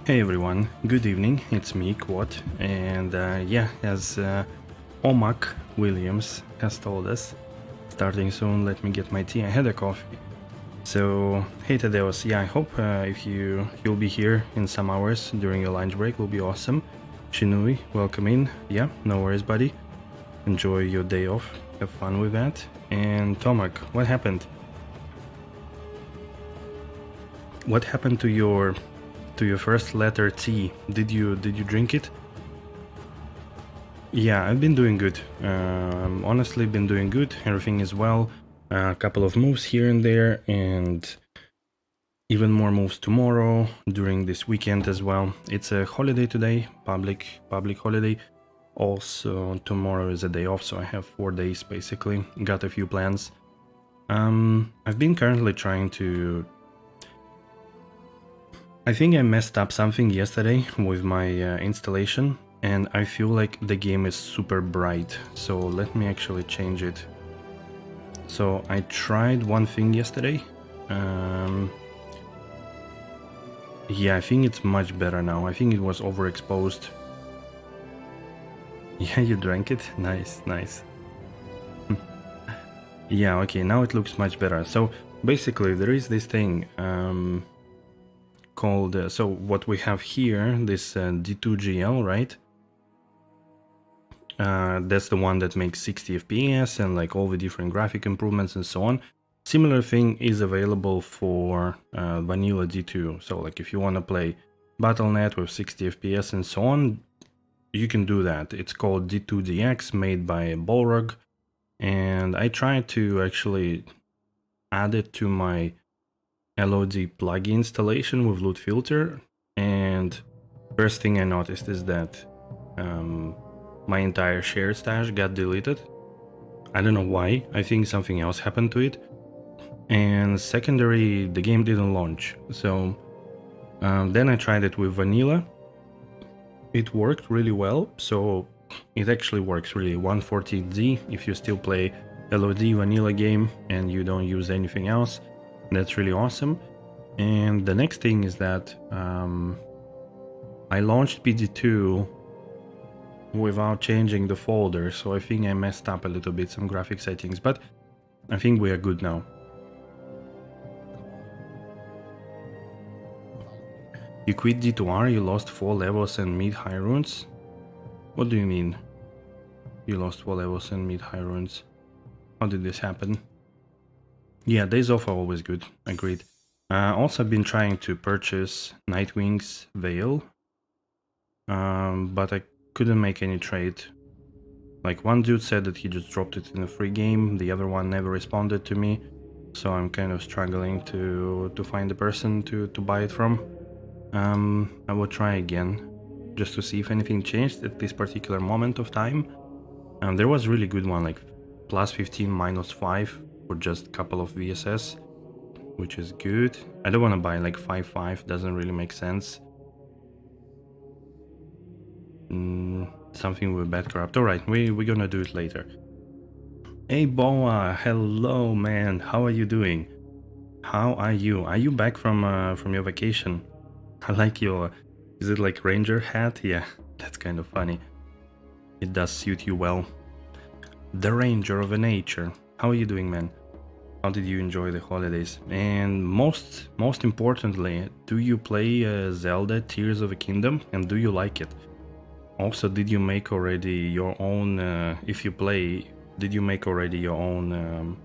Hey everyone, good evening, it's me, Quad, and yeah, as Omak Williams has told us, starting soon, let me get my tea, I had a coffee. So, hey Tadeos, yeah, I hope if you'll be here in some hours during your lunch break, will be awesome. Shinui, welcome in, yeah, no worries buddy, enjoy your day off, have fun with that. And Tomak, what happened? What happened to your first letter T? Did you drink it? Yeah, I've been doing good. Honestly, been doing good. Everything is well. A couple of moves here and there, and even more moves tomorrow during this weekend as well. It's a holiday today, public holiday. Also, tomorrow is a day off, so I have 4 days basically. Got a few plans. I've been currently trying to. I think I messed up something yesterday with my installation, and I feel like the game is super bright, so let me actually change it. So I tried one thing yesterday. Yeah, I think it's much better now. I think it was overexposed. Yeah, you drank it? Nice, nice. Yeah, okay, now it looks much better. So basically there is this thing called, so what we have here, this D2GL, right? That's the one that makes 60 FPS and like all the different graphic improvements and so on. Similar thing is available for vanilla D2. So like if you want to play Battle.net with 60 FPS and so on, you can do that. It's called D2DX, made by Balrog, and I tried to actually add it to my LOD plugin installation with loot filter, and first thing I noticed is that my entire shared stash got deleted. I don't know why, I think something else happened to it. And secondary, the game didn't launch. So then I tried it with vanilla. It worked really well, so it actually works really 140Z if you still play LOD vanilla game and you don't use anything else. That's really awesome. And the next thing is that I launched PD2 without changing the folder, so I think I messed up a little bit some graphic settings, but I think we are good now. You quit D2R, you lost 4 levels and mid-high runes? What do you mean? You lost 4 levels and mid-high runes? How did this happen? Yeah, days off are always good, agreed. Also, I've been trying to purchase Nightwing's Veil, but I couldn't make any trade. Like, one dude said that he just dropped it in a free game, the other one never responded to me, so I'm kind of struggling to find a person to buy it from. I will try again, just to see if anything changed at this particular moment of time. There was a really good one, like plus 15, minus 5 for just a couple of VSS, which is good. I don't want to buy like 5-5, doesn't really make sense. Something with bad corrupt. Alright, we're gonna do it later. Hey Boa, hello man, how are you doing? How are you? Are you back from your vacation? I like your, is it like ranger hat? Yeah, that's kind of funny. It does suit you well. The ranger of a nature. How are you doing, man? How did you enjoy the holidays? And most importantly, do you play Zelda Tears of a Kingdom, and do you like it? Also, did you make already your own, if you play, did you make already your own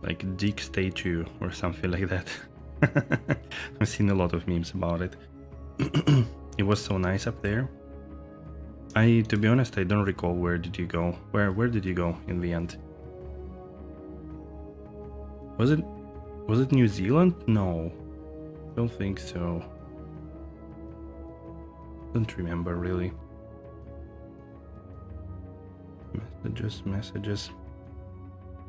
like Dick statue or something like that? I've seen a lot of memes about it. It was so nice up there. To be honest, I don't recall where did you go. Where did you go in the end? Was it New Zealand? No, don't think so. Don't remember really. Messages.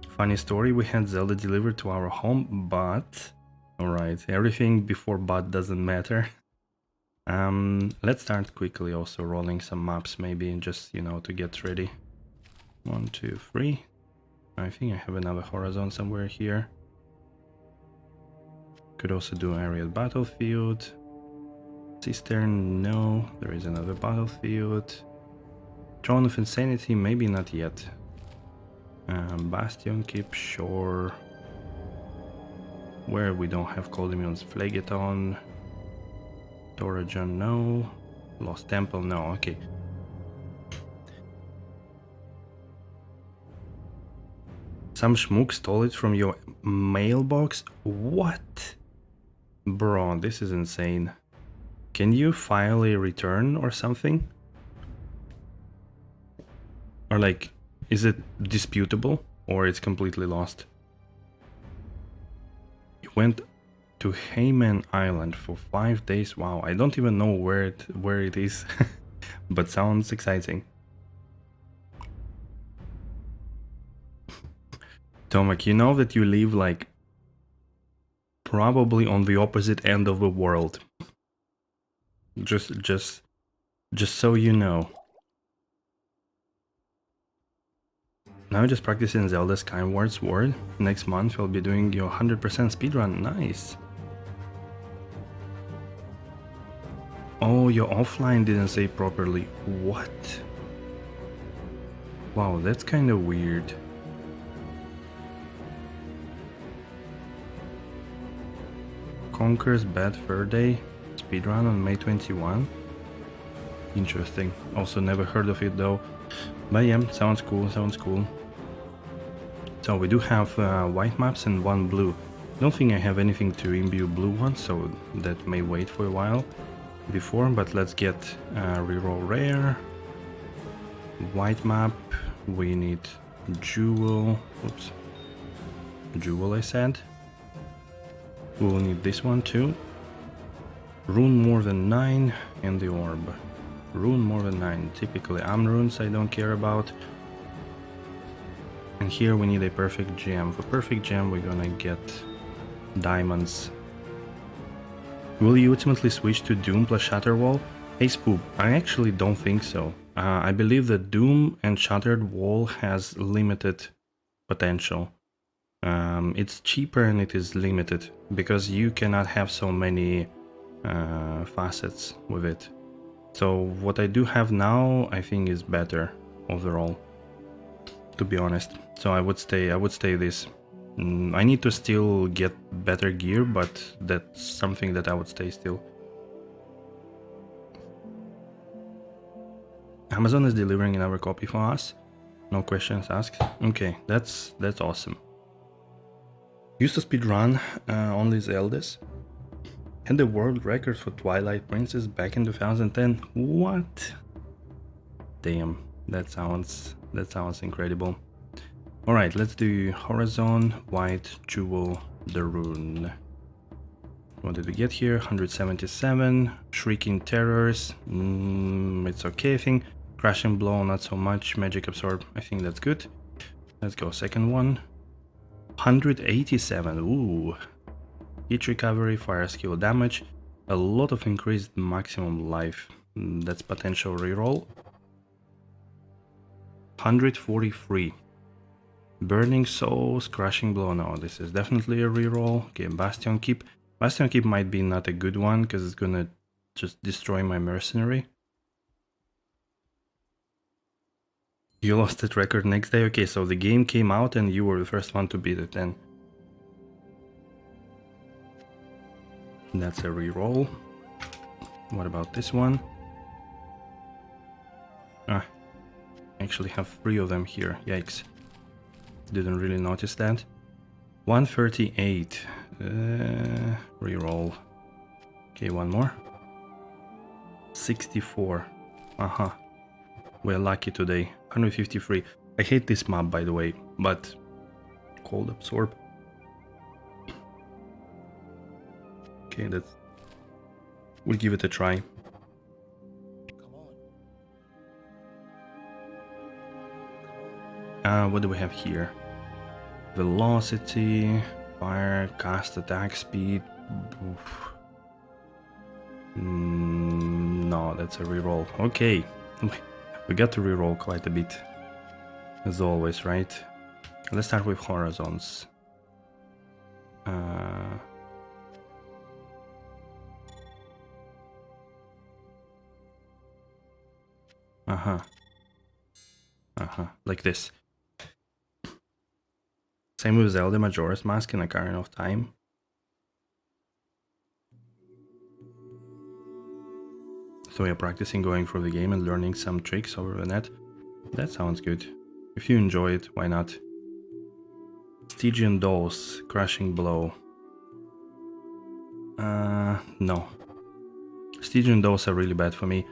Funny story, we had Zelda delivered to our home, but alright, everything before but doesn't matter. Let's start quickly also rolling some maps, maybe just, you know, to get ready. 1, 2, 3. I think I have another horizon somewhere here. Could also do area battlefield. Cistern, no. There is another battlefield. Throne of Insanity, maybe not yet. Bastion, keep sure. Where we don't have cold immunes, Phlegeton. Torajon, no. Lost Temple, no, okay. Some schmook stole it from your mailbox? What? Bro, this is insane. Can you file a return or something? Or like, is it disputable or it's completely lost? You went to Hayman Island for 5 days. Wow, I don't even know where it is, but sounds exciting. Tomek, you know that you live like probably on the opposite end of the world. Just so you know. Now just practicing Zelda Skyward Sword. Next month we'll be doing your 100% speedrun. Nice. Oh, your offline didn't save properly. What? Wow, that's kind of weird. Conker's Bad Fur Day. Speedrun on May 21. Interesting. Also never heard of it though. But yeah, sounds cool, sounds cool. So we do have white maps and 1 blue. Don't think I have anything to imbue blue ones, so that may wait for a while before, but let's get reroll rare. White map, we need jewel. Oops. Jewel I said. We will need this one too. Rune more than 9 and the orb. Rune more than 9. Typically runes I don't care about. And here we need a perfect gem. For perfect gem we're gonna get diamonds. Will you ultimately switch to Doom plus Shattered Wall? Hey Spoop, I actually don't think so. I believe that Doom and Shattered Wall has limited potential. It's cheaper and it is limited because you cannot have so many facets with it. So what I do have now I think is better overall, to be honest. So I would stay this. I need to still get better gear, but that's something that I would stay still. Amazon is delivering another copy for us. No questions asked. Okay, that's awesome. Used to speedrun only Zeldas. Had the world record for Twilight Princess back in 2010. What? Damn, that sounds incredible. All right, let's do Horizon, White, Jewel, the Rune. What did we get here? 177. Shrieking Terrors. It's okay, I think. Crashing Blow, not so much. Magic Absorb, I think that's good. Let's go second one. 187. Ooh. Heat recovery, fire skill damage. A lot of increased maximum life. That's potential reroll. 143. Burning Souls, Crushing Blow. No, this is definitely a reroll. Okay, Bastion Keep. Bastion Keep might be not a good one because it's gonna just destroy my mercenary. You lost that record next day? Okay, so the game came out and you were the first one to beat it then. That's a reroll. What about this one? I actually have 3 of them here. Yikes. Didn't really notice that. 138. Reroll. Okay, one more. 64. We're lucky today. 153. I hate this map, by the way, but Cold Absorb. Okay, we'll give it a try. What do we have here? Velocity, fire, cast attack speed. No, that's a reroll. Okay, we got to reroll quite a bit, as always, right? Let's start with Horizons. Like this. Same with Zelda Majora's Mask in Ocarina of Time. So you're practicing going through the game and learning some tricks over the net. That sounds good. If you enjoy it, why not? Stygian Dolls, Crushing Blow. No. Stygian Dolls are really bad for me.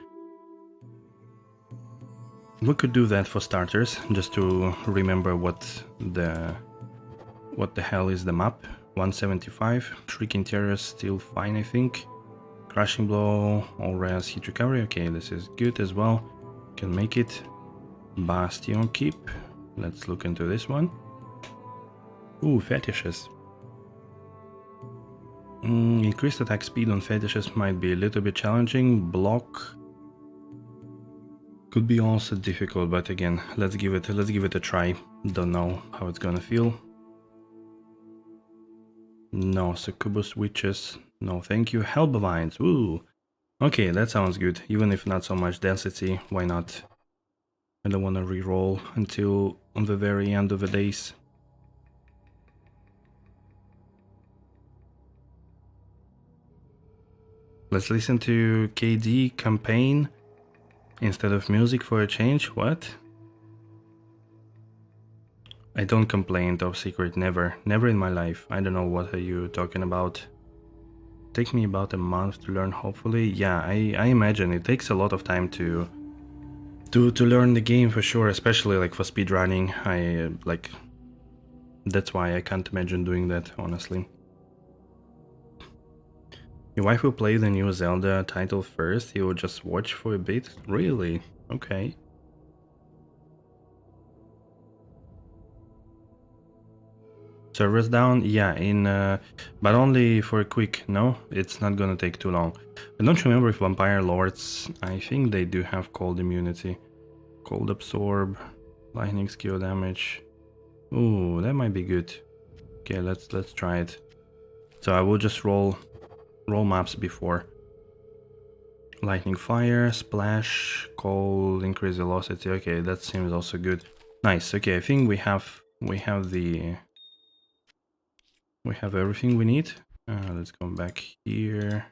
We could do that for starters, just to remember what the hell is the map. 175, Shrieking Terrors still fine, I think. Crushing Blow, all res, hit recovery, okay, this is good as well. Can make it. Bastion Keep, let's look into this one. Ooh, fetishes. Increased attack speed on fetishes might be a little bit challenging. Block could be also difficult, but again, let's give it a try. Don't know how it's gonna feel. No, Succubus Witches. No, thank you. Hellbovines. Ooh. Okay, that sounds good. Even if not so much density, why not? I don't want to reroll until on the very end of the days. Let's listen to KD Campaign instead of music for a change. What? I don't complain, Top Secret, never. Never in my life. I don't know what are you talking about. Take me about a month to learn, hopefully. Yeah, I imagine it takes a lot of time to learn the game for sure, especially like for speedrunning. That's why I can't imagine doing that, honestly. Your wife will play the new Zelda title first, you will just watch for a bit? Really? Okay. Servers down? Yeah, but only for a quick, no? It's not gonna take too long. I don't remember if Vampire Lords, I think they do have cold immunity. Cold absorb, lightning skill damage. Ooh, that might be good. Okay, let's try it. So I will just roll maps before. Lightning fire, splash, cold, increase velocity. Okay, that seems also good. Nice. Okay, I think we have everything we need. Let's go back here.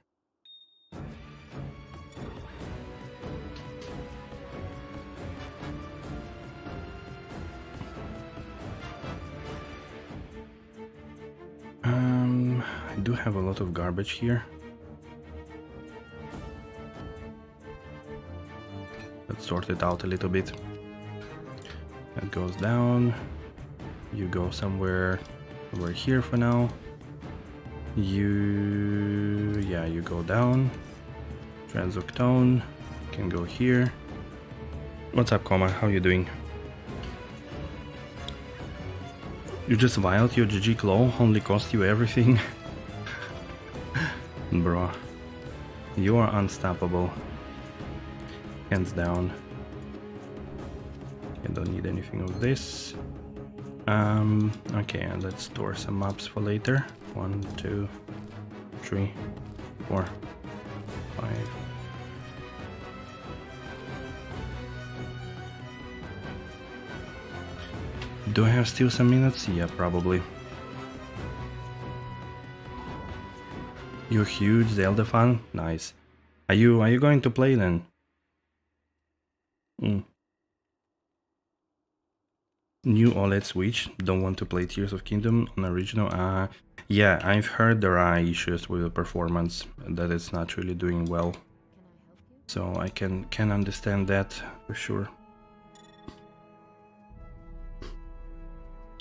I do have a lot of garbage here. Let's sort it out a little bit. That goes down. You go somewhere over here for now. You go down. Transoctone can go here. What's up, Coma? How you doing? You just violed your GG claw, only cost you everything. Bro, you are unstoppable. Hands down. I don't need anything of this. Okay, and let's store some maps for later. 1, 2, 3, 4, 5. Do I have still some minutes? Yeah, probably. You're huge Zelda fan? Nice. Are you going to play then? New OLED Switch. Don't want to play Tears of Kingdom on original. Yeah, I've heard there are issues with the performance, that it's not really doing well. So I can understand that for sure.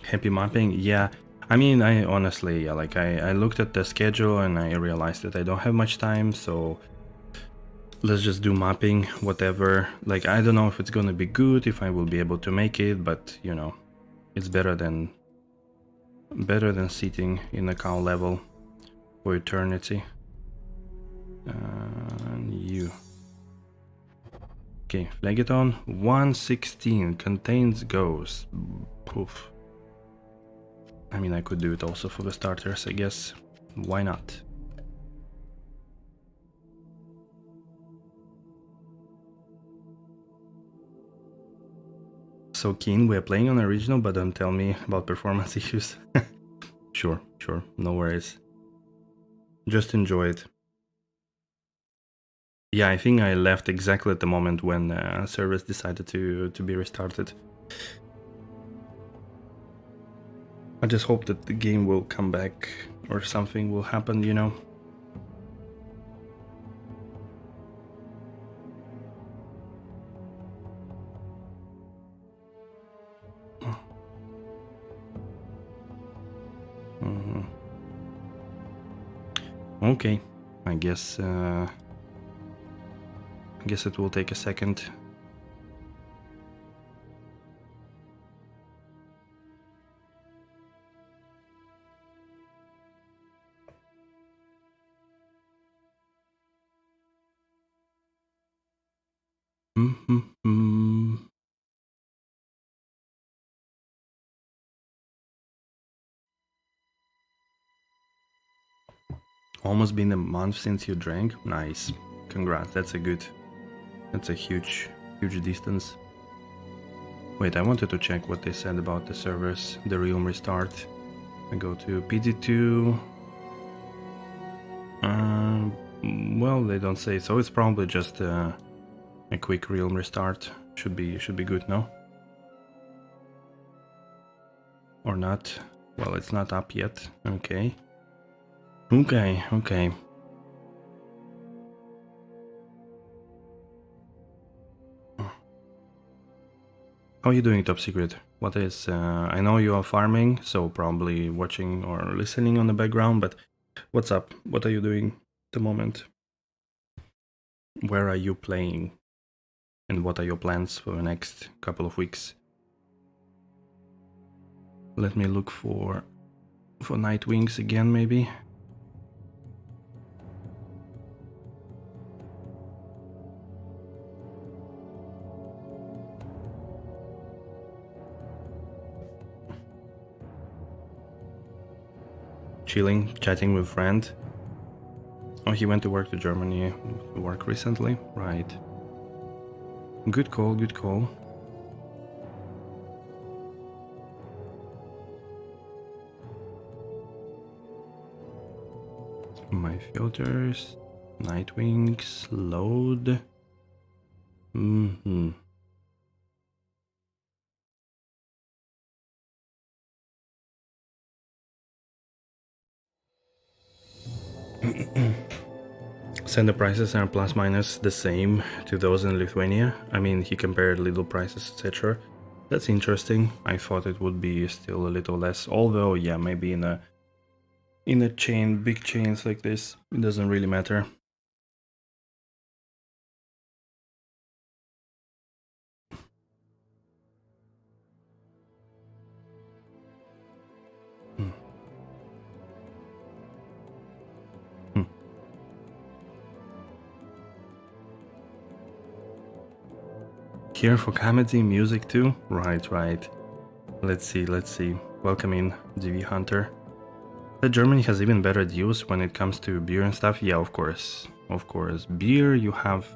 Happy mapping? Yeah. I mean, I honestly, like I looked at the schedule and I realized that I don't have much time, so let's just do mapping, whatever. Like, I don't know if it's gonna be good, if I will be able to make it, but you know, it's better than sitting in a cow level for eternity. And you. Okay, Phlegeton 116 contains ghosts. Poof. I mean, I could do it also for the starters, I guess. Why not? so keen. We're playing on original, but don't tell me about performance issues. Sure, no worries. Just enjoy it. Yeah, I think I left exactly at the moment when service decided to be restarted. I just hope that the game will come back or something will happen, you know. Okay, I guess it will take a second. Almost been a month since you drank. Nice, congrats. That's a huge distance. Wait, I wanted to check what they said about the servers, the realm restart. I go to PD2. Well, they don't say, so it's probably just a quick realm restart. Should be good, no? Or not? Well, it's not up yet. Okay. Okay. How are you doing, Top Secret? What is... I know you are farming, so probably watching or listening on the background, but what's up? What are you doing at the moment? Where are you playing? And what are your plans for the next couple of weeks? Let me look for Night Wings again, maybe. Chilling, chatting with friend. Oh, he went to work to Germany. Work recently, right? Good call. My filters, Night Wings, load. Sender prices are plus minus the same to those in Lithuania. I mean, he compared little prices, etc. That's interesting. I thought it would be still a little less, although yeah, maybe in a chain, big chains like this, it doesn't really matter. Here for comedy music too? Right. Let's see. Welcome in, DV Hunter. But Germany has even better deals when it comes to beer and stuff. Yeah, of course. Beer you have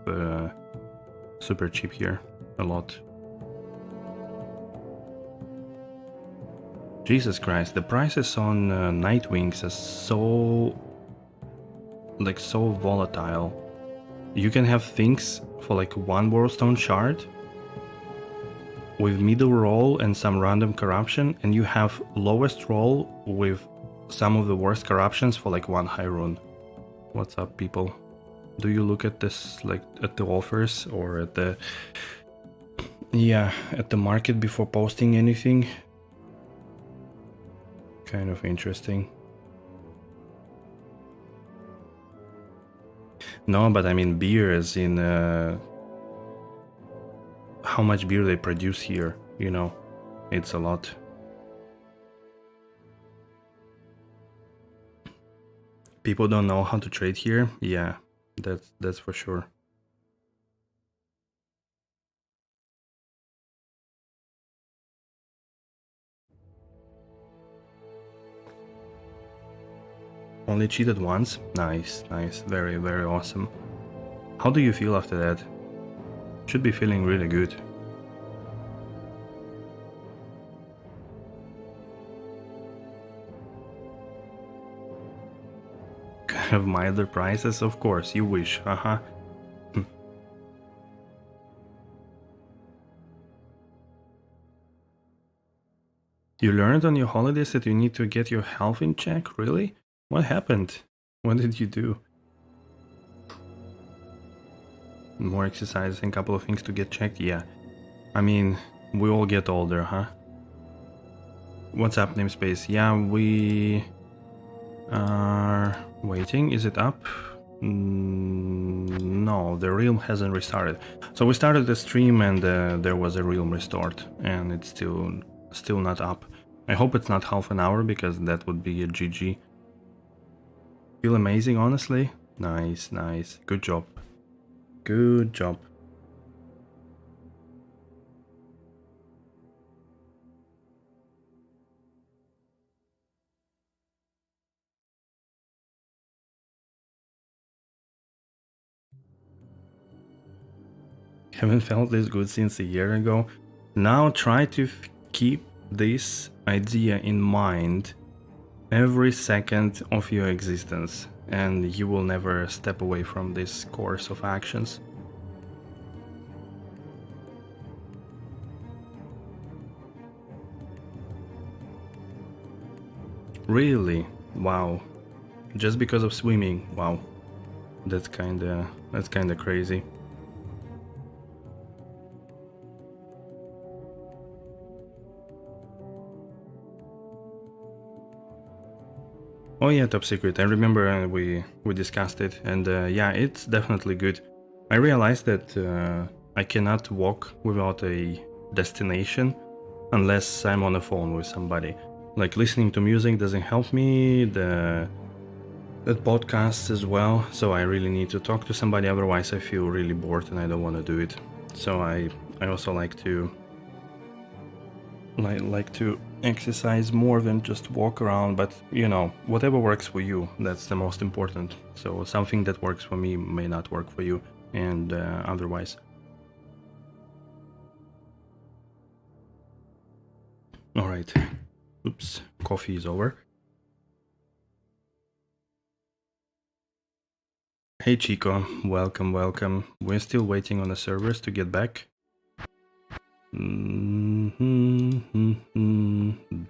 super cheap here. A lot. Jesus Christ, the prices on Night Wings are so volatile. You can have things for like one Warstone shard with middle roll and some random corruption, and you have lowest roll with some of the worst corruptions for like one high rune. What's up, people? Do you look at this like at the offers or at the market before posting anything? Kind of interesting. No, but I mean beer as in how much beer they produce here, you know, it's a lot. People don't know how to trade here. Yeah, that's for sure. Only cheated once? Nice. Very, very awesome. How do you feel after that? Should be feeling really good. have milder prices? Of course, you wish, haha. You learned on your holidays that you need to get your health in check? Really? What happened? What did you do? More exercise and a couple of things to get checked? Yeah. I mean, we all get older, huh? What's up, namespace? Yeah, we are waiting. Is it up? No, the realm hasn't restarted. So we started the stream and there was a realm restored, and it's still not up. I hope it's not half an hour, because that would be a GG. Feel amazing, honestly. Nice, nice. Good job. Good job. Haven't felt this good since a year ago. Now try to keep this idea in mind every second of your existence, and you will never step away from this course of actions. Really? Wow. Just because of swimming? Wow. That's kinda crazy. Oh yeah, top secret. I remember we discussed it, and yeah, it's definitely good. I realized that I cannot walk without a destination unless I'm on the phone with somebody. Like, listening to music doesn't help me, that podcasts as well, so I really need to talk to somebody, otherwise I feel really bored and I don't want to do it. So I also like to exercise more than just walk around, but you know, whatever works for you, that's the most important. So something that works for me may not work for you, and otherwise. All right. Oops, coffee is over. Hey Chico, welcome, welcome. We're still waiting on the servers to get back.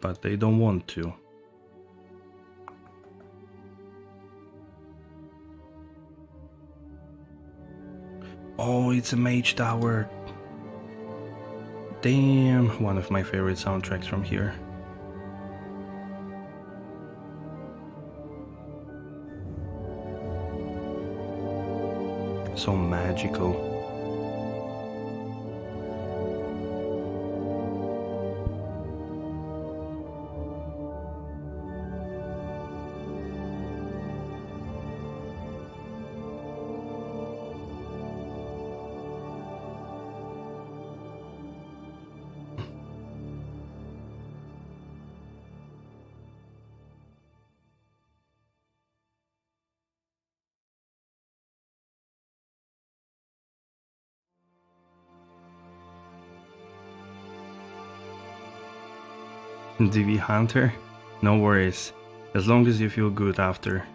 But they don't want to. Oh, it's a mage tower. Damn, one of my favorite soundtracks from here. So magical. DV Hunter? No worries, as long as you feel good after.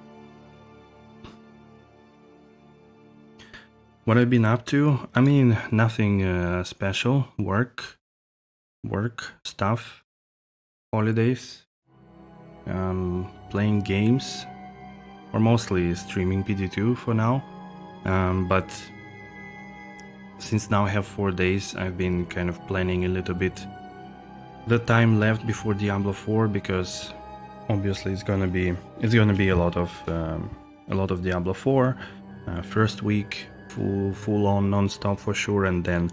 What I've been up to? I mean, nothing special. Work stuff, holidays, playing games, or mostly streaming PD2 for now. But since now I have 4 days, I've been kind of planning a little bit the time left before Diablo 4, because obviously it's gonna be a lot of Diablo 4. First week full on non-stop for sure, and then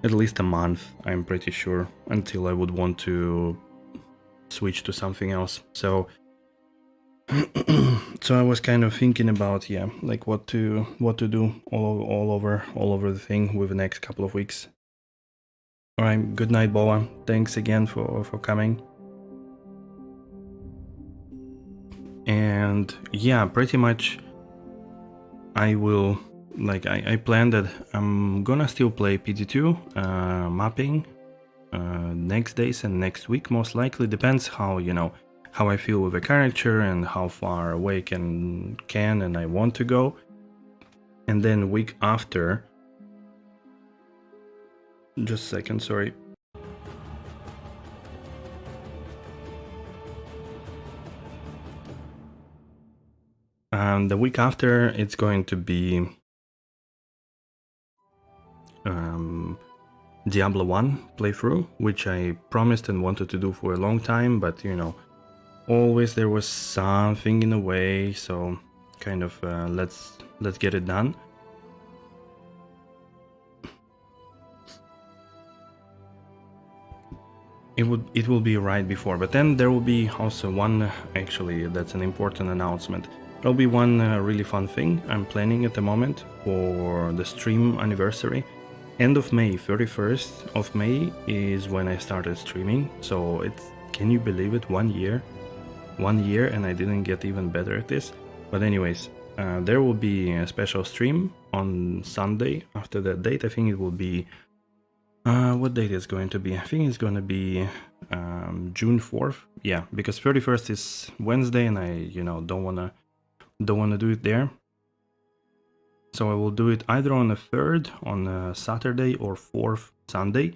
at least a month, I'm pretty sure, until I would want to switch to something else. So so I was kind of thinking about, yeah, like what to do all over the thing with the next couple of weeks. Alright, good night, Boa. Thanks again for coming. And yeah, pretty much I will, like, I plan that I'm gonna still play PD2 mapping next days and next week, most likely. Depends how, you know, how I feel with the character and how far away can and I want to go. And then week after, just a second, sorry. The week after, it's going to be Diablo 1 playthrough, which I promised and wanted to do for a long time, but you know, always there was something in the way, so kind of let's get it done. It will be right before, but then there will be also one, actually that's an important announcement. There'll be one really fun thing I'm planning at the moment for the stream anniversary. End of May, 31st of May is when I started streaming, so it's, can you believe it, 1 year? 1 year and I didn't get even better at this. But anyways, there will be a special stream on Sunday after that date. I think it will be, what date is going to be? I think it's going to be June 4th. Yeah, because 31st is Wednesday and I, you know, don't wanna do it there. So I will do it either on the 3rd, on a Saturday, or 4th Sunday.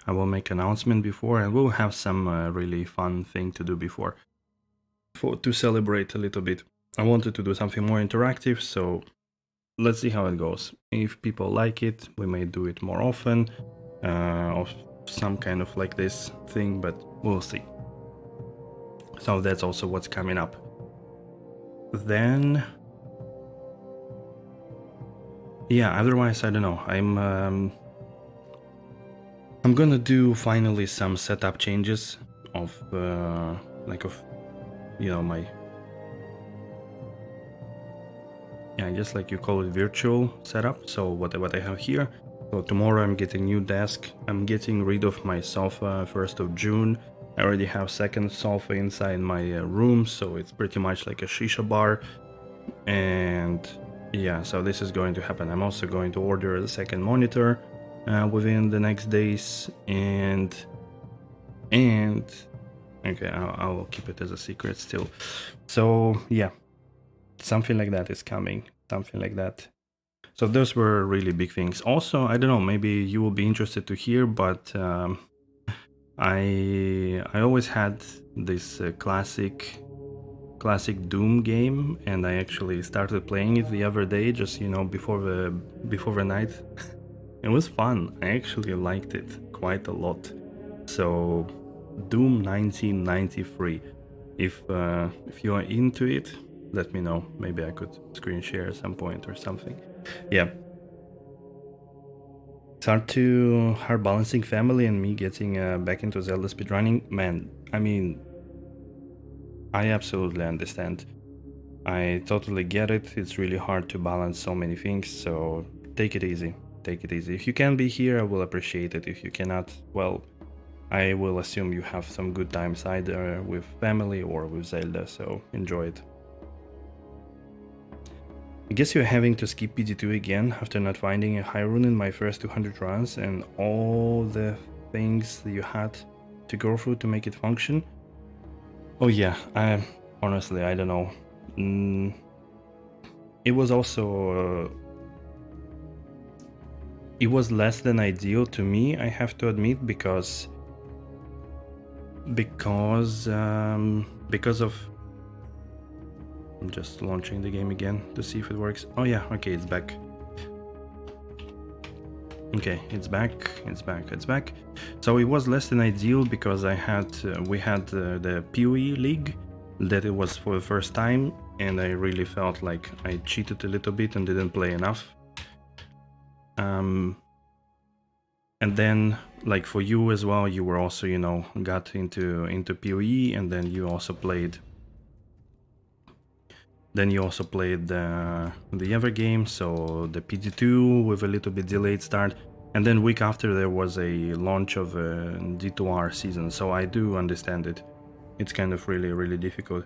I will make an announcement before and we'll have some really fun thing to do before. To celebrate a little bit. I wanted to do something more interactive, so let's see how it goes. If people like it, we may do it more often, of some kind of like this thing, but we'll see. So that's also what's coming up. Then, yeah, otherwise I don't know. I'm gonna do finally some setup changes of you know, my, yeah, just like you call it, virtual setup. So what I have here. So tomorrow I'm getting new desk. I'm getting rid of my sofa 1st of June. I already have second sofa inside my room, so it's pretty much like a shisha bar. And yeah, so this is going to happen. I'm also going to order the second monitor within the next days, and okay, I will keep it as a secret still. So yeah, something like that is coming, something like that. So those were really big things. Also, I don't know, maybe you will be interested to hear, but I always had this classic Doom game, and I actually started playing it the other day, just, you know, before the night. It was fun. I actually liked it quite a lot. So Doom 1993. If you are into it, let me know. Maybe I could screen share at some point or something. Yeah. It's hard balancing family and me getting back into Zelda speedrunning. Man, I mean, I absolutely understand. I totally get it. It's really hard to balance so many things, so take it easy. Take it easy. If you can be here, I will appreciate it. If you cannot, well, I will assume you have some good times either with family or with Zelda, so enjoy it. I guess you're having to skip PD2 again after not finding a high rune in my first 200 runs and all the things that you had to go through to make it function. Oh yeah, honestly, I don't know. It was also... it was less than ideal to me, I have to admit, because of... I'm just launching the game again to see if it works. Oh yeah, okay, it's back. Okay, it's back. So it was less than ideal because we had the PoE league that it was for the first time, and I really felt like I cheated a little bit and didn't play enough. And then, like, for you as well, you were also, you know, got into PoE, and then you also played. Then you also played the other game, so the PD2 with a little bit delayed start. And then week after there was a launch of a D2R season, so I do understand it. It's kind of really difficult.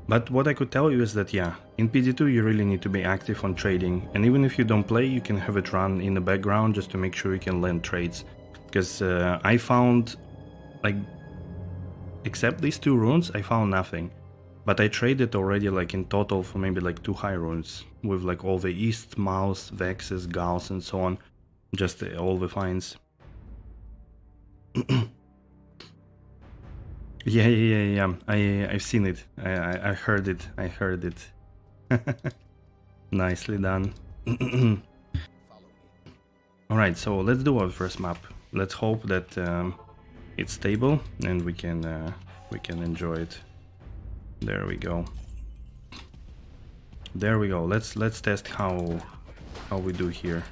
But what I could tell you is that, yeah, in PD2 you really need to be active on trading. And even if you don't play, you can have it run in the background just to make sure you can land trades. Because I found, like, except these 2 runes, I found nothing. But I traded already like in total for maybe like 2 high runes with like all the East, Mouse, Vexes, Gauss and so on. Just all the finds. Yeah. I've seen it. I heard it. I heard it. Nicely done. Alright, so let's do our first map. Let's hope that it's stable and we can enjoy it. There we go. There we go. Let's test how we do here.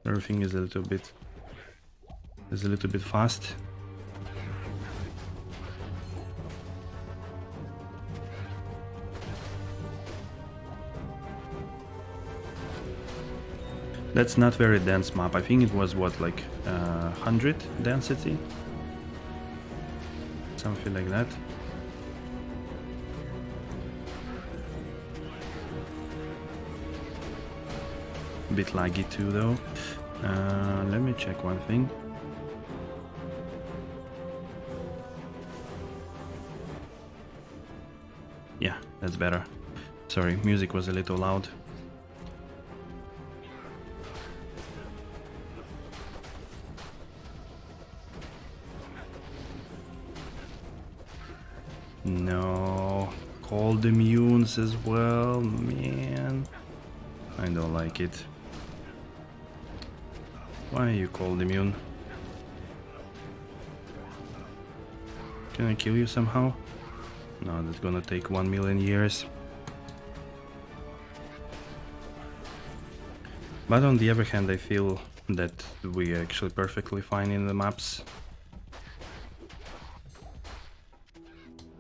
Everything is a little bit fast. That's not very dense map. I think it was what, like 100 density? Something like that. A bit laggy too though. Let me check one thing. Yeah, that's better. Sorry, music was a little loud. No, cold immunes as well, man. I don't like it. Why are you cold immune? Can I kill you somehow? No, that's gonna take 1 million years. But on the other hand, I feel that we are actually perfectly fine in the maps.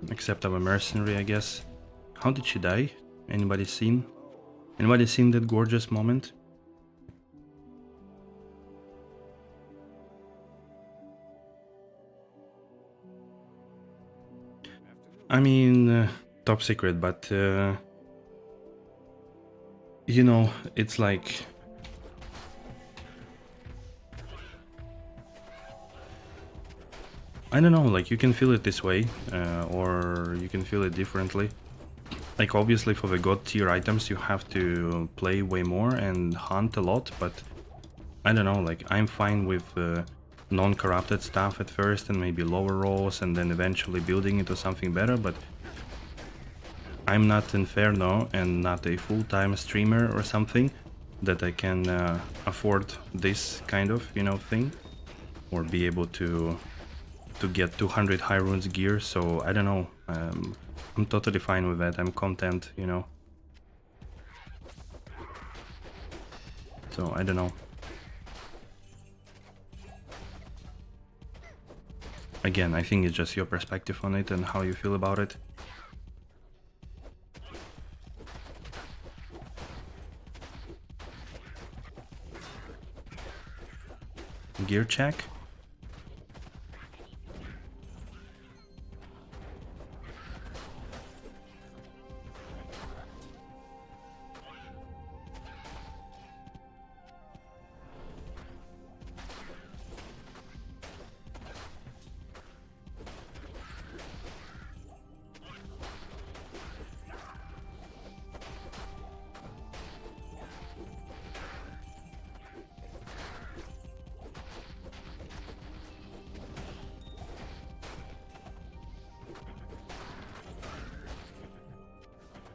Except I'm a mercenary, I guess. How did she die? Anybody seen? Anybody seen that gorgeous moment? I mean, top secret, but you know, it's like I don't know, like you can feel it this way, or you can feel it differently. Like obviously for the god tier items you have to play way more and hunt a lot, but I don't know, like I'm fine with non-corrupted stuff at first and maybe lower rolls and then eventually building into something better, but I'm not Inferno and not a full-time streamer or something that I can afford this kind of, you know, thing, or be able to get 200 high runes gear, so I don't know, I'm totally fine with that, I'm content, you know. So I don't know. Again, I think it's just your perspective on it and how you feel about it. Gear check.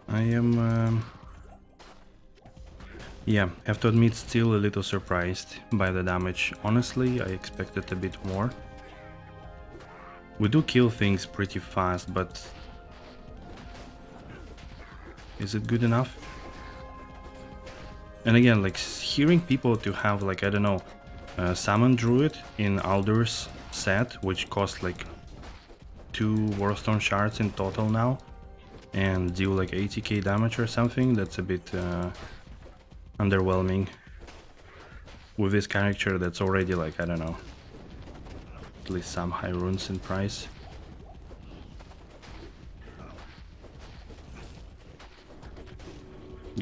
I am, yeah, have to admit, still a little surprised by the damage. Honestly, I expected a bit more. We do kill things pretty fast, but is it good enough? And again, like hearing people to have like, I don't know, Summon Druid in Aldur's set, which cost like 2 Warstone shards in total now, and deal like 80k damage or something, that's a bit underwhelming with this character that's already like, I don't know, at least some high runes in price.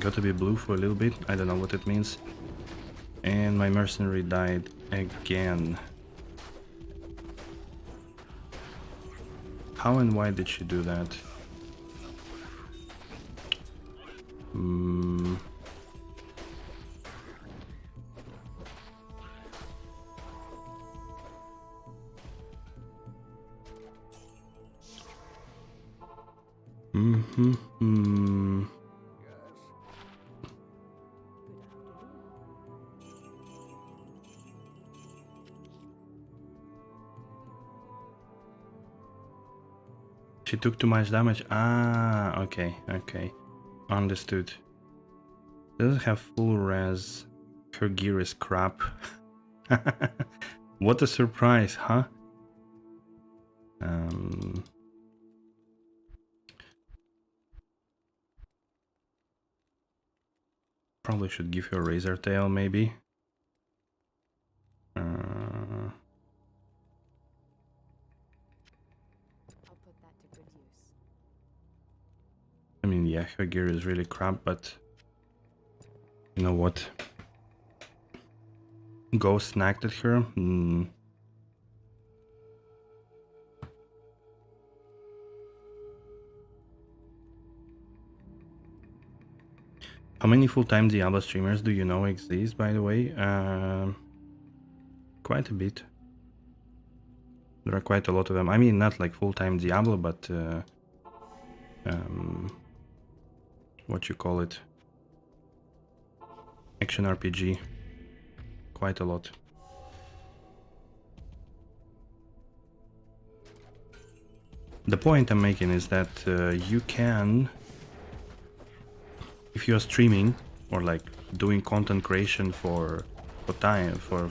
Got to be blue for a little bit, I don't know what it means. And my mercenary died again. How and why did she do that? She took too much damage. Ah, okay, okay. Understood. Doesn't have full res. Her gear is crap. What a surprise, huh? Probably should give her razor tail, maybe. I mean, yeah, her gear is really crap, but you know what? Ghost snagged at her. How many full-time Diablo streamers do you know exist, by the way? Quite a bit. There are quite a lot of them. I mean, not like full-time Diablo, but what you call it? Action RPG. Quite a lot. The point I'm making is that you can, if you're streaming or like doing content creation for time for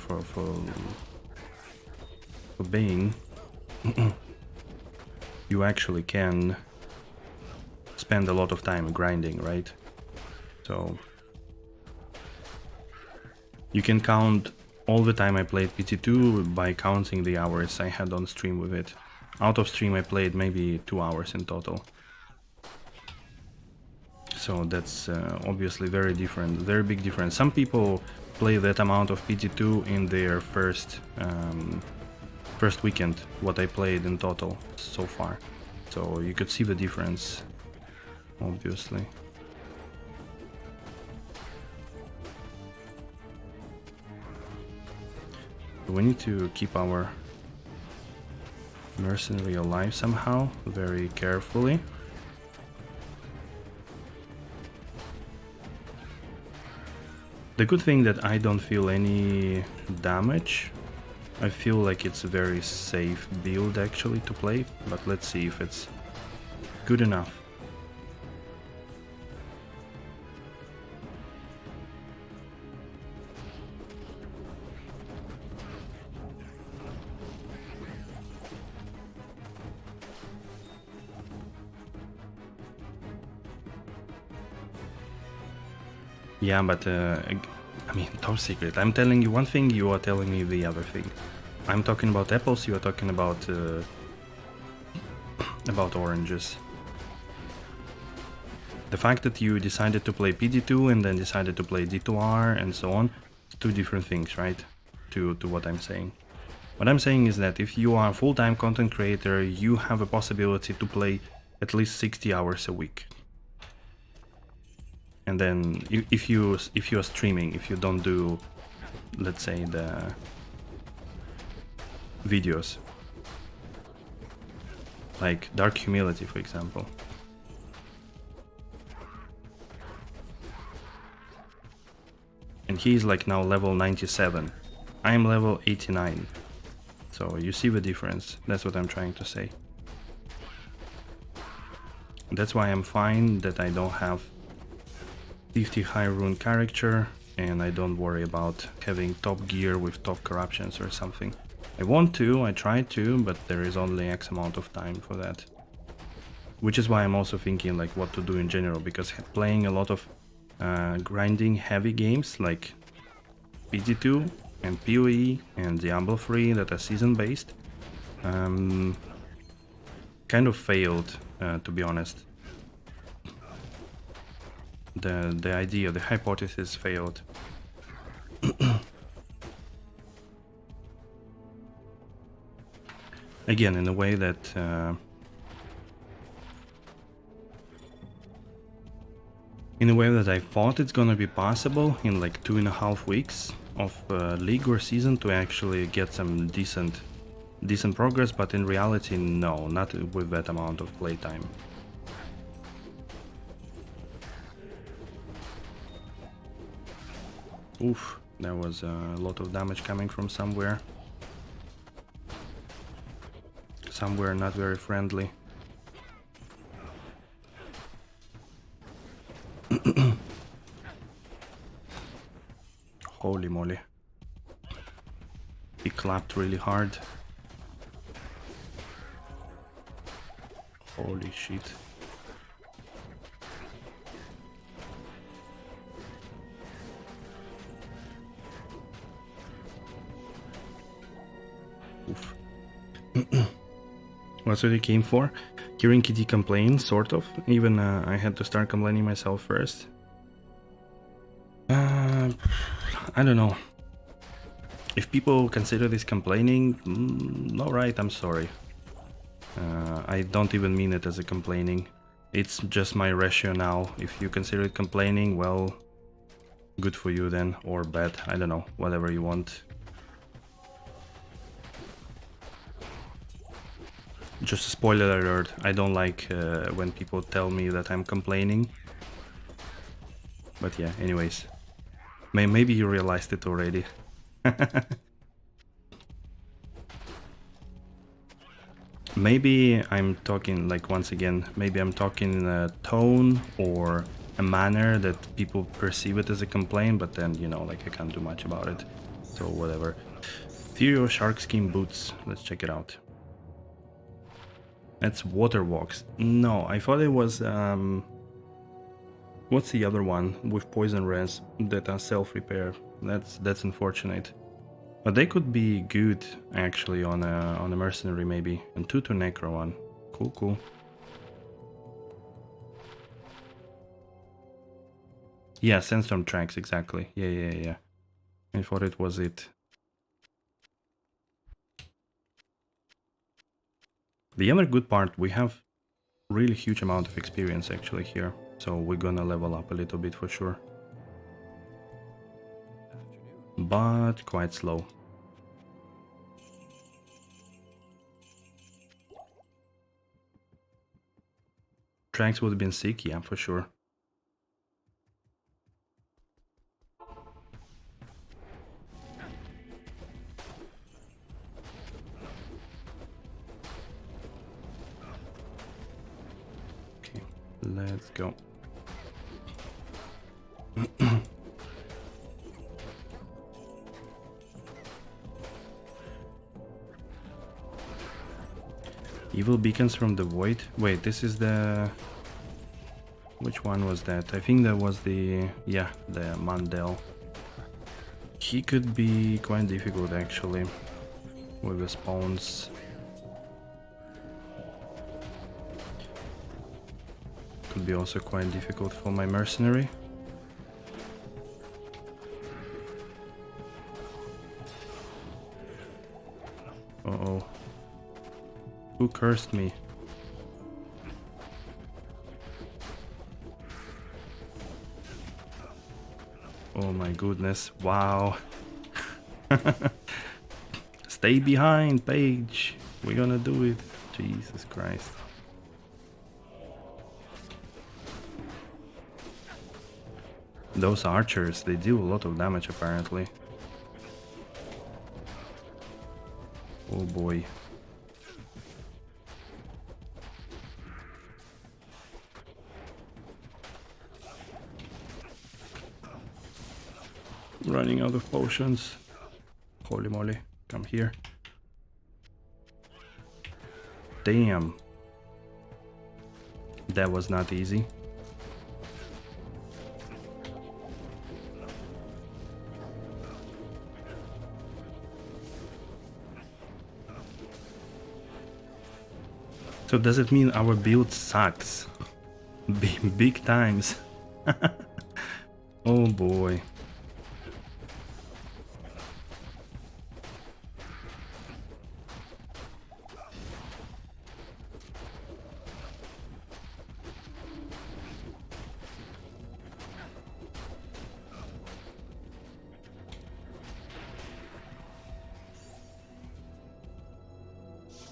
being, you actually can spend a lot of time grinding, right? So you can count all the time I played PT2 by counting the hours I had on stream with it. Out of stream I played maybe 2 hours in total. So that's obviously very different, very big difference. Some people play that amount of PT2 in their first weekend, what I played in total so far. So you could see the difference, obviously. We need to keep our mercenary alive somehow, very carefully. The good thing that I don't feel any damage. I feel like it's a very safe build actually to play, but let's see if it's good enough. Yeah, but I mean, top secret. I'm telling you one thing, you are telling me the other thing. I'm talking about apples, you are talking about oranges. The fact that you decided to play PD2 and then decided to play D2R and so on, it's two different things, right? To what I'm saying. What I'm saying is that if you are a full-time content creator, you have a possibility to play at least 60 hours a week. And then if you're streaming, if you don't do, let's say, the videos, like Dark Humility, for example. And he's like now level 97. I am level 89. So you see the difference. That's what I'm trying to say. That's why I'm fine that I don't have 50 high rune character, and I don't worry about having top gear with top corruptions or something. I want to, I try to, but there is only X amount of time for that. Which is why I'm also thinking like what to do in general, because playing a lot of grinding heavy games like PD2 and PoE and Diablo 3 that are season based kind of failed, to be honest. The idea, the hypothesis failed. Again, in a way that I thought it's gonna be possible in like 2.5 weeks of league or season to actually get some decent progress, but in reality, no, not with that amount of playtime. Oof, there was a lot of damage coming from somewhere. Somewhere not very friendly. Holy moly. He clapped really hard. Holy shit. Oof. That's what he came for. Hearing KD complain, sort of. Even I had to start complaining myself first. I don't know. If people consider this complaining, alright, I'm sorry. I don't even mean it as a complaining. It's just my rationale. If you consider it complaining, well, good for you then, or bad, I don't know, whatever you want. Just a spoiler alert, I don't like when people tell me that I'm complaining. But yeah, anyways. Maybe you realized it already. Maybe I'm talking, like, once again, maybe I'm talking in a tone or a manner that people perceive it as a complaint, but then, you know, like, I can't do much about it. So whatever. Theory Shark Skin Boots, let's check it out. That's Water Walks. No, I thought it was, what's the other one with poison res that are self-repair? That's unfortunate. But they could be good actually on a mercenary maybe. And 2 to Necro one. Cool. Yeah, Sandstorm tracks, exactly. Yeah. I thought it was it. The other good part, we have really huge amount of experience actually here. So we're gonna level up a little bit for sure. But quite slow. Tracks would have been sick, yeah, for sure. Okay, let's go. Evil beacons from the void. Wait, this is the... Which one was that? I think that was the... Yeah, the Mandel. He could be quite difficult actually with the spawns. Could be also quite difficult for my mercenary. Uh-oh. Who cursed me? Oh my goodness, wow. Stay behind, Paige. We're gonna do it. Jesus Christ. Those archers, they do a lot of damage apparently. Oh boy. Running out of potions. Holy moly, come here. Damn. That was not easy. So does it mean our build sucks? Big times. Oh boy.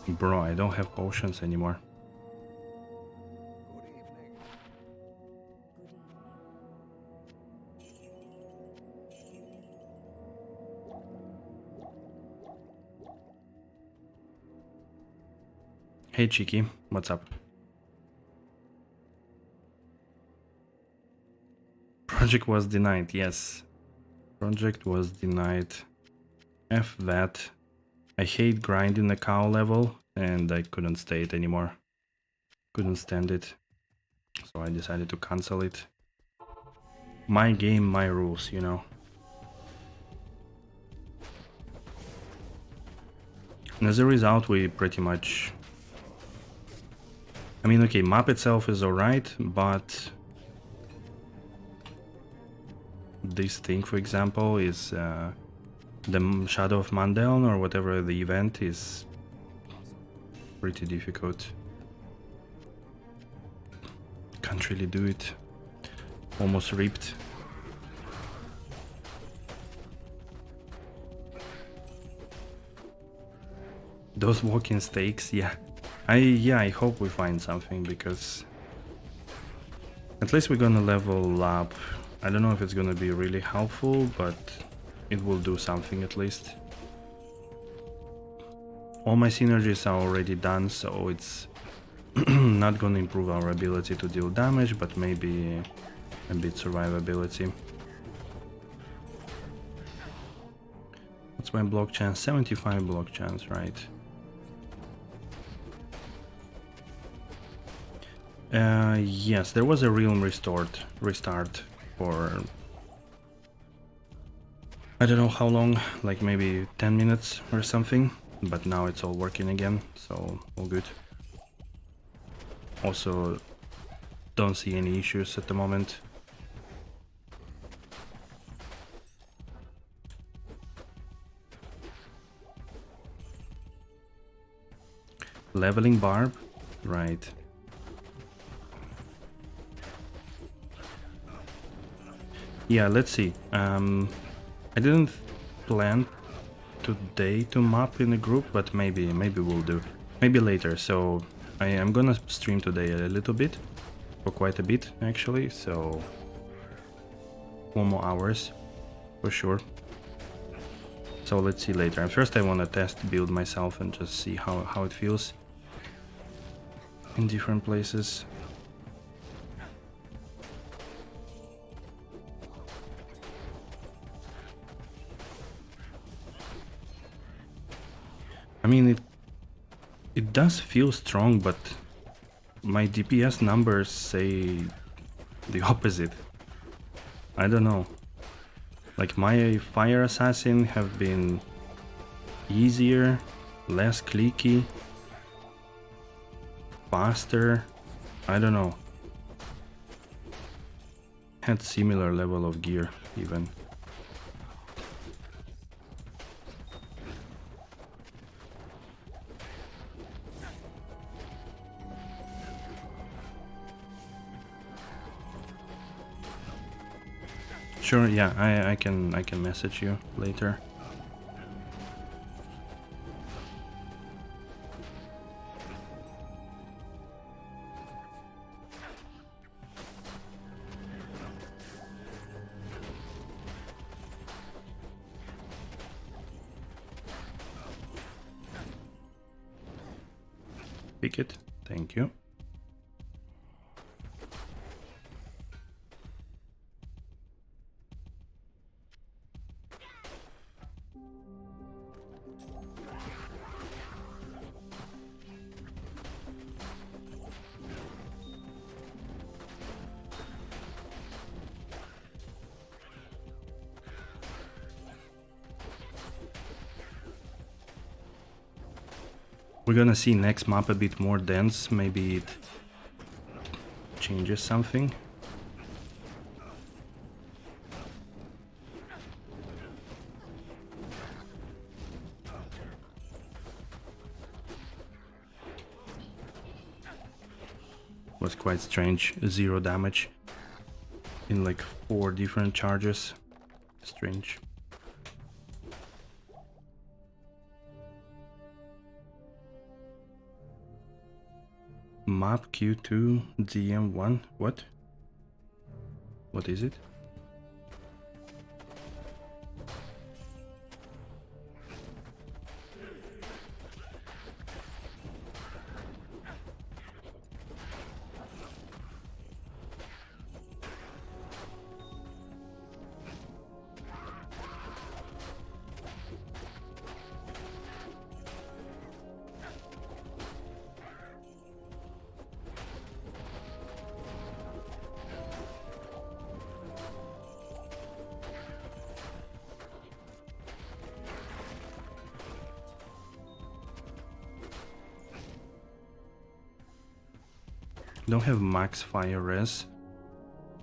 Bro, I don't have potions anymore. Hey Cheeky, what's up? Project was denied, yes. Project was denied. F that. I hate grinding the cow level and I couldn't stay it anymore. Couldn't stand it. So I decided to cancel it. My game, my rules, you know. And as a result, we pretty much... I mean, okay, map itself is alright, but... this thing, for example, is the Shadow of Mandeln or whatever the event is pretty difficult. Can't really do it. Almost ripped. Those walking stakes, yeah. I hope we find something, because at least we're gonna level up. I don't know if it's gonna be really helpful, but it will do something at least. All my synergies are already done, so it's not gonna improve our ability to deal damage, but maybe a bit survivability. What's my block chance? 75 block chance, right? Yes, there was a realm restart for I don't know how long, like maybe 10 minutes or something, but now it's all working again, so all good. Also, don't see any issues at the moment. Leveling barb, right. Yeah, let's see. I didn't plan today to map in a group, but maybe we'll do. Maybe later. So I am gonna stream today a little bit, for quite a bit actually. So 4 more hours for sure. So let's see later. And first I wanna test build myself and just see how it feels in different places. I mean, it does feel strong, but my DPS numbers say the opposite. I don't know. Like, my fire assassin have been easier, less clicky, faster. I don't know. Had similar level of gear even. Sure, yeah, I can message you later. Pick it, thank you. We're gonna see next map a bit more dense, maybe it changes something. Was quite strange, 0 damage in like 4 different charges. Strange. Map Q2 DM1. What? What is it? Don't have max fire res.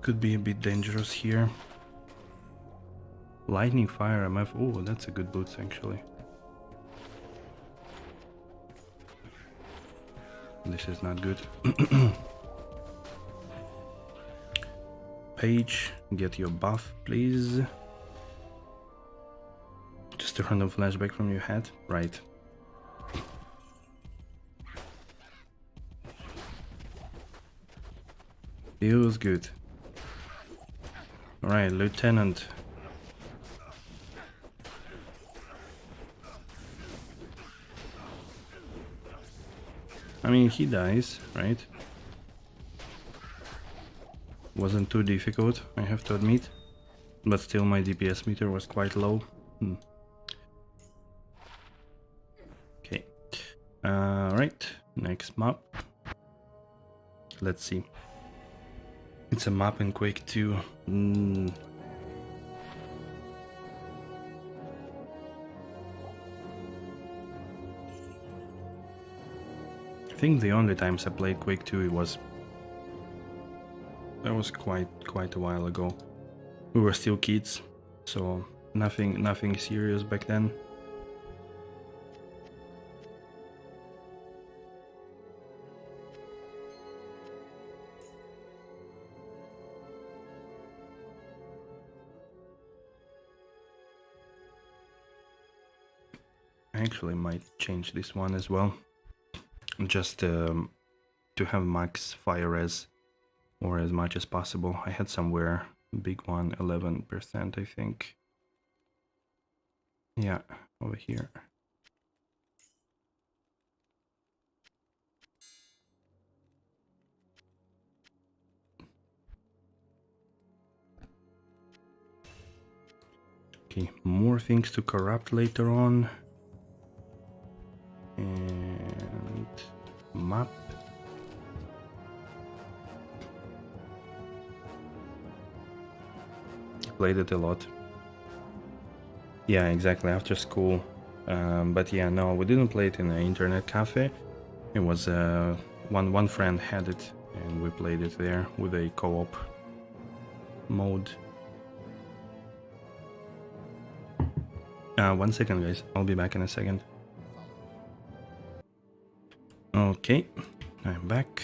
Could be a bit dangerous here. Lightning fire MF. Oh, that's a good boots actually. This is not good. Page, get your buff, please. Just a random flashback from your head. Right. Feels good. Alright, Lieutenant. I mean, he dies, right? Wasn't too difficult, I have to admit. But still, my DPS meter was quite low. Okay. Right, next map. Let's see. It's a map in Quake 2. I think the only times I played Quake 2 it was quite a while ago. We were still kids, so nothing serious back then. I actually might change this one as well, just to have max fire res or as much as possible. I had somewhere big one, 11% I think. Yeah, over here. Okay, more things to corrupt later on. And map. Played it a lot. Yeah, exactly, after school. But yeah, no, we didn't play it in an internet cafe. It was one friend had it and we played it there with a co-op mode. 1 second guys, I'll be back in a second. Okay, I'm back.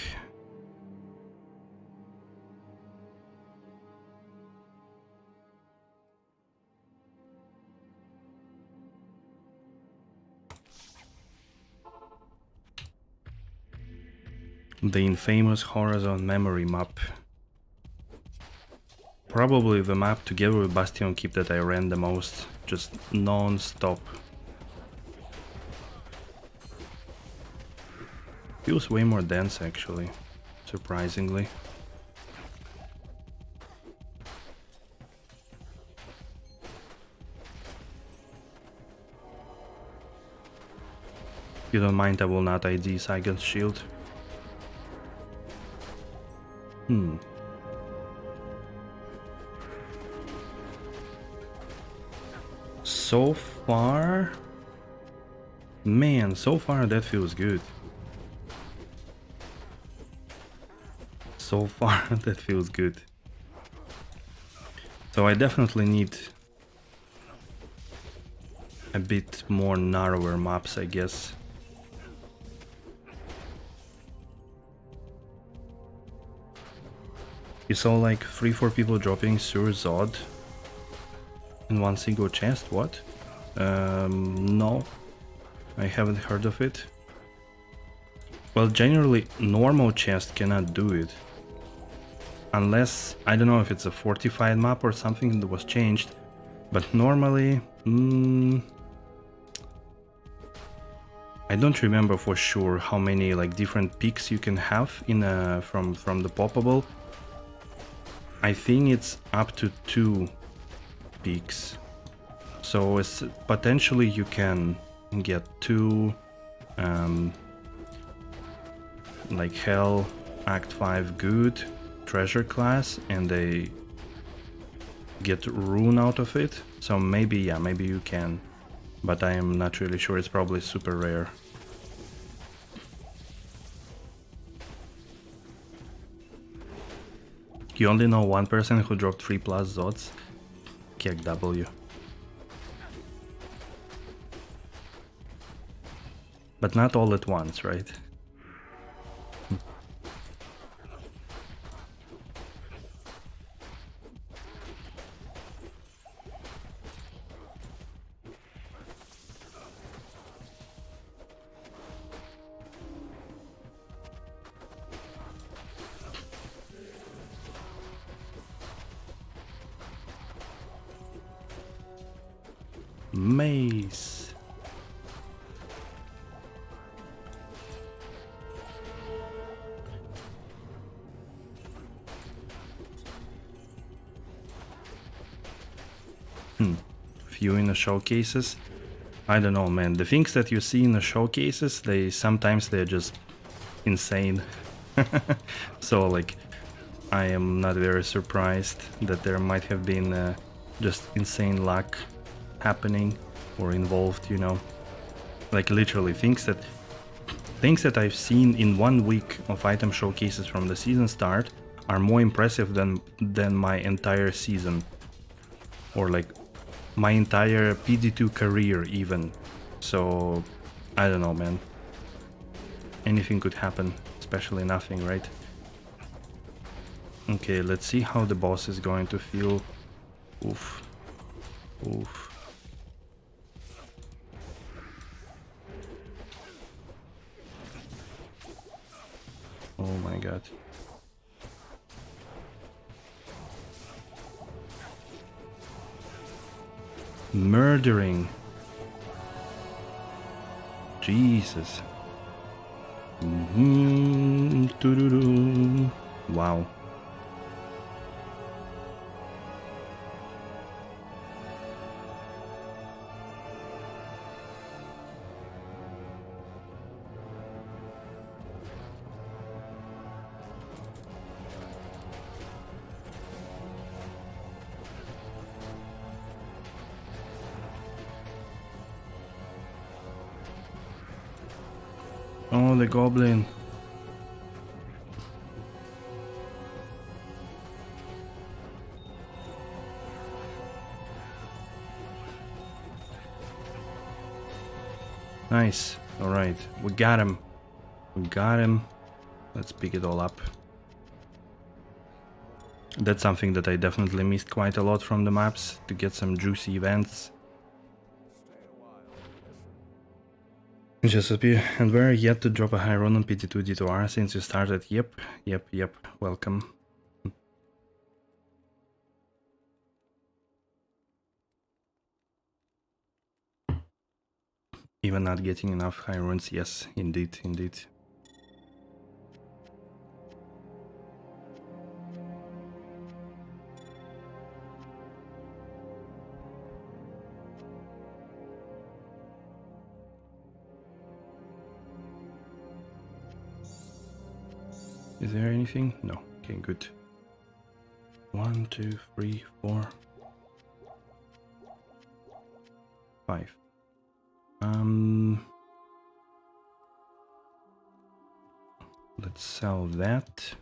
The infamous Horizon memory map. Probably the map together with Bastion keep that I ran the most, just non-stop. Feels way more dense actually, surprisingly. If you don't mind, I will not ID Saigon's shield. So far, man, so far that feels good. So far that feels good. So I definitely need a bit more narrower maps, I guess. You saw like 3-4 people dropping Sur Zod in one single chest? What? No, I haven't heard of it. Well, generally, normal chest cannot do it. Unless, I don't know if it's a fortified map or something that was changed. But normally, I don't remember for sure how many like different peaks you can have in from the poppable. I think it's up to 2 peaks. So potentially you can get 2 like Hell Act 5 good treasure class, and they get rune out of it. So maybe, yeah, maybe you can, but I am not really sure. It's probably super rare. You only know one person who dropped 3+ Zods? Kek W. But not all at once, right? Mace. Few in the showcases. I don't know, man. The things that you see in the showcases, sometimes they're just insane. So like, I am not very surprised that there might have been just insane luck happening or involved, you know. Like literally things that I've seen in 1 week of item showcases from the season start are more impressive than my entire season, or like my entire PD2 career even. So I don't know, man. Anything could happen, especially nothing, right? Okay, let's see how the boss is going to feel. Oof. Oof. Oh my god. Murdering. Jesus. Wow. Oh, the goblin. Nice. All right, we got him. We got him. Let's pick it all up. That's something that I definitely missed quite a lot from the maps, to get some juicy events. Just appear, and we're yet to drop a high run on PD2 D2R since you started. Yep. Welcome. Even not getting enough high runs, yes, indeed. Is there anything? No. Okay, good. 1, 2, 3, 4, 5. Let's sell that.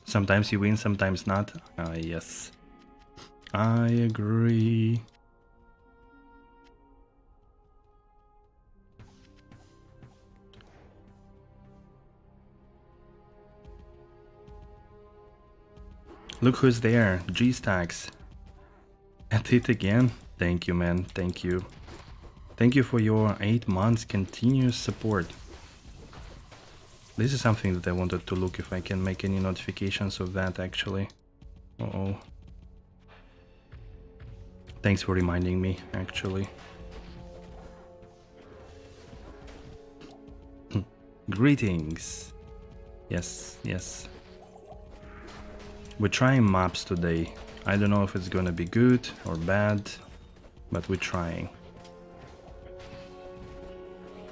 Sometimes you win, sometimes not. Yes. I agree. Look who's there, Dzharlaks. At it again. Thank you, man. Thank you. Thank you for your 8 months continuous support. This is something that I wanted to look if I can make any notifications of that actually. Uh-oh. Thanks for reminding me, actually. Greetings. Yes, yes. We're trying maps today. I don't know if it's gonna be good or bad, but we're trying.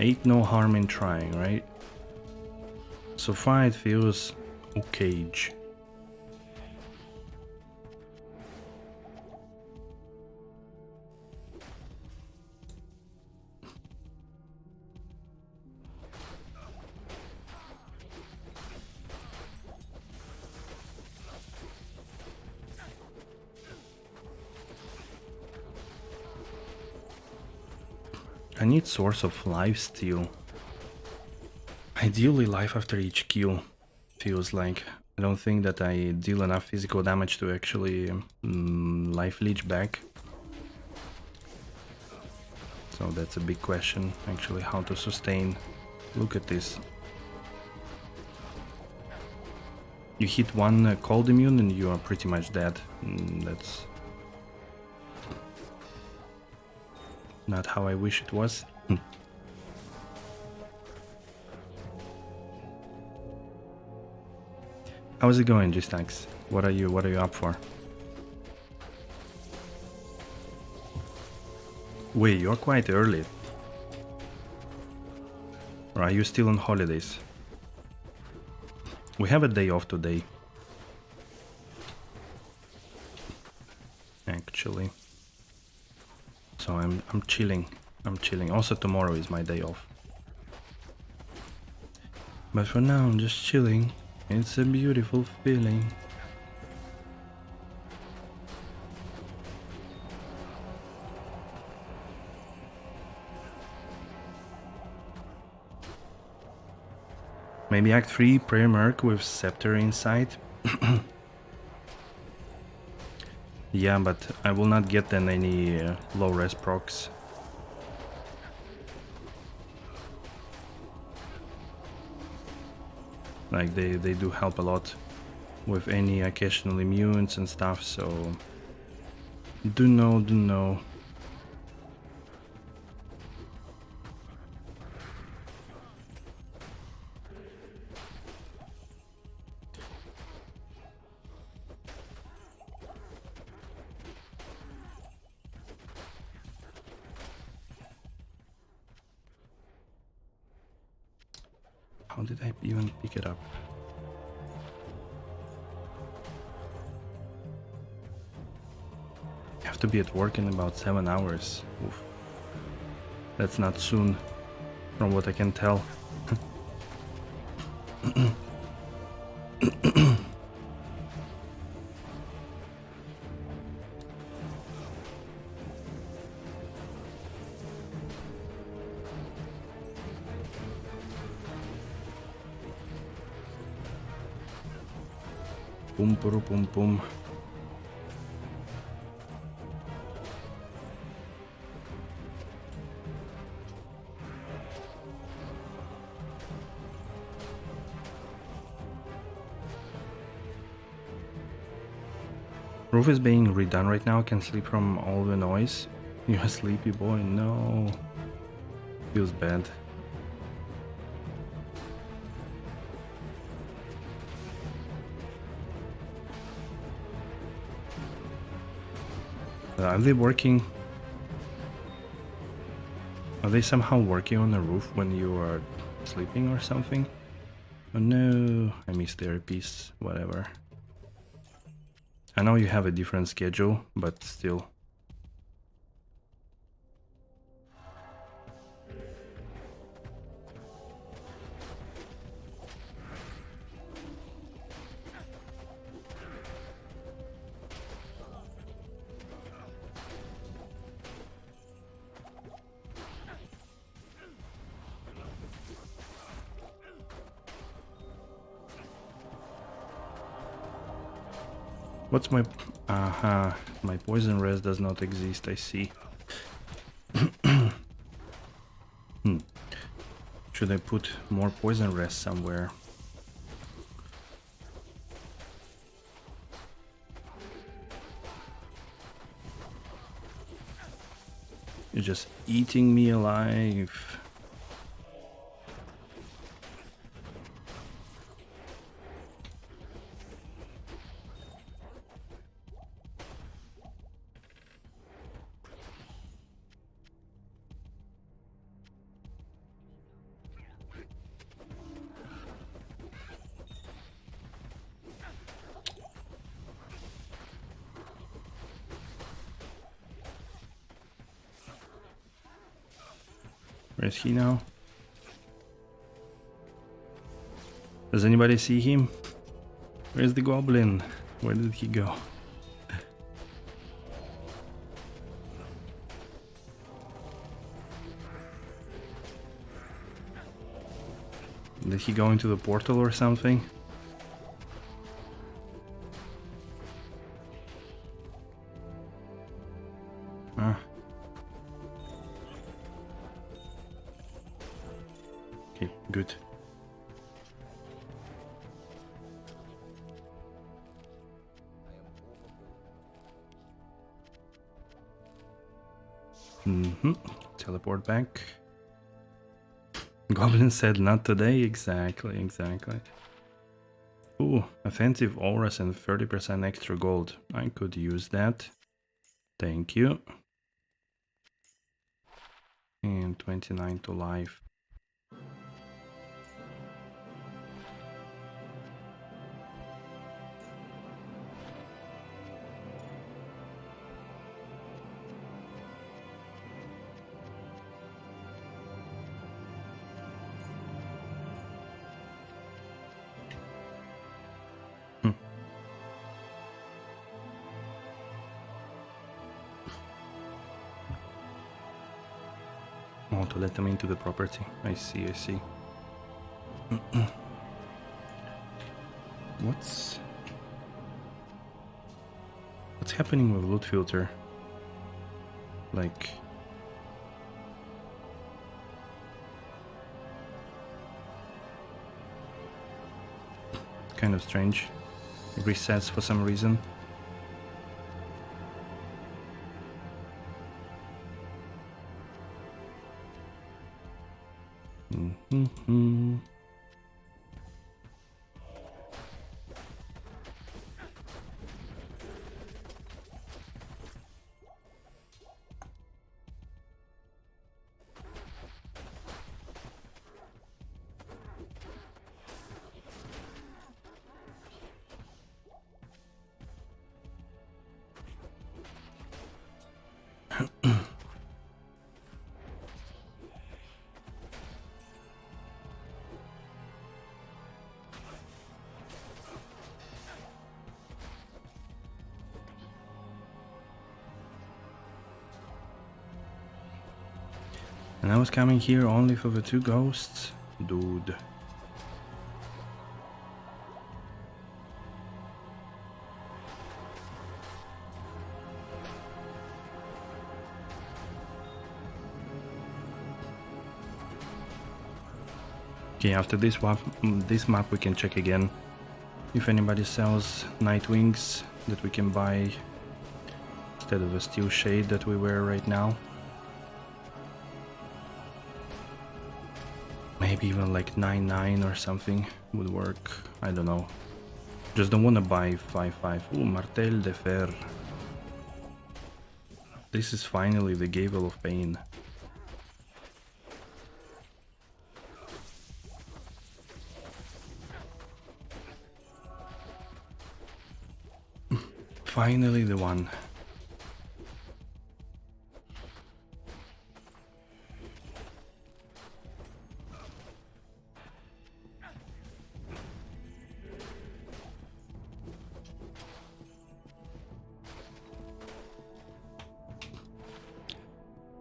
Ain't no harm in trying, right? So far it feels okay. I need source of life steal. Ideally life after each kill, feels like. I don't think that I deal enough physical damage to actually life leech back. So that's a big question, actually, how to sustain. Look at this. You hit one cold immune and you are pretty much dead. That's not how I wish it was. How's it going, Dzharlaks? What are you up for? Wait, you're quite early. Or are you still on holidays? We have a day off today. Actually. So I'm chilling. I'm chilling. Also tomorrow is my day off. But for now I'm just chilling. It's a beautiful feeling. Maybe Act 3, Prayer Merc with Scepter inside. Yeah, but I will not get then any low res procs. Like they do help a lot with any occasional immunes and stuff, so do know. How did I even pick it up? I have to be at work in about 7 hours. Oof. That's not soon, from what I can tell. Pum pum pum pum. Roof is being redone right now. Can sleep from all the noise. You're a sleepy boy. No. Feels bad. Are they working? Are they somehow working on the roof when you are sleeping or something? Oh no, I missed their piece, whatever. I know you have a different schedule, but still. What's my... Aha, my poison res does not exist, I see. Should I put more poison rest somewhere? You're just eating me alive. Where is he now? Does anybody see him? Where's the goblin? Where did he go? Did he go into the portal or something? Ah. Okay, good. Teleport back. Goblin said not today. Exactly. Ooh, offensive auras and 30% extra gold. I could use that. Thank you. And 29 to life. Oh, to let them into the property. I see. What's happening with loot filter? Like, kind of strange. It resets for some reason. And I was coming here only for the 2 ghosts? Dude. Okay, after this map we can check again if anybody sells night wings that we can buy instead of a steel shade that we wear right now. Maybe even like 9-9 or something would work. I don't know. Just don't want to buy 5-5. Ooh, Martel de Fer. This is finally the Gavel of Pain. Finally the one.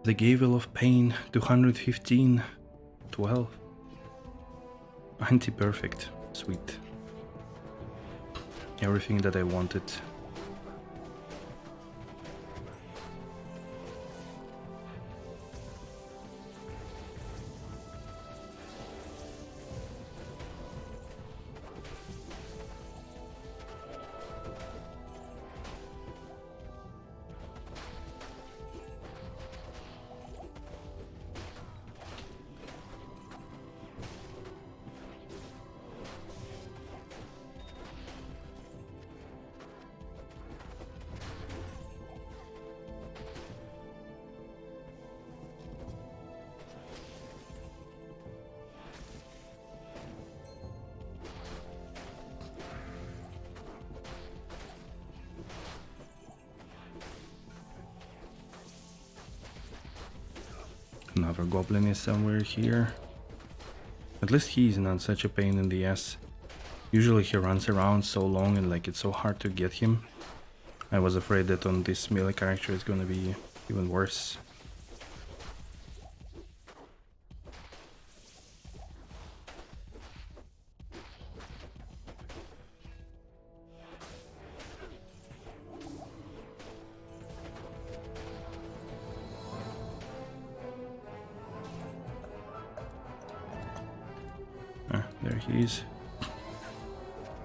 The Gavel of Pain, 215, 12. Anti-perfect, sweet. Everything that I wanted. Another goblin is somewhere here. At least he's not such a pain in the ass. Usually he runs around so long and like it's so hard to get him. I was afraid that on this melee character it's gonna be even worse. Ah, there he is.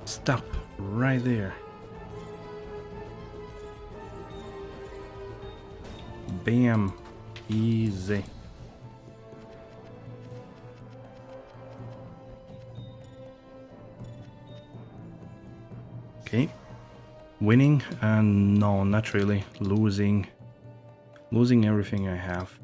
Stop right there. Bam. Easy. Okay. Winning? No, not really. Losing. Losing everything I have.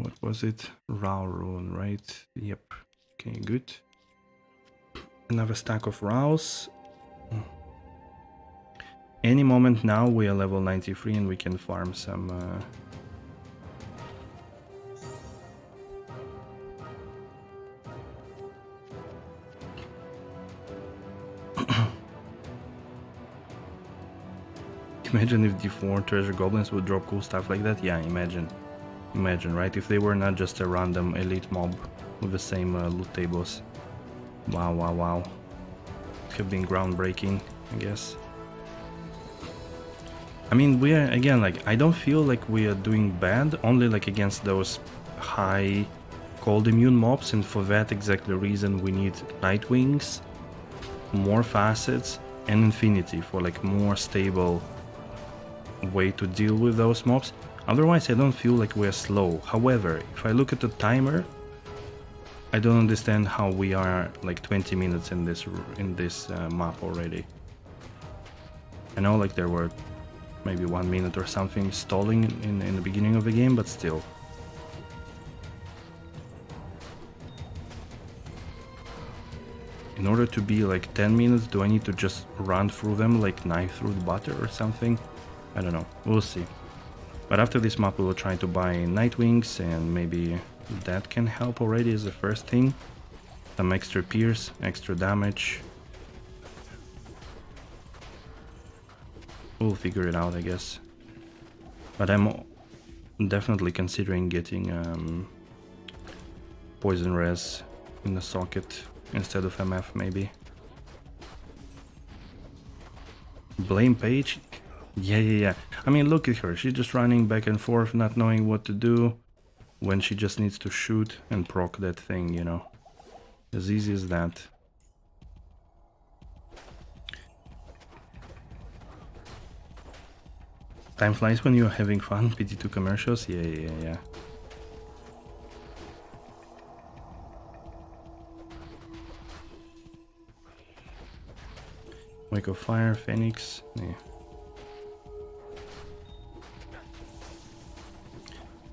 What was it? Raw rune, right? Yep. Okay, good. Another stack of Raws. Any moment now we are level 93 and we can farm some Imagine if D4 treasure goblins would drop cool stuff like that. Yeah, imagine. Imagine, right? If they were not just a random elite mob with the same loot tables. Wow, wow, wow. It would have been groundbreaking, I guess. I mean, we are, again, like, I don't feel like we are doing bad, only like against those high cold immune mobs, and for that exactly reason we need Nightwings, more facets, and Infinity for like more stable way to deal with those mobs. Otherwise I don't feel like we're slow. However, if I look at the timer, I don't understand how we are like 20 minutes in this map already. I know like there were maybe 1 minute or something stalling in the beginning of the game, but still. In order to be like 10 minutes, do I need to just run through them like knife through the butter or something? I don't know, we'll see. But after this map we will try to buy Nightwings, and maybe that can help already as the first thing. Some extra pierce, extra damage. We'll figure it out, I guess. But I'm definitely considering getting poison res in the socket instead of MF, maybe. Blame Page? Yeah. I mean, look at her. She's just running back and forth, not knowing what to do, when she just needs to shoot and proc that thing, you know. As easy as that. Time flies when you're having fun. PD2 commercials? Yeah. Wake of Fire, Phoenix. Yeah.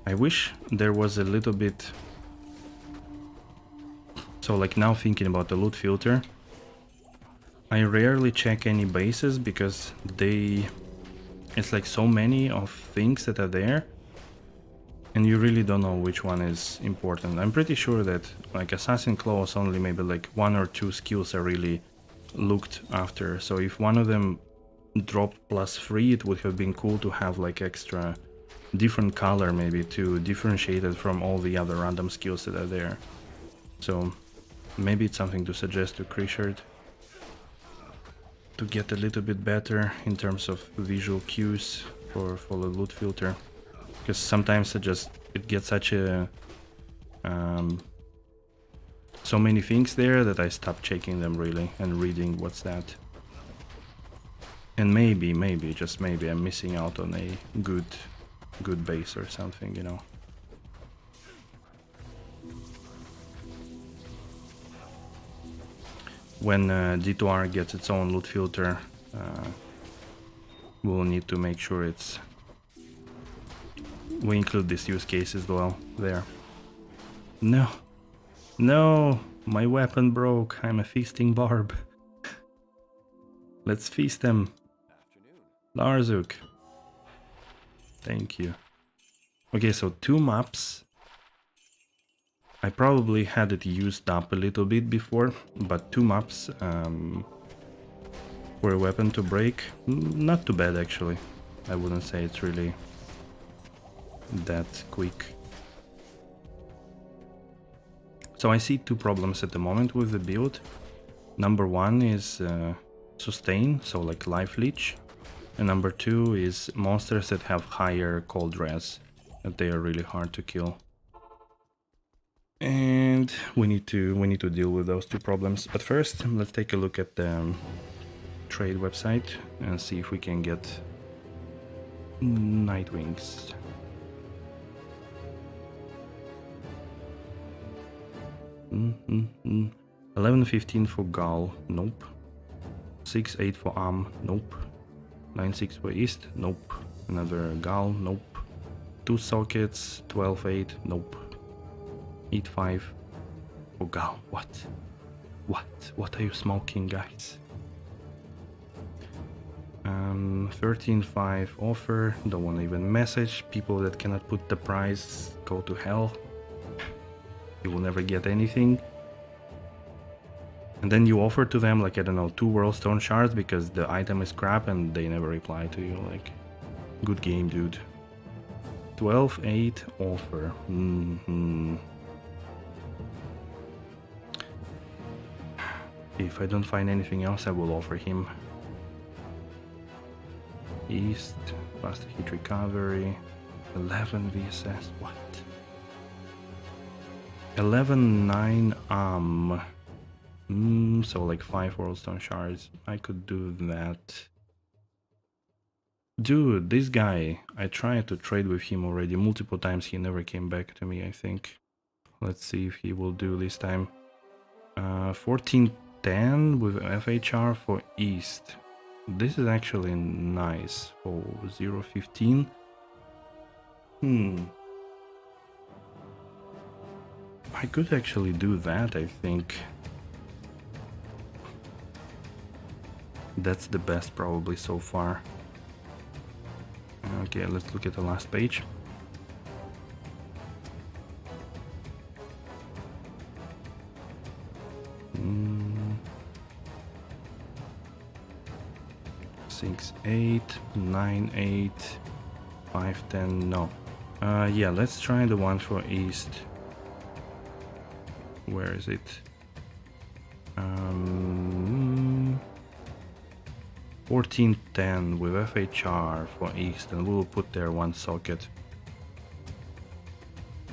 I wish there was a little bit... So like now thinking about the loot filter, I rarely check any bases because it's like so many of things that are there and you really don't know which one is important. I'm pretty sure that like Assassin Claws only maybe like 1 or 2 skills are really looked after. So if one of them dropped +3, it would have been cool to have like extra different color maybe to differentiate it from all the other random skills that are there. So maybe it's something to suggest to Krishard to get a little bit better in terms of visual cues for the loot filter, because sometimes it gets such a so many things there that I stop checking them really and reading what's that. And maybe just maybe I'm missing out on a good base or something, you know. When D2R gets its own loot filter, we'll need to make sure we include this use case as well there. No, My weapon broke. I'm a feasting barb. Let's feast them. Larzuk. Thank you. Okay, so 2 maps. I probably had it used up a little bit before, but 2 maps for a weapon to break. Not too bad, actually. I wouldn't say it's really that quick. So I see 2 problems at the moment with the build. Number 1 is sustain, so like life leech. And number 2 is monsters that have higher cold res, that they are really hard to kill. And we need to deal with those 2 problems. But first, let's take a look at the trade website and see if we can get Nightwings. Mm-hmm. 11.15 for Gal, nope. 6.8 for Am, nope. 9.6 for East, nope. Another Gal, nope. 2 sockets, 12.8, nope. 8.5 for Gal, what? What are you smoking, guys? 13.5 offer, don't want to even message. People that cannot put the price, go to hell. You will never get anything. And then you offer to them, like, I don't know, 2 Worldstone shards because the item is crap and they never reply to you. Like, good game, dude. 12.8 offer. If I don't find anything else, I will offer him. East, faster hit recovery, 11 VSS, what? 11.9 so like 5 Worldstone shards. I could do that. Dude, this guy, I tried to trade with him already multiple times. He never came back to me, I think. Let's see if he will do this time. 14.10 with FHR for East. This is actually nice for 0.15. I could actually do that, I think. That's the best probably so far. Okay, let's look at the last page. Mm. 6.8, 9.8, 5.10, no. Yeah, let's try the one for East. Where is it? 14.10 with FHR for East, and we'll put there 1 socket.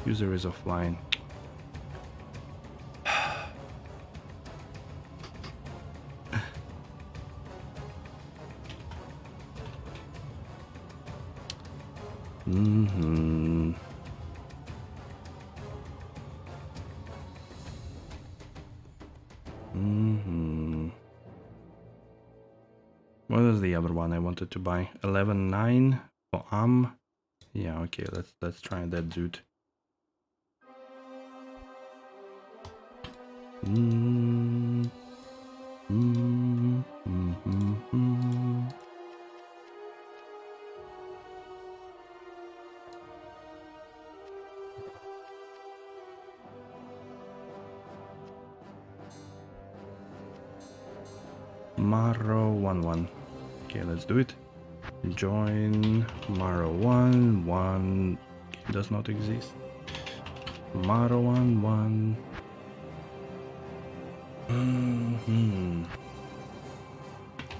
User is offline. What is the other one I wanted to buy? 11.9 for Yeah, okay, let's try that dude. Maro 1-1. Okay, let's do it. Join Maro 1 does not exist. Maro 1-1.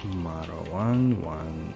Maro 1-1.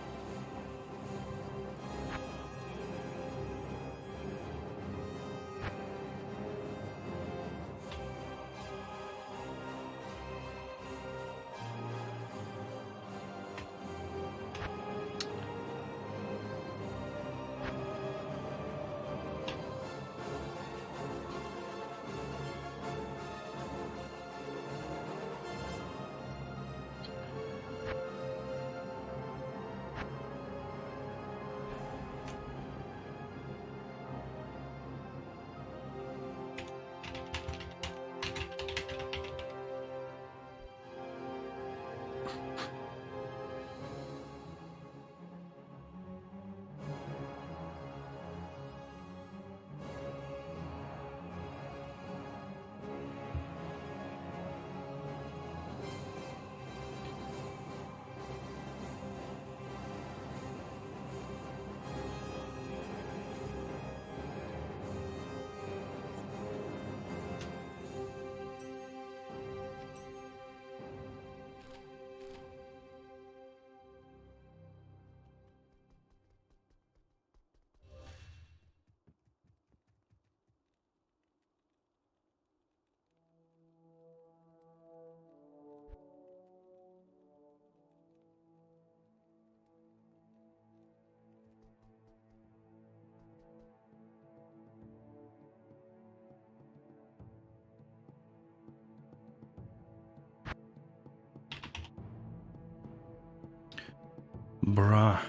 Bruh.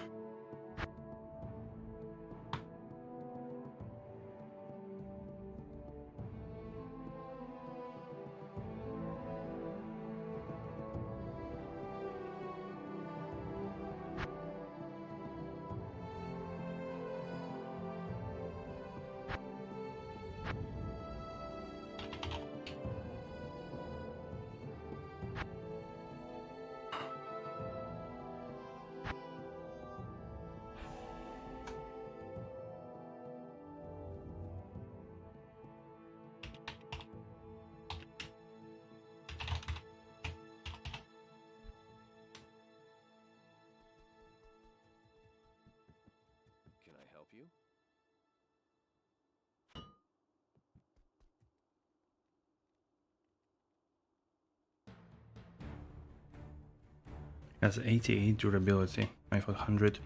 Can I help you? Has 88 durability. I thought 100.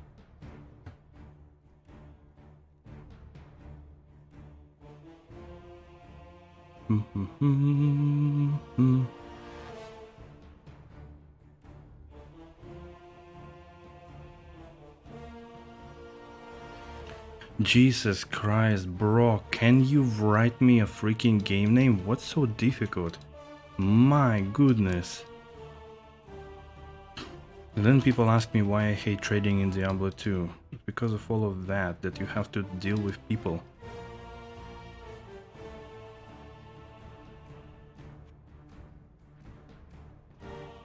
Jesus Christ, bro, can you write me a freaking game name? What's so difficult? My goodness. And then people ask me why I hate trading in Diablo 2. It's because of all of that you have to deal with people.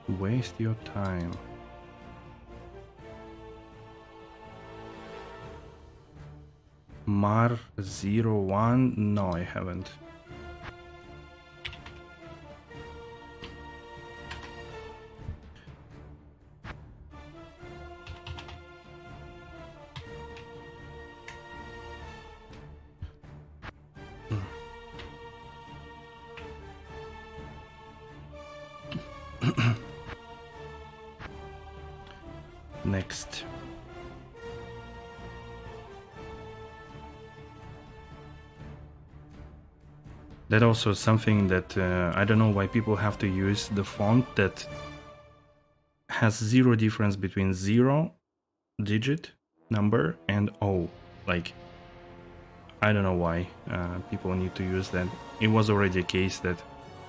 Waste your time. Mar01? No, I haven't. Next. That also is something that I don't know why people have to use the font that has zero difference between 0 digit number and O. Like, I don't know why people need to use that. It was already a case that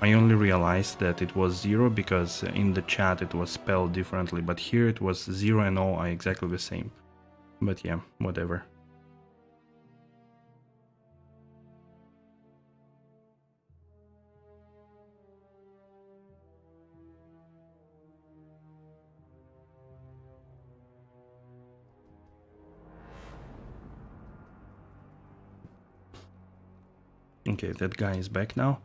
I only realized that it was 0 because in the chat it was spelled differently, but here it was 0 and O are exactly the same. But yeah, whatever. Okay, that guy is back now.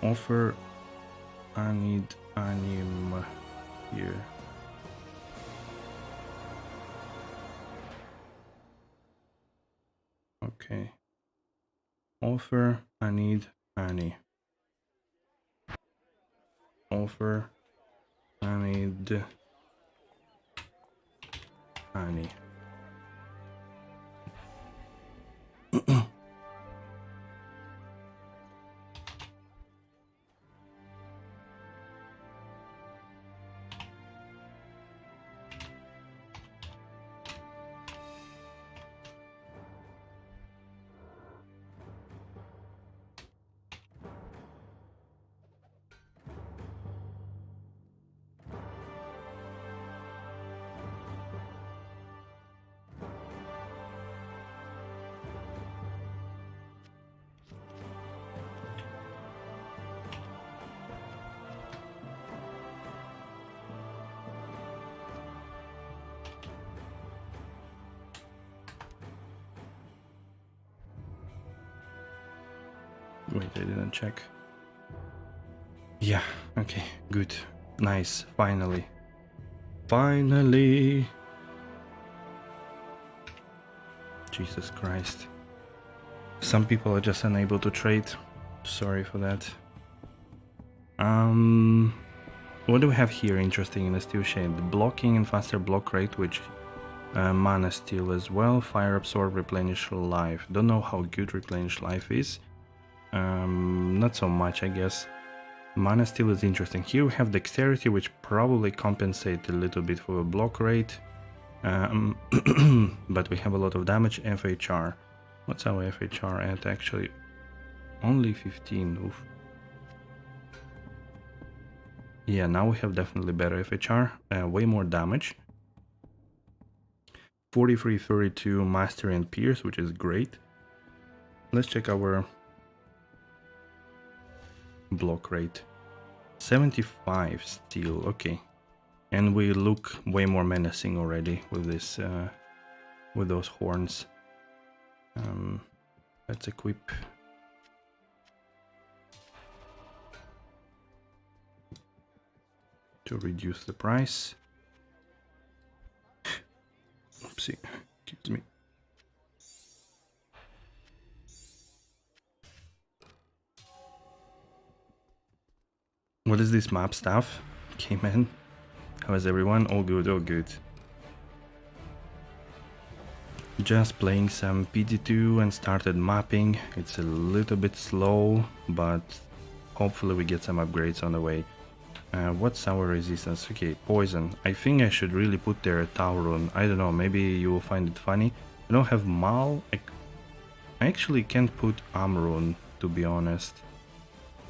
Offer I need anim here. Okay. Offer, I need honey. Offer, I need honey. Wait, I didn't check. Yeah, okay, good. Nice, finally. Finally! Jesus Christ. Some people are just unable to trade. Sorry for that. What do we have here interesting in the steel shade? Blocking and faster block rate, which mana steal as well. Fire absorb, replenish life. Don't know how good replenish life is. Not so much, I guess. Mana steal is interesting. Here we have dexterity, which probably compensates a little bit for the block rate. But we have a lot of damage. FHR. What's our FHR at actually? Only 15. Oof. Yeah, now we have definitely better FHR. Way more damage. 43, 32 Mastery and Pierce, which is great. Let's check our block rate. 75 steel, okay. And we look way more menacing already with this, with those horns. Let's equip. To reduce the price. Oopsie, excuse me. What is this map stuff? Okay, man. How is everyone? All good, all good. Just playing some PD2 and started mapping. It's a little bit slow, but hopefully we get some upgrades on the way. What's our resistance? Okay, poison. I think I should really put there a Tau rune. I don't know, maybe you will find it funny. I don't have Mal. I actually can't put Amrune, to be honest.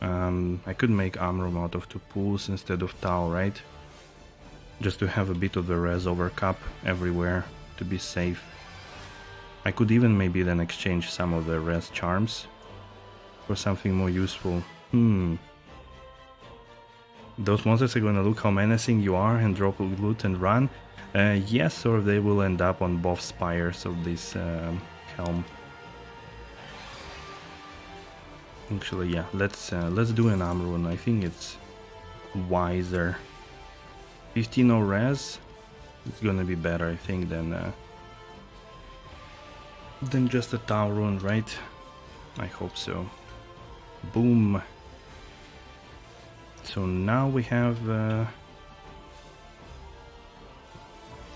I could make Amrune out of 2 pools instead of Tau, right? Just to have a bit of the res over cap everywhere, to be safe. I could even maybe then exchange some of the res charms for something more useful. Those monsters are gonna look how menacing you are and drop loot and run. Yes, or they will end up on both spires of this helm. Actually, yeah, let's do an Amrune. I think it's wiser. 15 or res, it's gonna be better, I think, than just a Tau rune, right? I hope so. Boom. So now we have,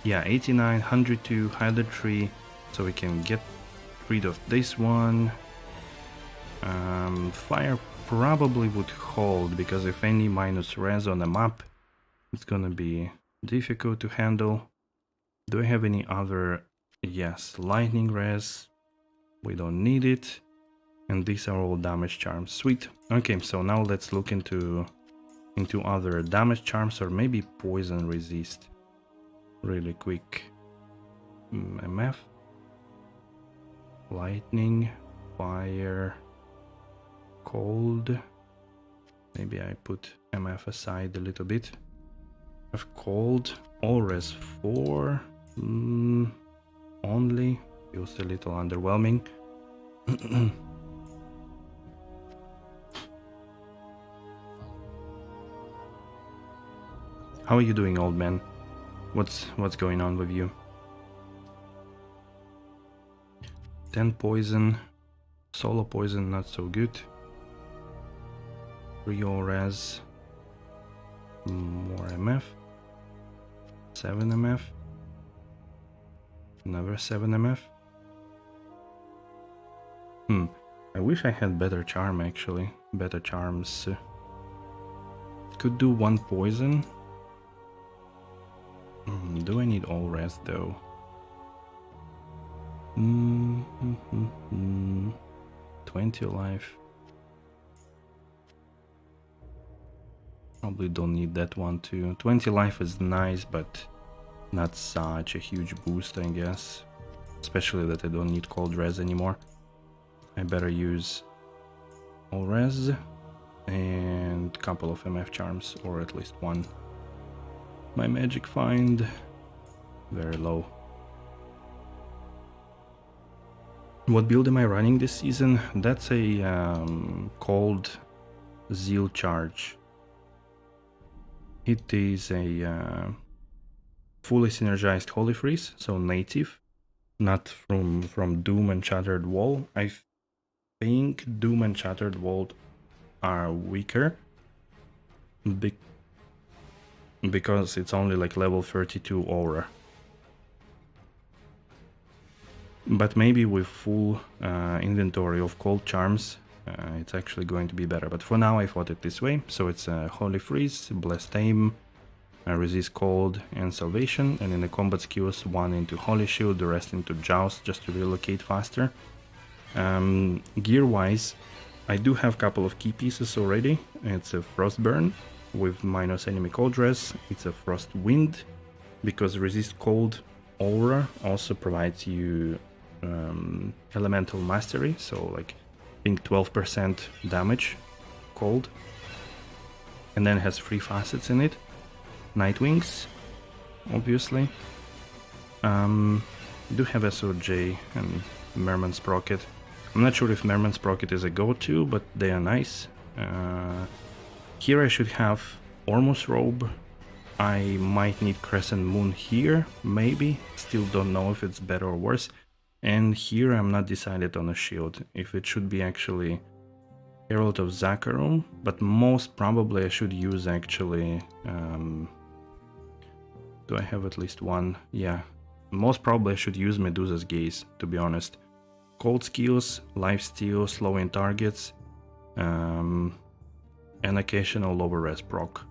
yeah, 89, 102, Hider Tree, so we can get rid of this one. Fire probably would hold, because if any minus res on the map, it's gonna be difficult to handle. Do I have any other? Yes, lightning res, we don't need it. And these are all damage charms, sweet. Okay, so now let's look into other damage charms, or maybe poison resist really quick. MF, lightning, fire, cold. Maybe I put MF aside a little bit. Of cold, all res 4 only, feels a little underwhelming. How are you doing, old man? What's going on with you? 10 poison. Solo poison not so good. 3 res. More MF. 7 MF. Another 7 MF. I wish I had better charm actually. Better charms. Could do 1 poison. Do I need all rest though? 20 life. Probably don't need that one too. 20 life is nice, but not such a huge boost, I guess. Especially that I don't need cold res anymore. I better use all res and a couple of MF charms, or at least one. My magic find, very low. What build am I running this season? That's a cold zeal charge. It is a fully synergized Holy Freeze, so native, not from Doom and Shattered Wall. I think Doom and Shattered Wall are weaker because it's only like level 32 aura. But maybe with full inventory of cold charms, it's actually going to be better. But for now I thought it this way. So it's a Holy Freeze, Blessed Aim, Resist Cold and Salvation, and in the combat skills 1 into Holy Shield, the rest into Joust, just to relocate faster. Gear wise, I do have a couple of key pieces already. It's a Frostburn with minus enemy cold res, it's a Frost Wind, because Resist Cold aura also provides you elemental mastery, so like I think 12% damage cold, and then has 3 facets in it. Night Wings, obviously. Do have SOJ and Merman Sprocket. I'm not sure if Merman Sprocket is a go-to, but they are nice. Here I should have Ormus Robe. I might need Crescent Moon here, maybe. Still don't know if it's better or worse. And here I'm not decided on a shield, if it should be actually Herald of Zakarum, but most probably I should use actually... do I have at least one? Yeah. Most probably I should use Medusa's Gaze, to be honest. Cold skills, lifesteal, slowing targets, and occasional lower res proc.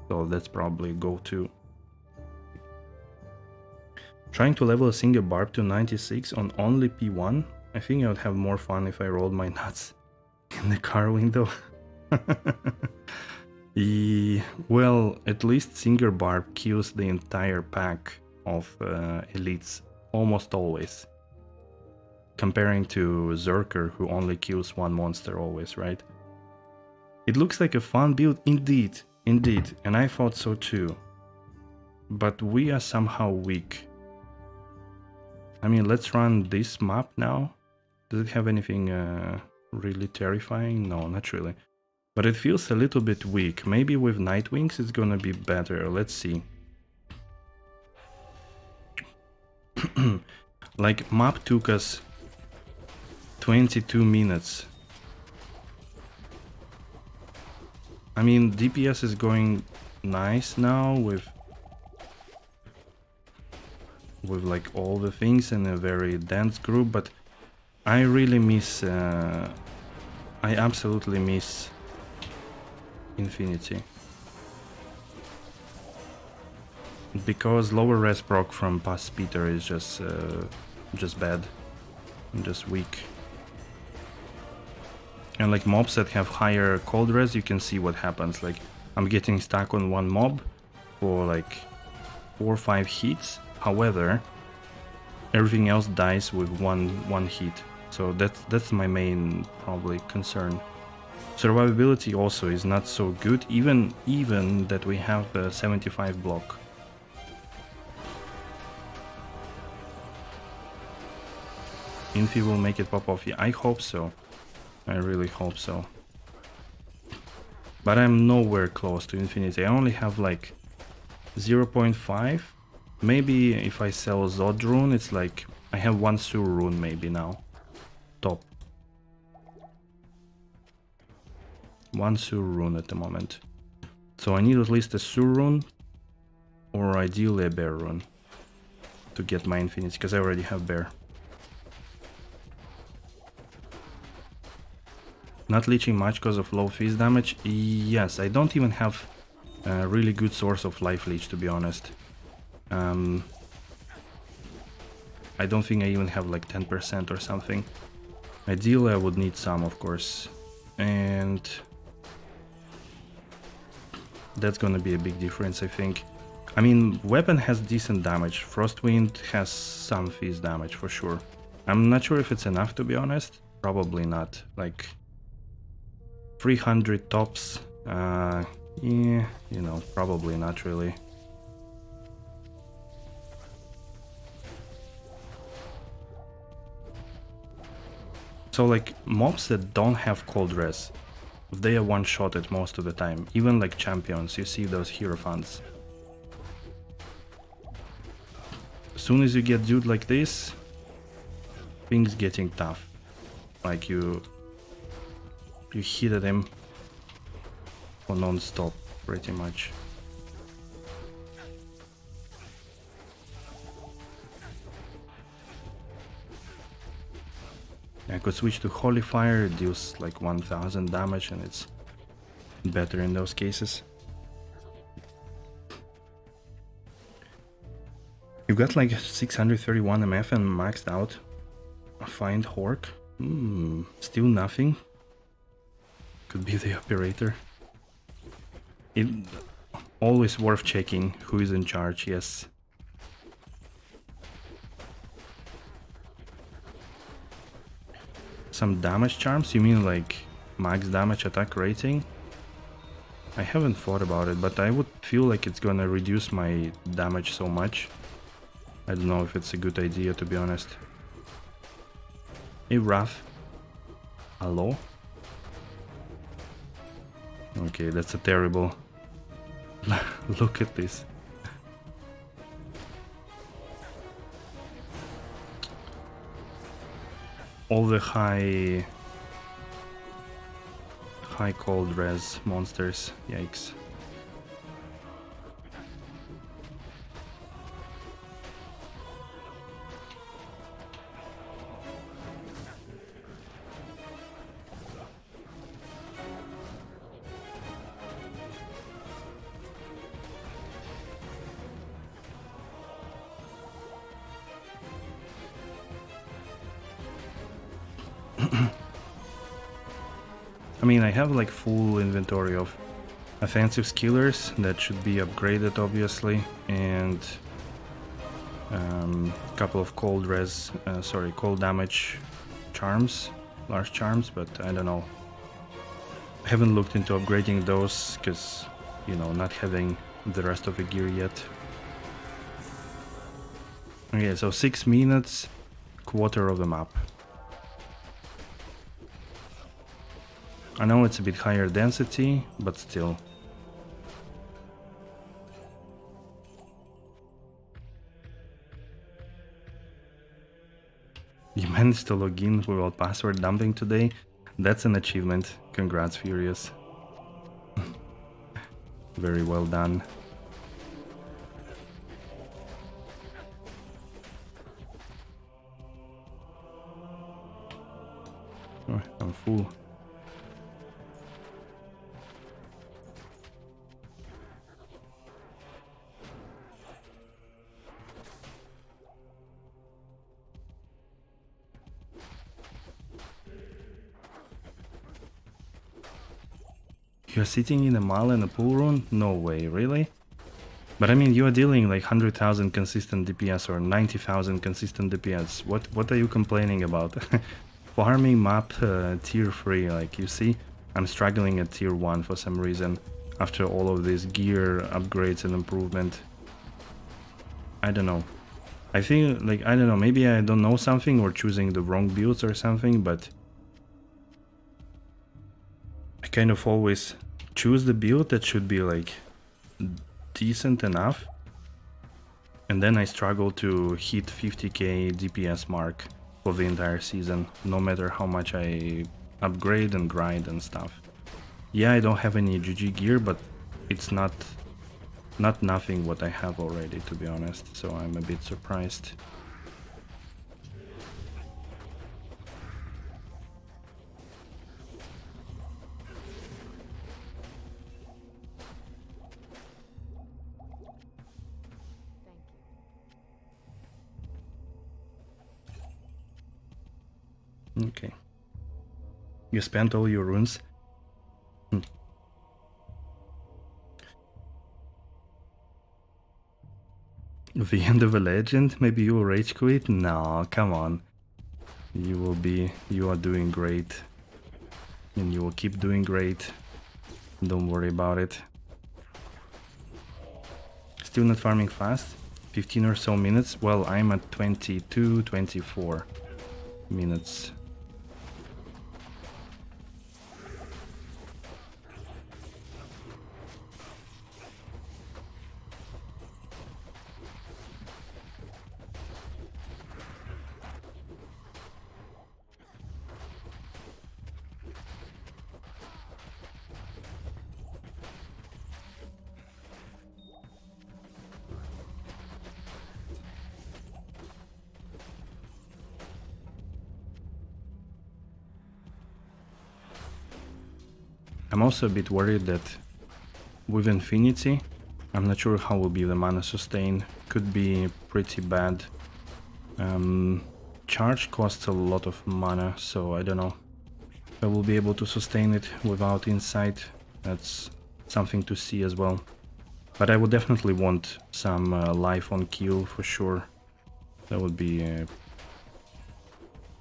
So that's probably go-to. Trying to level a single barb to 96 on only P1. I think I would have more fun if I rolled my nuts in the car window. Well, at least Singer Barb kills the entire pack of elites, almost always. Comparing to Zerker, who only kills one monster always, right? It looks like a fun build, indeed, and I thought so too. But we are somehow weak. I mean, let's run this map now. Does it have anything really terrifying? No, not really. But it feels a little bit weak. Maybe with Night Wings it's gonna be better. Let's see. Like, map took us 22 minutes. I mean, DPS is going nice now with like all the things in a very dense group, but I really miss, I absolutely miss Infinity. Because lower res proc from Past Peter is just bad, just weak. And like mobs that have higher cold res, you can see what happens. Like, I'm getting stuck on one mob for like 4 or 5 hits. However, everything else dies with one hit. So that's my main probably concern. Survivability also is not so good, even that we have a 75 block. Infi will make it pop off. Yeah, I hope so. I really hope so. But I'm nowhere close to Infinity. I only have like 0.5. Maybe if I sell Zod rune, it's like I have 1 Sur rune maybe now. top. One Sur rune at the moment. So I need at least a Sur rune, or ideally a bear rune, to get my infinity, because I already have bear. Not leeching much because of low fizz damage. Yes, I don't even have a really good source of life leech, to be honest. I don't think I even have like 10% or something. Ideally I would need some, of course, and that's gonna be a big difference, I think. I mean, weapon has decent damage, Frostwind has some fizz damage for sure. I'm not sure if it's enough, to be honest. Probably not. Like 300 tops, yeah, you know, probably not really. So like mobs that don't have cold res, they are one-shotted most of the time. Even like champions, you see those hierophants. As soon as you get dude like this, things getting tough. Like you hit at him for non-stop, pretty much. I could switch to Holy Fire, it deals like 1000 damage and it's better in those cases. You've got like 631 MF and maxed out. Find Hork. Still nothing. Could be the operator. It always worth checking who is in charge, yes. Some damage charms? You mean like max damage attack rating? I haven't thought about it, but I would feel like it's gonna reduce my damage so much. I don't know if it's a good idea, to be honest. Hey, Raph. Hello? Okay, that's a terrible... Look at this. All the high cold res monsters, yikes. I mean, I have like full inventory of offensive skillers that should be upgraded, obviously, and a couple of cold damage charms, large charms, but I don't know. I haven't looked into upgrading those because, you know, not having the rest of the gear yet. Okay, so 6 minutes, quarter of the map. I know it's a bit higher density, but still. You managed to log in without password dumping today? That's an achievement. Congrats, Furious. Very well done. Oh, I'm full. You're sitting in a mall and a pool rune? No way, really? But I mean, you are dealing like 100,000 consistent DPS or 90,000 consistent DPS. What are you complaining about? Farming map tier 3, like you see, I'm struggling at tier 1 for some reason after all of these gear upgrades and improvement. I don't know. I think, like, I don't know, maybe I don't know something or choosing the wrong builds or something, but I kind of always choose the build that should be like decent enough, and then I struggle to hit 50k DPS mark for the entire season, no matter how much I upgrade and grind and stuff. Yeah, I don't have any GG gear, but it's not nothing what I have already, to be honest, so I'm a bit surprised. Okay. You spent all your runes? The end of a legend? Maybe you will rage quit? No, come on. You are doing great. And you will keep doing great. Don't worry about it. Still not farming fast? 15 or so minutes? Well, I'm at 22, 24 minutes. I'm also a bit worried that with Infinity, I'm not sure how will be the mana sustain, could be pretty bad. Charge costs a lot of mana, so I don't know if I will be able to sustain it without insight. That's something to see as well. But I would definitely want some life on kill for sure. That would be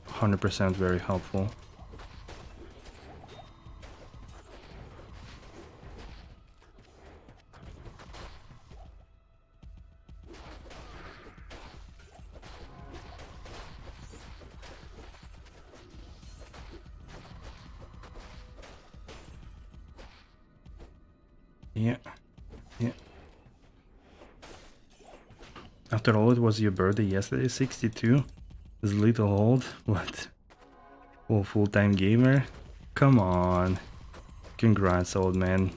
100% very helpful. Yeah. After all, it was your birthday yesterday, 62? This little old? What? Oh, full-time gamer? Come on. Congrats, old man.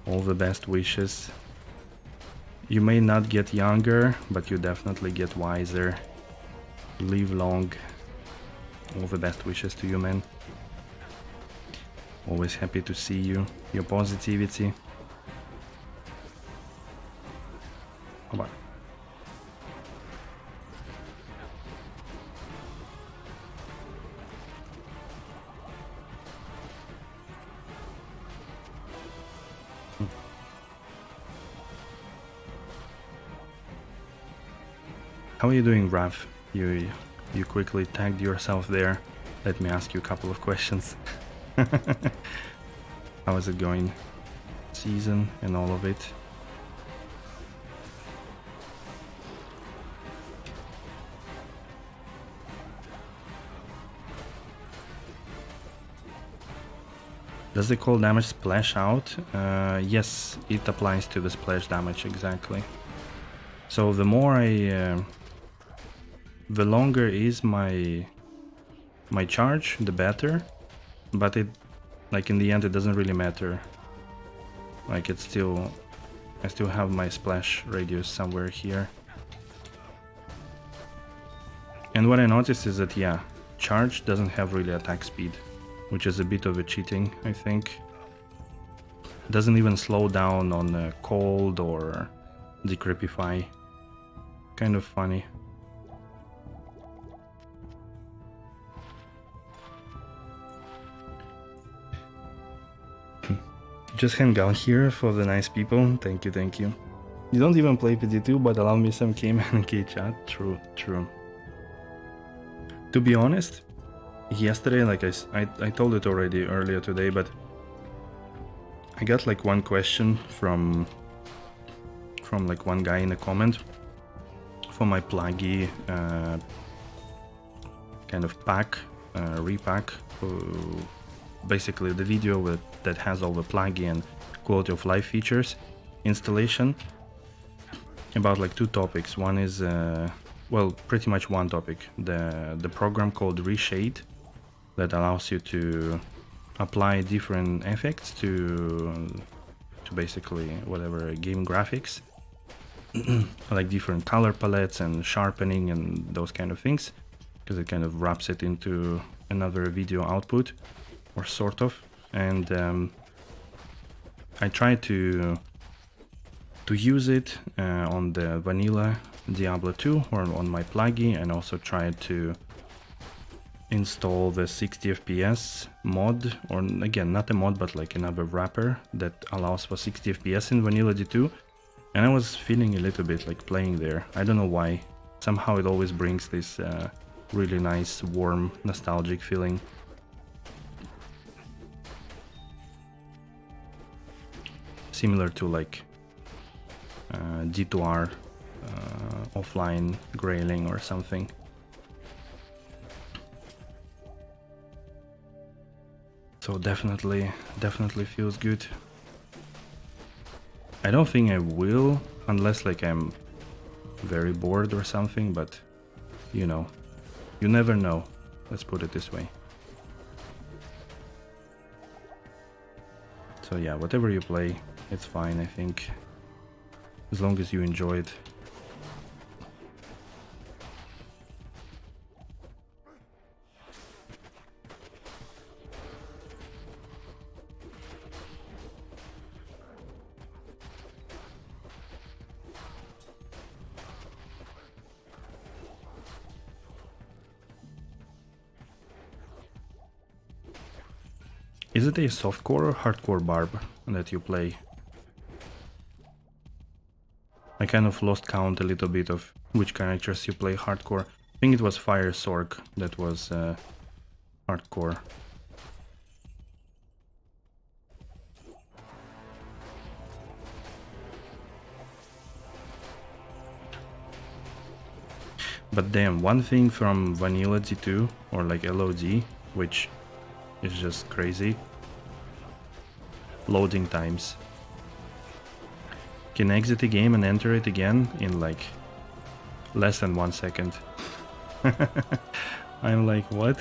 All the best wishes. You may not get younger, but you definitely get wiser. Live long. All the best wishes to you, man. Always happy to see you. Your positivity. Come on. How are you doing, Raph? You quickly tagged yourself there. Let me ask you a couple of questions. How is it going? Season and all of it. Does the cold damage splash out? Yes, it applies to the splash damage exactly. So the more the longer is my charge, the better. But it, like in the end, it doesn't really matter. Like I still have my splash radius somewhere here. And what I noticed is that yeah, charge doesn't have really attack speed, which is a bit of a cheating, I think. Doesn't even slow down on cold or decrepify. Kind of funny. Just hang out here for the nice people. Thank you, thank you. You don't even play PD2, but allow me some K-Man and K-Chat. True, true. To be honest, yesterday, like I told it already earlier today, but I got like one question from like one guy in a comment for my pluggy kind of pack, repack, basically the video that has all the pluggy and quality of life features installation, about like two topics. One is well, pretty much one topic, the program called Reshade that allows you to apply different effects to basically whatever game graphics, like different color palettes and sharpening and those kind of things, because it kind of wraps it into another video output, or sort of. And I tried to use it on the vanilla Diablo 2 or on my plugin, and also tried to install the 60 FPS mod, or again, not a mod but like another wrapper that allows for 60 FPS in vanilla D2, and I was feeling a little bit like playing there. I don't know why. Somehow it always brings this really nice, warm, nostalgic feeling. Similar to like D2R offline grailing or something. So definitely feels good. I don't think I will, unless like I'm very bored or something, but you know, you never know. Let's put it this way. So yeah, whatever you play, it's fine, I think, as long as you enjoy it. Is it a softcore or hardcore barb that you play? I kind of lost count a little bit of which characters you play hardcore. I think it was Fire Sorg that was hardcore. But damn, one thing from vanilla D2 or like LOD, which is just crazy. Loading times. Can exit the game and enter it again in like less than 1 second. I'm like, what?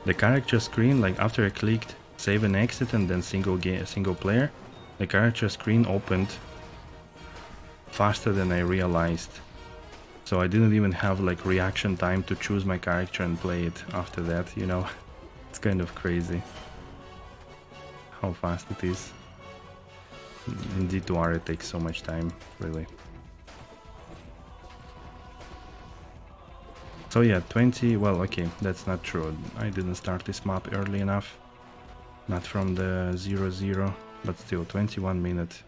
The character screen, like after I clicked save and exit and then single player, the character screen opened faster than I realized. So I didn't even have like reaction time to choose my character and play it after that, you know. It's kind of crazy how fast it is. In D2R it takes so much time, really. So yeah, 20, well, okay, that's not true. I didn't start this map early enough. Not from the 0-0, but still 21 minutes.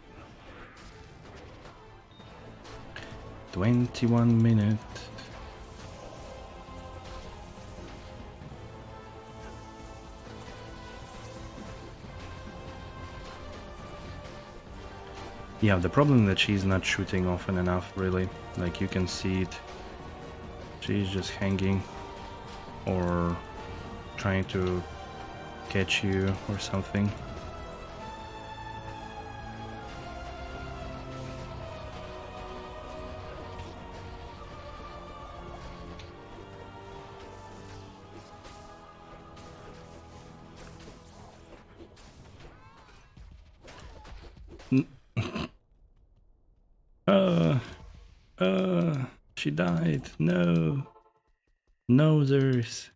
21 minutes. Yeah, the problem is that she's not shooting often enough, really. Like, you can see it. She's just hanging or trying to catch you or something. She died. No. Nosers.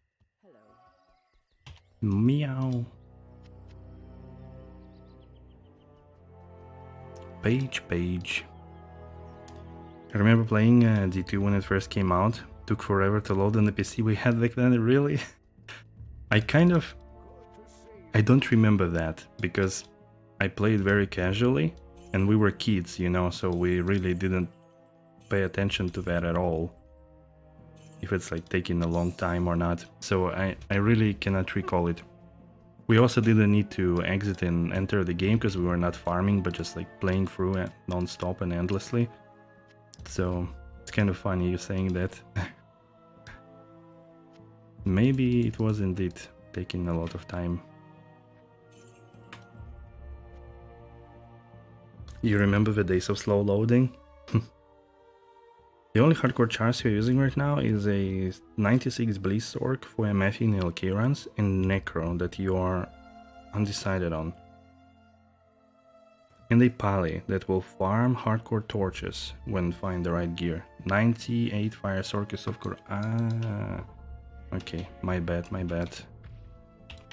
Meow. Page. I remember playing D2 when it first came out. Took forever to load on the PC we had back then, really. I don't remember that, because I played very casually, and we were kids, you know, so we really didn't pay attention to that at all. If it's like taking a long time or not. So I really cannot recall it. We also didn't need to exit and enter the game because we were not farming, but just like playing through it non-stop and endlessly. So it's kind of funny you saying that. Maybe it was indeed taking a lot of time. You remember the days of slow loading? The only hardcore chars you're using right now is a 96 Bliss Orc for MF in LK runs and Necro that you are undecided on. And a Pally that will farm hardcore torches when find the right gear. 98 Fire Sorkis of course. Ah, okay, my bad, my bad.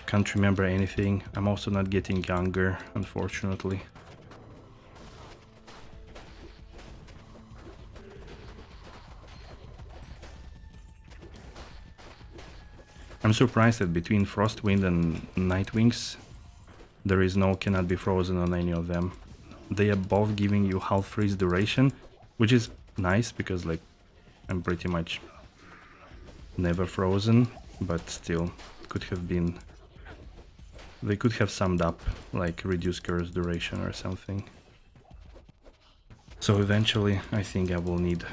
Can't remember anything. I'm also not getting younger, unfortunately. I'm surprised that between Frostwind and Nightwings, there is no cannot be frozen on any of them. They are both giving you half freeze duration, which is nice because like I'm pretty much never frozen, but still it could have been. They could have summed up like reduce curse duration or something. So eventually I think I will need.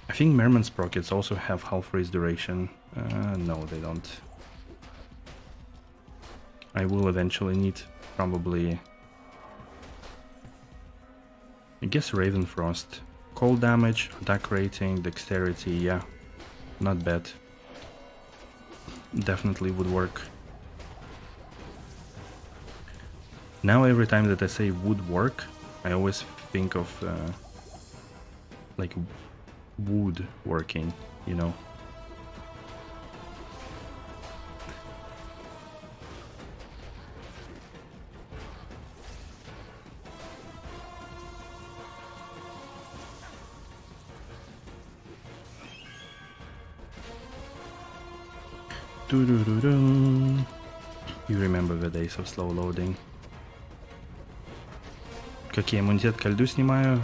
I think Merman sprockets also have half freeze duration. No, they don't. I will eventually need probably, I guess, Raven Frost. Cold damage, attack rating, dexterity, yeah, not bad. Definitely would work. Now every time that I say would work, I always think of like wood working, you know. You remember the days of slow loading. Как я иммунитет ко льду снимаю?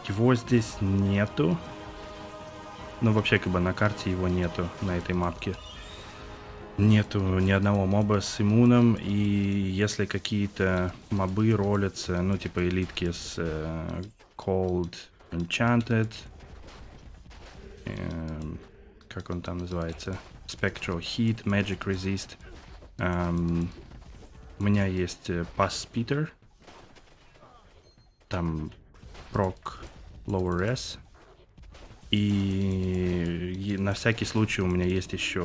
Его здесь нету. Ну, вообще, как бы на карте его нету, на этой мапке. Нету ни одного моба с иммуном, и если какие-то мобы ролятся, ну, типа элитки с Cold Enchanted, как он там называется, Spectral Heat, Magic Resist. У меня есть Pass Peter, там прок Lower Res, и на всякий случай у меня есть еще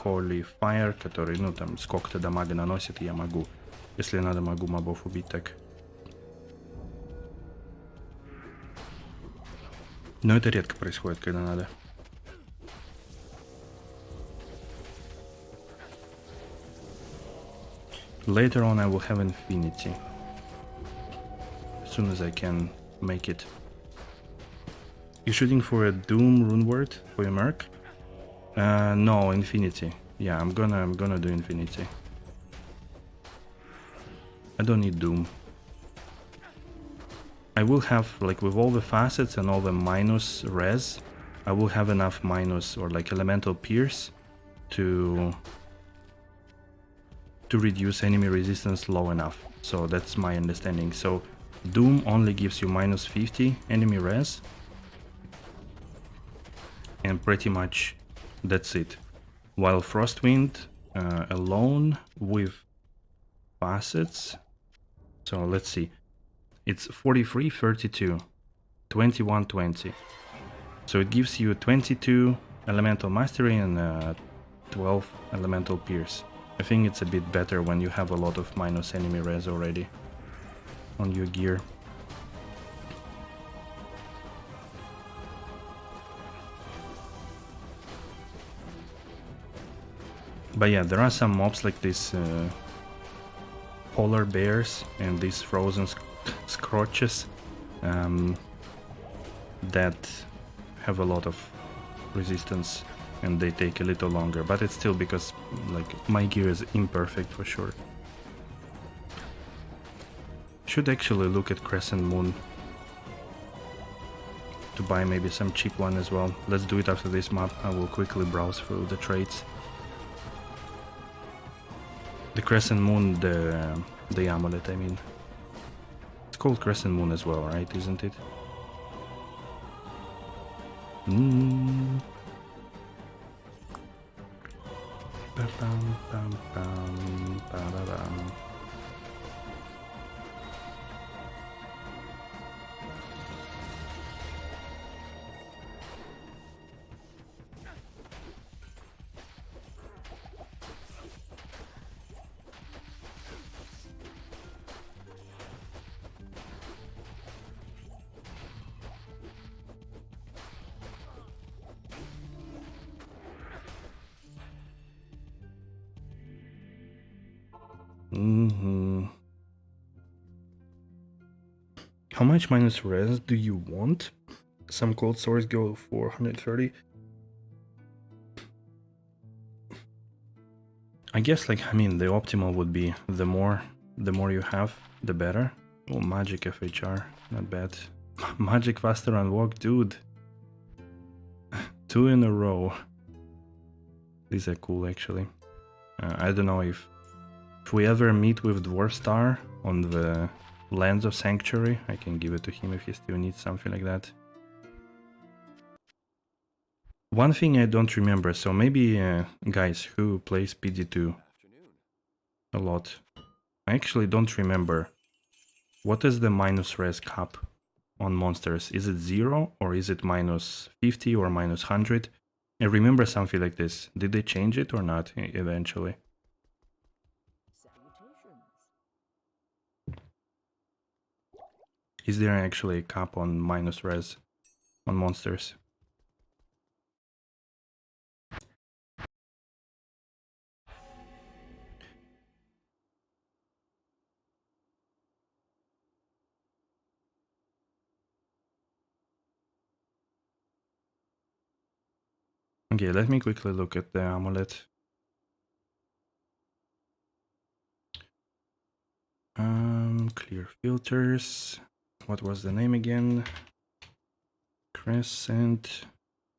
Holy Fire, который, ну, там сколько-то дамага наносит, и я могу, если надо, могу мобов убить так. Но это редко происходит, когда надо. Later on I will have Infinity. As soon as I can make it. You're shooting for a Doom runewizard for your Merc? No, Infinity. Yeah, I'm gonna do Infinity. I don't need Doom. I will have, like, with all the facets and all the minus res, I will have enough minus or like elemental pierce to reduce enemy resistance low enough. So that's my understanding. So Doom only gives you minus 50 enemy res, and pretty much that's it. While Frostwind alone with facets, so let's see, it's 43, 32, 21, 20. So it gives you 22 elemental mastery and 12 elemental pierce. I think it's a bit better when you have a lot of minus enemy res already on your gear. But yeah, there are some mobs like this polar bears and these frozen scrotches that have a lot of resistance, and they take a little longer, but it's still because like my gear is imperfect for sure. Should actually look at Crescent Moon to buy maybe some cheap one as well. Let's do it after this map. I will quickly browse through the traits. The Crescent Moon, the amulet, I mean. It's called Crescent Moon as well, right? Isn't it? How much minus res do you want? Some cold stores go for 130. I guess, like, I mean, the optimal would be the more you have, the better. Oh, magic FHR, not bad. Magic faster unwalk, dude. 2 in a row. These are cool, actually. I don't know if we ever meet with Dwarf Star on the Lands of Sanctuary, I can give it to him if he still needs something like that. One thing I don't remember, so maybe guys who plays PD2 a lot, I actually don't remember. What is the minus res cap on monsters? Is it 0 or is it minus 50 or minus 100? I remember something like this. Did they change it or not eventually? Is there actually a cap on minus res on monsters? Okay, let me quickly look at the amulet. Clear filters. What was the name again? Crescent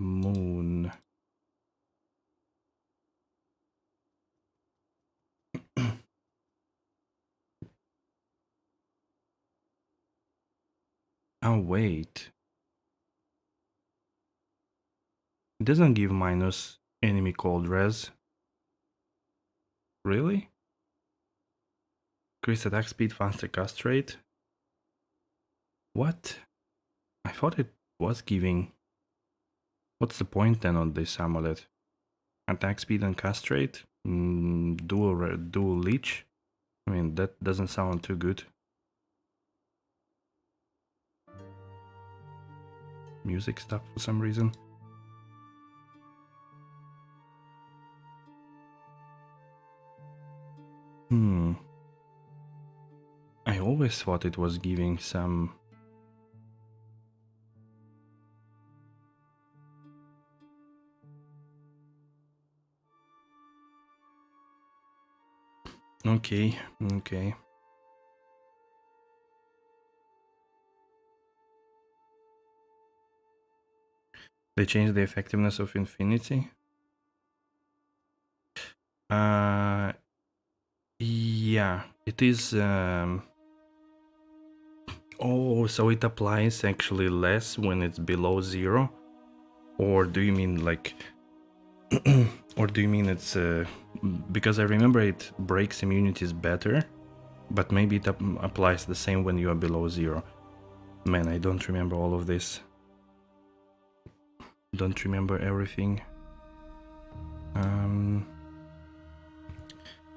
Moon. Oh, wait. It doesn't give minus enemy cold res. Really? Increased attack speed, faster cast rate? What? I thought it was giving... What's the point then on this amulet? Attack speed and cast rate? Dual leech? I mean, that doesn't sound too good. Music stuff for some reason. I always thought it was giving some... Okay. They changed the effectiveness of Infinity? Yeah, it is... Oh, so it applies actually less when it's below 0? Or do you mean like... or do you mean it's... because I remember it breaks immunities better, but maybe it applies the same when you are below 0. Man, I don't remember all of this. Don't remember everything.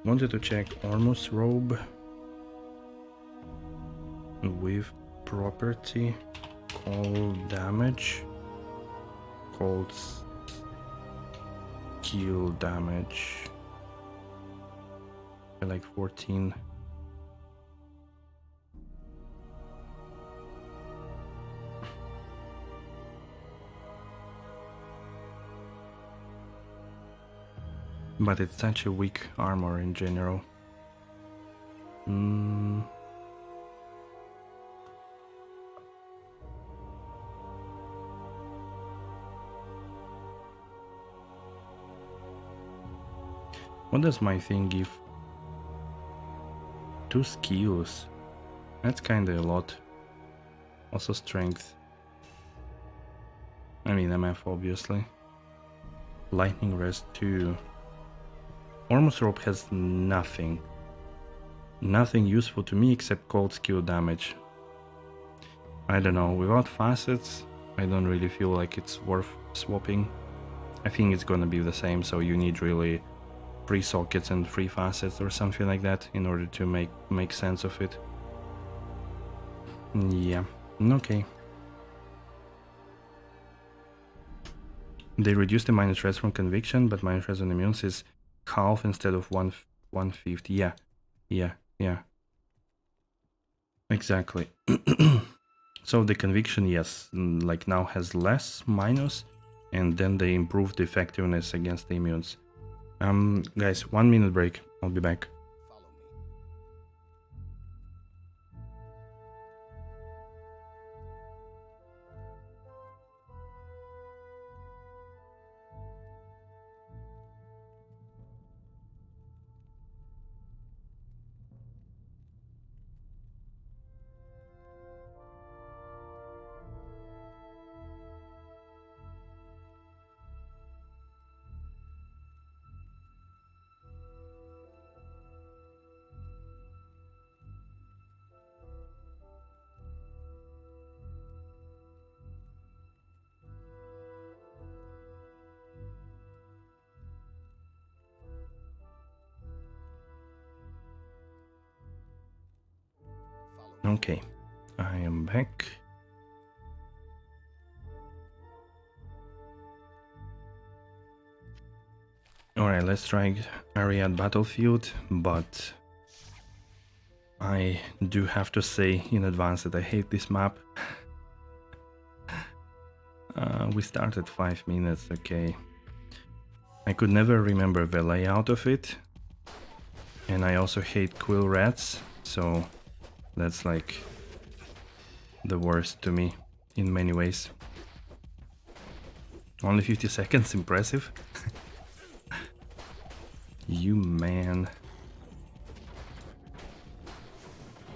Wanted to check Ormus robe with property cold damage, cold skill damage, like 14. But it's such a weak armor in general. What does my thing give? 2 skills. That's kinda a lot. Also strength. I mean MF obviously. Lightning rest 2. Ormus rope has nothing useful to me except cold skill damage. I don't know, without facets, I don't really feel like it's worth swapping. I think it's gonna be the same, so you need really 3 sockets and 3 facets or something like that in order to make sense of it. Yeah, okay. They reduced the minus res from conviction, but minus res on immunes is half instead of 150. Yeah, Yeah, yeah. Exactly. So the conviction, yes, like now has less minus, and then they improved the effectiveness against the immunes. Guys, 1 minute break. I'll be back. Follow me. Follow me. Okay, I am back. Alright, let's try Ariad Battlefield, but I do have to say in advance that I hate this map. We started 5 minutes, okay. I could never remember the layout of it, and I also hate quill rats, so that's like the worst to me in many ways. Only 50 seconds, impressive. You man.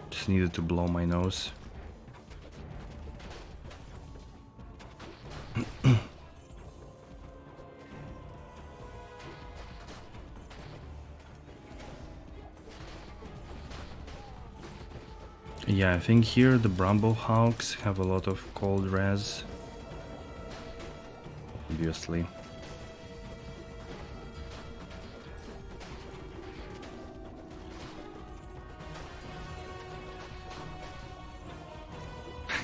Just needed to blow my nose. Yeah, I think here the Brumblehawks have a lot of cold res. Obviously.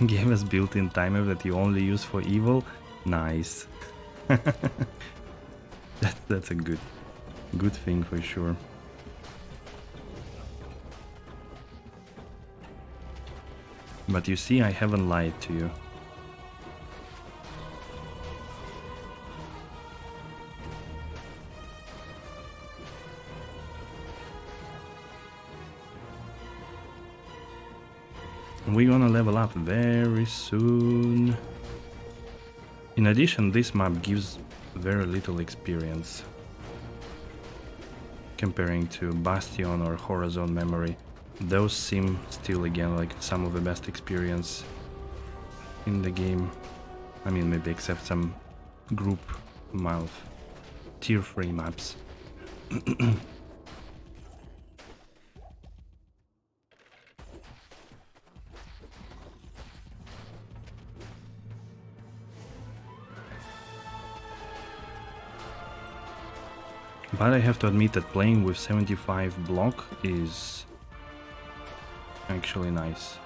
Game has built-in timer that you only use for evil. Nice. That's a good thing for sure. But you see, I haven't lied to you. We're gonna level up very soon. In addition, this map gives very little experience comparing to Bastion or Horizon Memory. Those seem still again like some of the best experience in the game. I mean, maybe except some group tier 3 maps. But I have to admit that playing with 75 block is actually nice.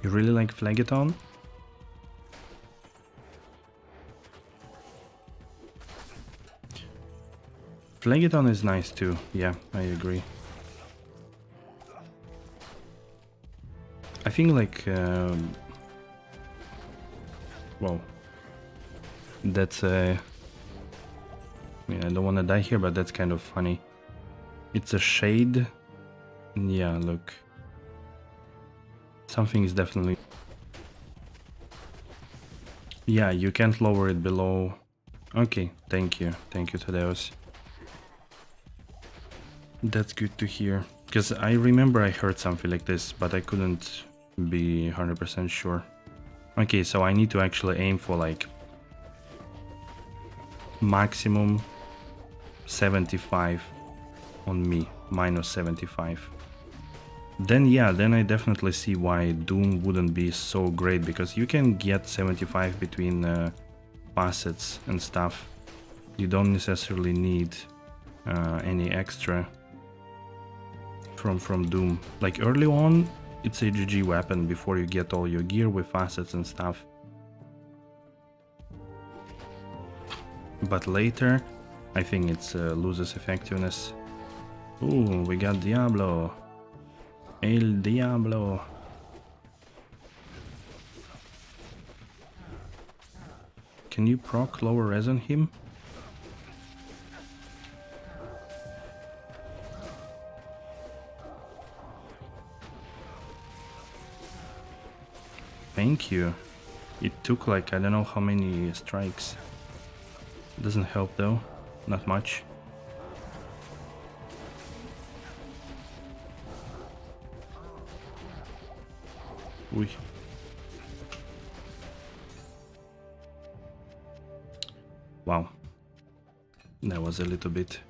You really like Phlegeton? Phlegeton is nice too, yeah, I agree. I think like, well, that's I mean, I don't want to die here, but that's kind of funny. It's a shade. Yeah, look. Something is definitely... Yeah, you can't lower it below... Okay, thank you. Thank you, Tadeus. That's good to hear. Because I remember I heard something like this, but I couldn't be 100% sure. Okay, so I need to actually aim for like maximum 75 on me, minus 75. Then yeah, then I definitely see why Doom wouldn't be so great, because you can get 75 between facets and stuff. You don't necessarily need any extra from Doom. Like early on, it's a GG weapon before you get all your gear with facets and stuff. But later, I think it loses effectiveness. Ooh, we got Diablo. El Diablo. Can you proc lower res on him? Thank you. It took like I don't know how many strikes. Doesn't help though, not much. Ui. Wow. That was a little bit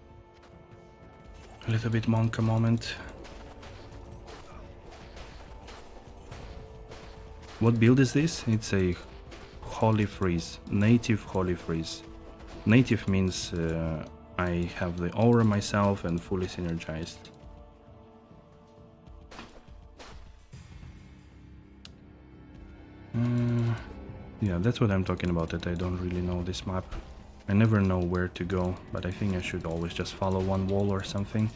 Monka moment. What build is this? It's a Holy Freeze, native Holy Freeze. Native means I have the aura myself and fully synergized. Yeah, that's what I'm talking about, that I don't really know this map. I never know where to go, but I think I should always just follow one wall or something.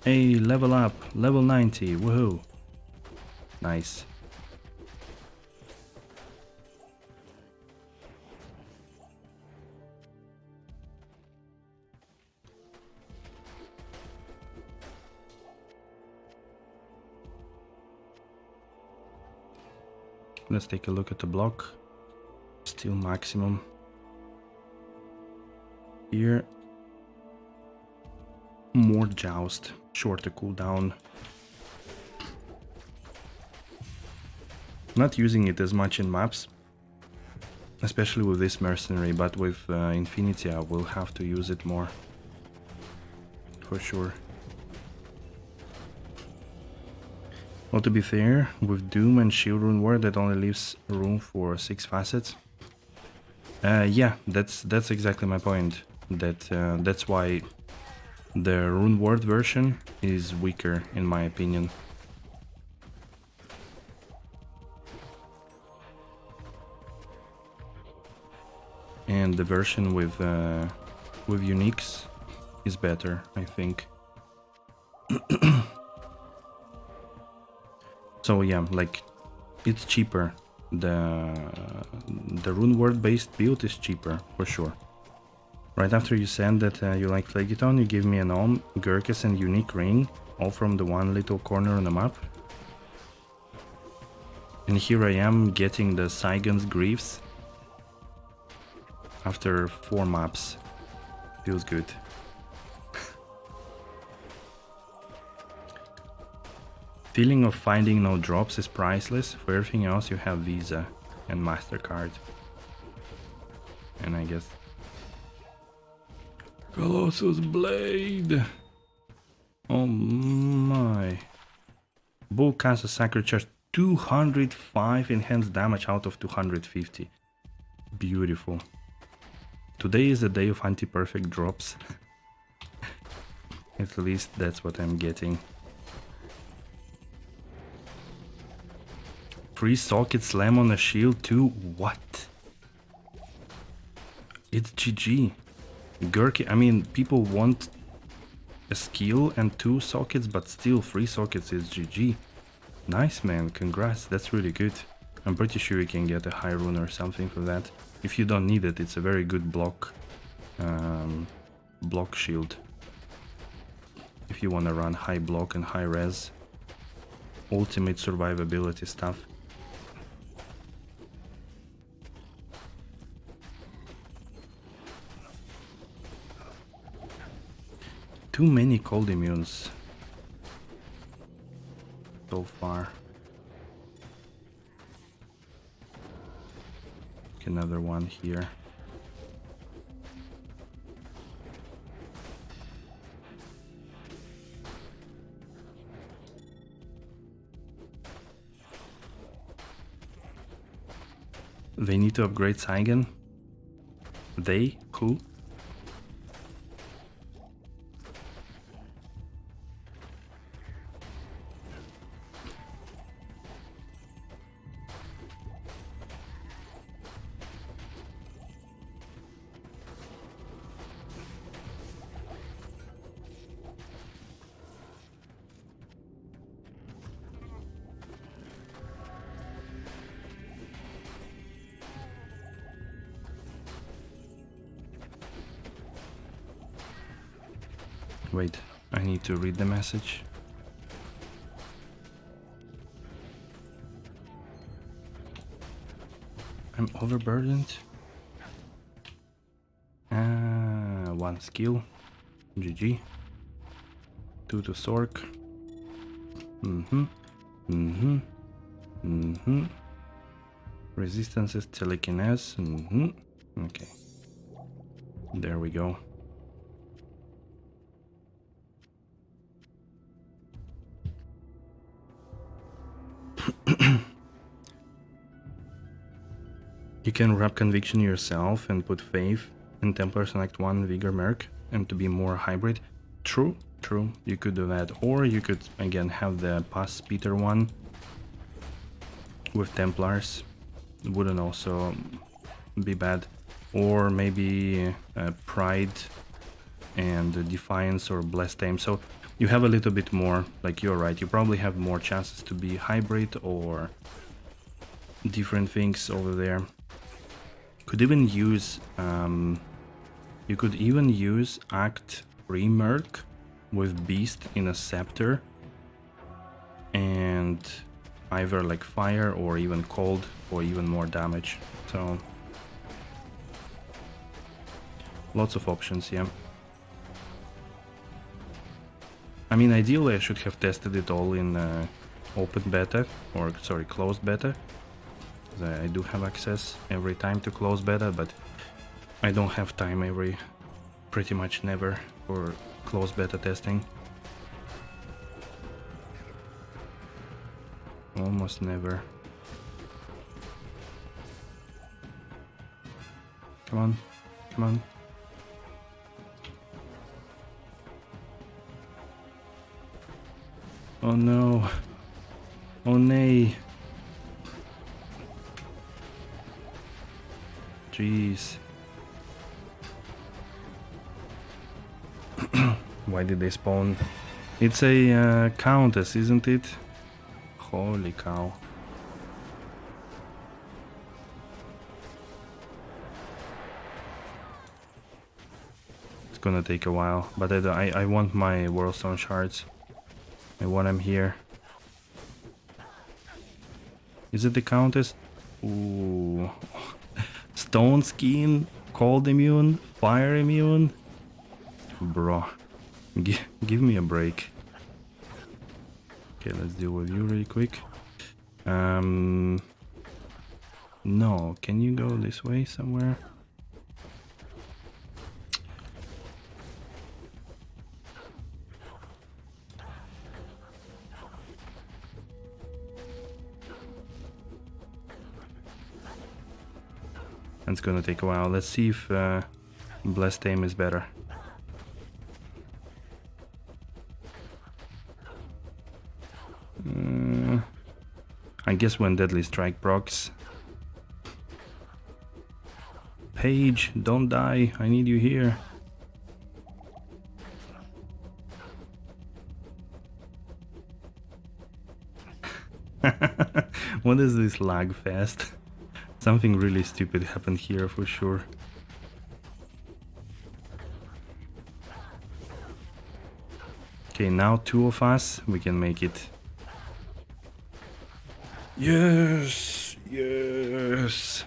Hey, level up, level 90, woohoo! Nice. Let's take a look at the block. Still maximum. Here, more joust, shorter cooldown. Not using it as much in maps, especially with this mercenary, but with Infinity I will have to use it more. For sure. Well, to be fair, with Doom and Shield Rune Ward, that only leaves room for 6 facets. Yeah, that's exactly my point. That's why the Rune Ward version is weaker, in my opinion. And the version with uniques is better, I think. So yeah, like, it's cheaper. The Rune Word based build is cheaper, for sure. Right after you said that you like Legiton, you give me an Olm, Gurkis and Unique Ring, all from the one little corner on the map. And here I am getting the Saigon's Griefs after 4 maps. Feels good. Feeling of finding no drops is priceless. For everything else you have Visa and MasterCard. And I guess... Colossus Blade! Oh my... Bull casts a Sacred Charge, 205 enhanced damage out of 250. Beautiful. Today is the day of anti-perfect drops. At least that's what I'm getting. Free socket slam on a shield too? What? It's GG. Gurky, I mean, people want a skill and 2 sockets, but still 3 sockets is GG. Nice, man, congrats, that's really good. I'm pretty sure you can get a high rune or something for that. If you don't need it, it's a very good block shield. If you want to run high block and high res, ultimate survivability stuff. Too many cold immunes so far. Another one here. They need to upgrade Saigon. They? Who? Wait, I need to read the message. I'm overburdened. One skill. GG. 2 to Sork. Resistance is telekinese. Okay. There we go. You can wrap conviction yourself and put faith in Templar Act 1 Vigor Merc and to be more hybrid. True, you could do that. Or you could again have the Pass Peter one with Templars. It wouldn't also be bad. Or maybe Pride and Defiance or Blessed Aim. So you have a little bit more, like you're right, you probably have more chances to be hybrid or different things over there. Could even use you could even use Act 3 Merc with Beast in a Scepter and either like fire or even cold or even more damage. So lots of options, yeah. I mean, ideally I should have tested it all in open beta, or sorry, closed beta. I do have access every time to close beta, but I don't have time pretty much never for closed beta testing. Almost never. Come on, come on. Oh no. Oh nay. Jeez. Why did they spawn? It's a countess, isn't it? Holy cow. It's gonna take a while, but I want my Whirlstone shards. I want them here. Is it the countess? Ooh. Stone skin, cold immune, fire immune. Bro, give me a break. Okay, let's deal with you really quick. No, can you go this way somewhere? It's gonna take a while. Let's see if Blessed Aim is better. I guess when Deadly Strike procs. Paige, don't die. I need you here. What is this lag fest? Something really stupid happened here for sure. Okay, now two of us, we can make it. Yes, yes.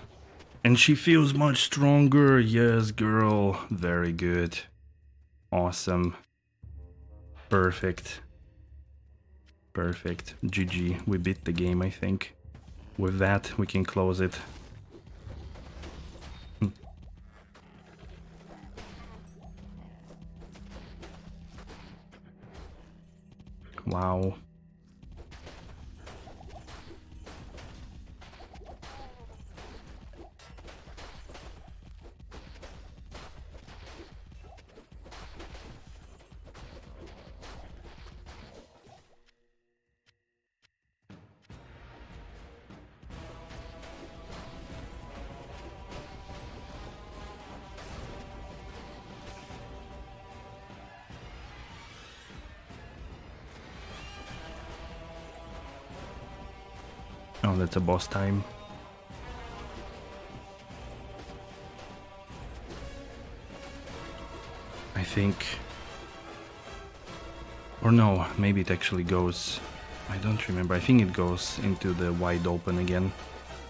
And she feels much stronger. Yes, girl. Very good. Awesome. Perfect. Perfect. GG. We beat the game, I think. With that, we can close it. Wow. Oh, that's a boss time. I think Or no, maybe it actually goes... I don't remember. I think it goes into the wide open again,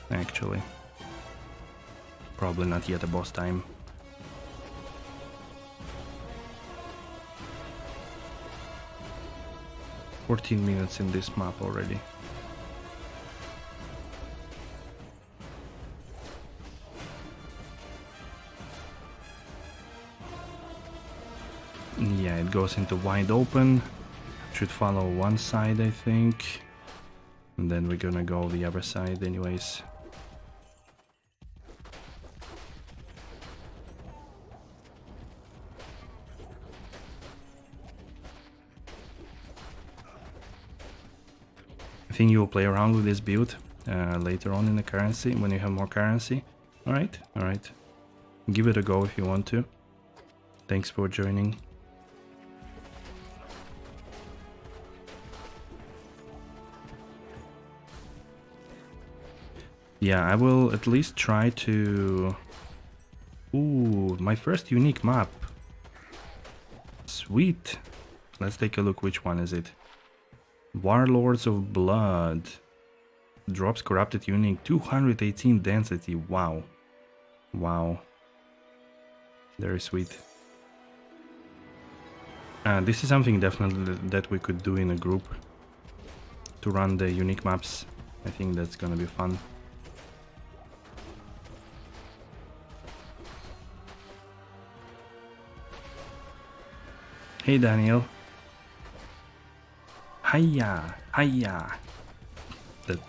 actually. Probably not yet a boss time. "14 minutes in this map already. Yeah, it goes into wide open. Should follow one side, I think. And then we're gonna go the other side anyways. I think you will play around with this build later on in the currency, when you have more currency. Alright, alright. Give it a go if you want to. Thanks for joining. Yeah, I will at least try to... Ooh, my first unique map. Sweet. Let's take a look, which one is it? Warlords of Blood. Drops corrupted unique, 218 density. Wow. Wow. Very sweet. This is something definitely that we could do in a group. To run the unique maps. I think that's gonna be fun. Hey Daniel. Hiya, hiya. That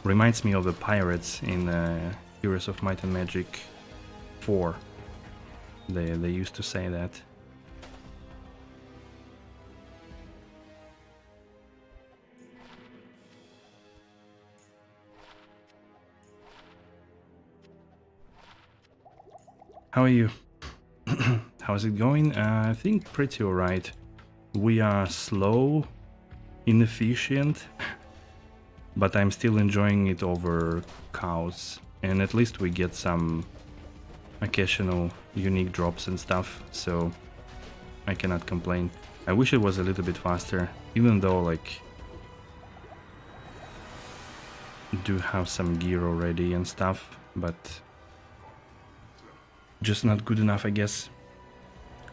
reminds me of the pirates in Heroes of Might and Magic 4. They used to say that. How are you? How's it going? I think pretty alright. We are slow, inefficient, but I'm still enjoying it over cows. And at least we get some occasional unique drops and stuff, so I cannot complain. I wish it was a little bit faster, even though like do have some gear already and stuff, but just not good enough, I guess.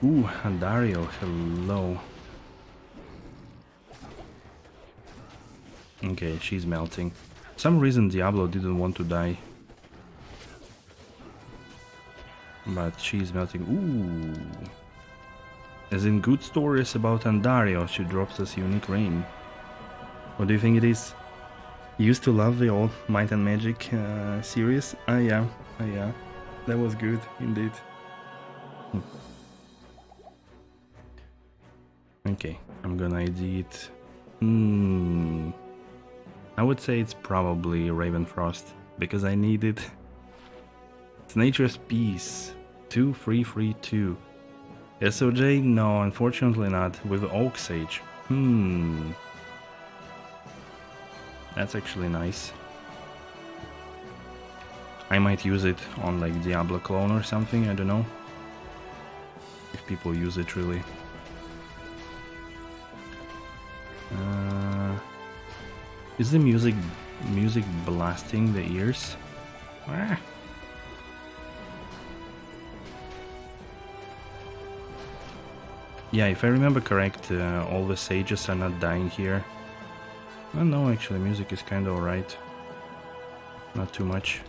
Ooh, Dario, hello. Okay, she's melting. For some reason Diablo didn't want to die. But she's melting. Ooh. As in good stories about Andario, she drops us unique rain. What do you think it is? You used to love the old Might and Magic series? Yeah. That was good, indeed. Okay, I'm gonna ID it. I would say it's probably Ravenfrost, because I need it. It's Nature's Peace. 2332. SOJ? No, unfortunately not. With Oak Sage. That's actually nice. I might use it on like Diablo clone or something, I don't know. If people use it really. Is the music blasting the ears? Ah. Yeah, if I remember correct, all the sages are not dying here. Oh no, actually, music is kinda alright. Not too much.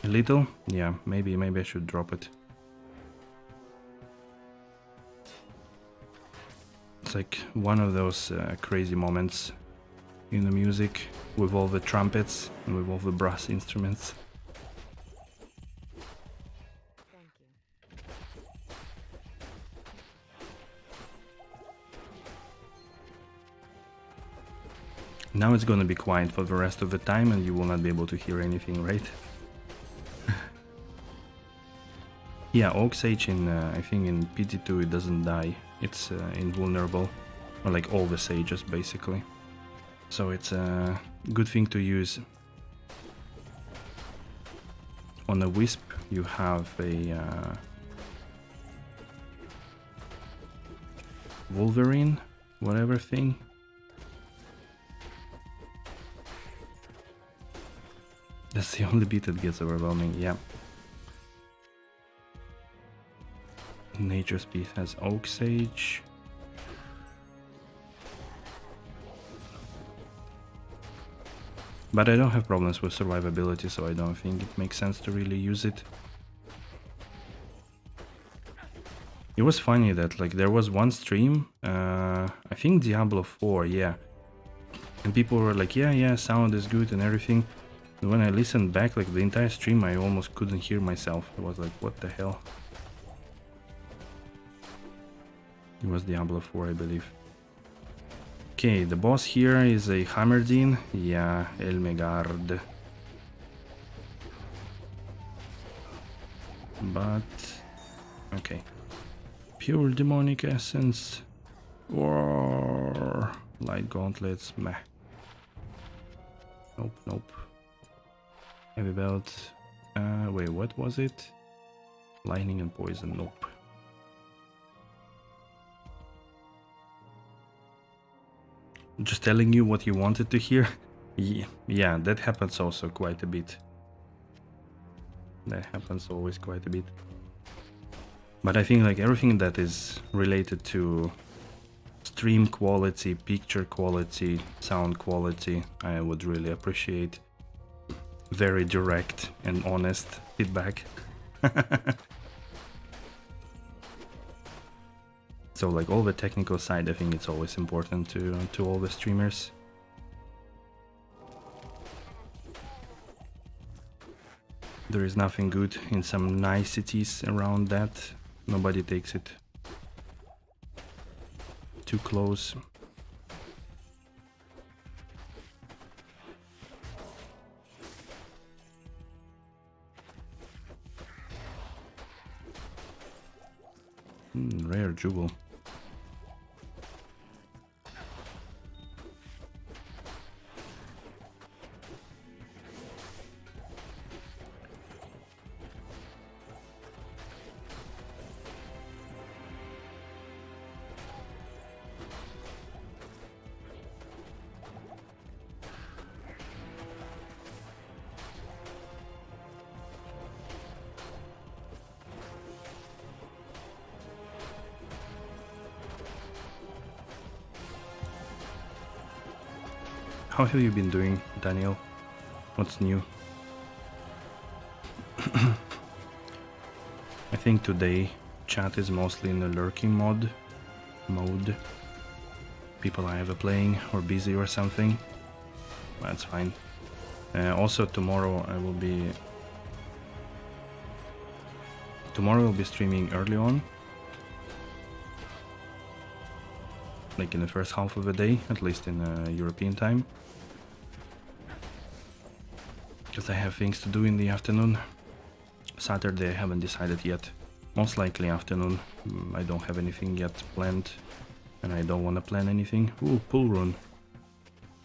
A little? Yeah, maybe I should drop it. It's like one of those crazy moments in the music with all the trumpets and with all the brass instruments. Thank you. Now it's gonna be quiet for the rest of the time and you will not be able to hear anything, right? Yeah, Oak Sage in, I think in PD2 it doesn't die. It's invulnerable, or like all the sages basically. So it's a good thing to use. On a Wisp you have a Wolverine, whatever thing. That's the only bit that gets overwhelming, yeah. Nature's Peace has Oak Sage. But I don't have problems with survivability, so I don't think it makes sense to really use it. It was funny that like there was one stream, I think Diablo 4, yeah. And people were like, yeah, sound is good and everything. And when I listened back, like the entire stream, I almost couldn't hear myself. I was like, what the hell? It was Diablo 4, I believe. Okay, the boss here is a Hammerdin. Yeah, Elmegard. But... okay. Pure demonic essence. Or light gauntlets. Meh. Nope. Heavy belt. Wait, what was it? Lightning and poison. Nope. Just telling you what you wanted to hear. Yeah, that happens also quite a bit. That happens always quite a bit. But I think like everything that is related to stream quality, picture quality, sound quality, I would really appreciate very direct and honest feedback. So like all the technical side, I think it's always important to all the streamers. There is nothing good in some niceties around that. Nobody takes it too close. Rare jewel. How have you been doing, Daniel? What's new? I think today chat is mostly in the lurking mode. People are either playing or busy or something. That's fine. Also tomorrow I'll be streaming early on. Like in the first half of the day, at least in European time. Because I have things to do in the afternoon. Saturday I haven't decided yet. Most likely afternoon. I don't have anything yet planned. And I don't want to plan anything. Ooh, pull rune.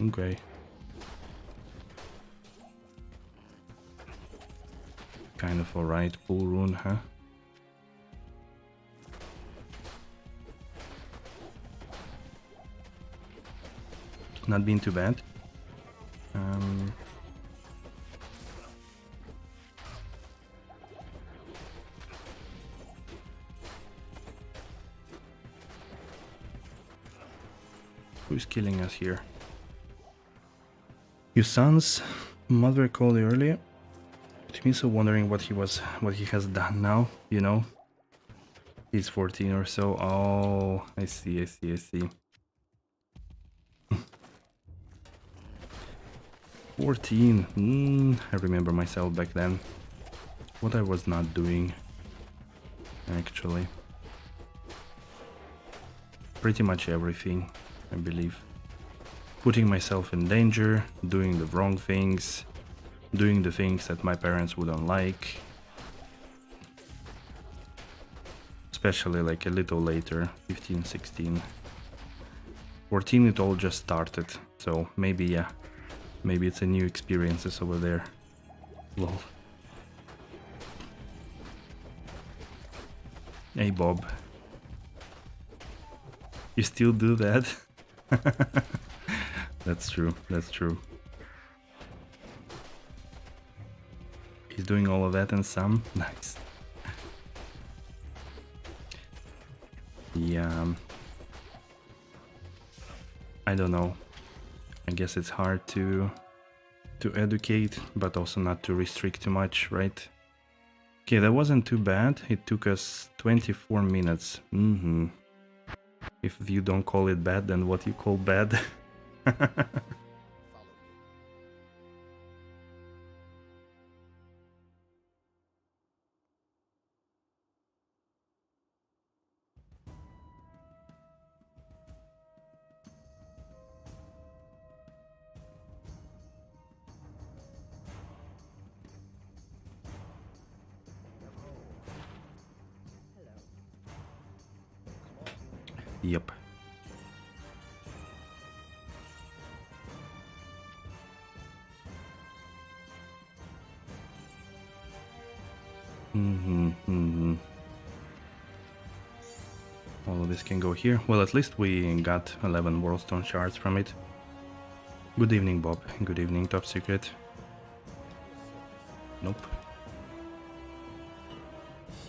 Okay. Kind of alright, pull rune, huh? Not been too bad. Who's killing us here? Your son's mother called you earlier. To me, so wondering what he has done now. You know, he's 14 or so. Oh, I see. 14. I remember myself back then. What I was not doing, actually. Pretty much everything, I believe. Putting myself in danger, doing the wrong things, doing the things that my parents wouldn't like. Especially like a little later, 15, 16. 14 it all just started, so maybe yeah. Maybe it's a new experiences over there. Lol. Hey Bob. You still do that? That's true, that's true. He's doing all of that and some. Nice. Yeah. I don't know. I guess it's hard to educate, but also not to restrict too much, right? Okay, that wasn't too bad. It took us 24 minutes. If you don't call it bad, then what you call bad? Follow me. Yep. All of this can go here. Well, at least we got 11 Worldstone shards from it. Good evening, Bob. Good evening, Top Secret. Nope.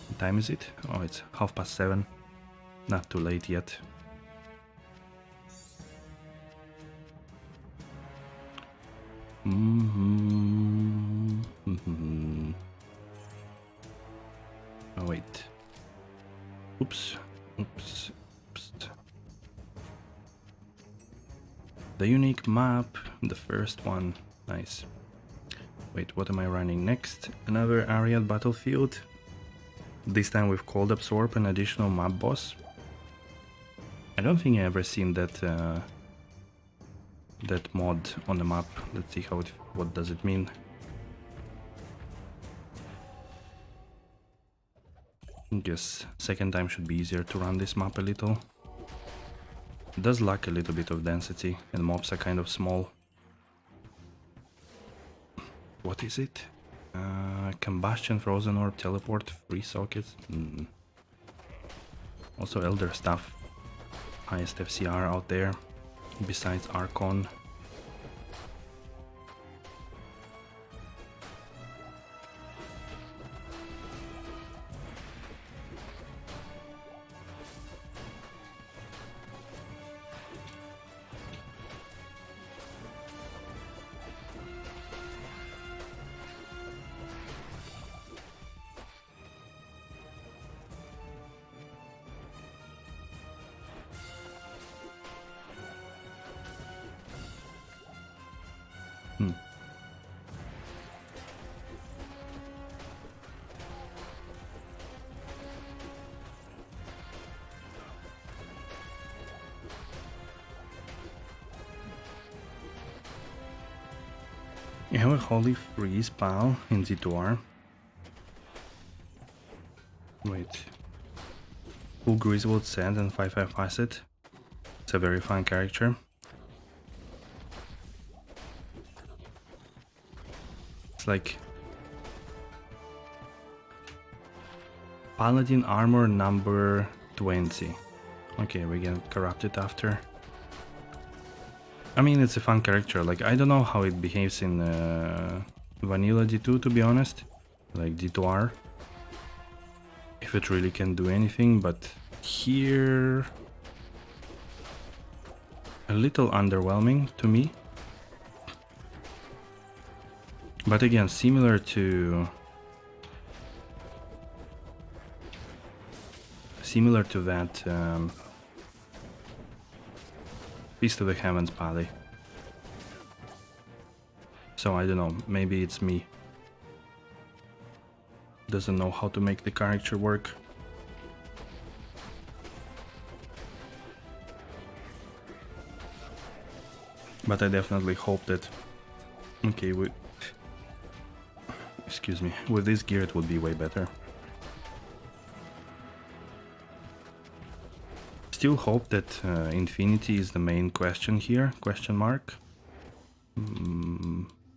What time is it? Oh, it's 7:30. Not too late yet. Oh, wait. Oops. Oops. Oops. The unique map, the first one. Nice. Wait, what am I running next? Another Ariad battlefield. This time with Cold Absorb, an additional map boss. I don't think I ever seen that that mod on the map. Let's see how what does it mean. I guess second time should be easier to run this map a little. It does lack a little bit of density and mobs are kind of small. What is it? Combustion, Frozen Orb, Teleport, Free Sockets. Also Elder stuff. Highest FCR out there, besides Archon. You have a Holy Freeze pal in Z2R. Wait. Full Grizzled Sand and 5/5 Acid. It's a very fun character. It's like Paladin armor number 20. Okay, we get corrupted after. I mean, it's a fun character. Like, I don't know how it behaves in vanilla D2, to be honest. Like D2R. If it really can do anything, but here... a little underwhelming to me. But again, similar to... that Feast of the Heavens Pally. So I don't know, maybe it's me. Doesn't know how to make the character work. But I definitely hope that... okay, excuse me, with this gear it would be way better. Still hope that Infinity is the main question here, question mark.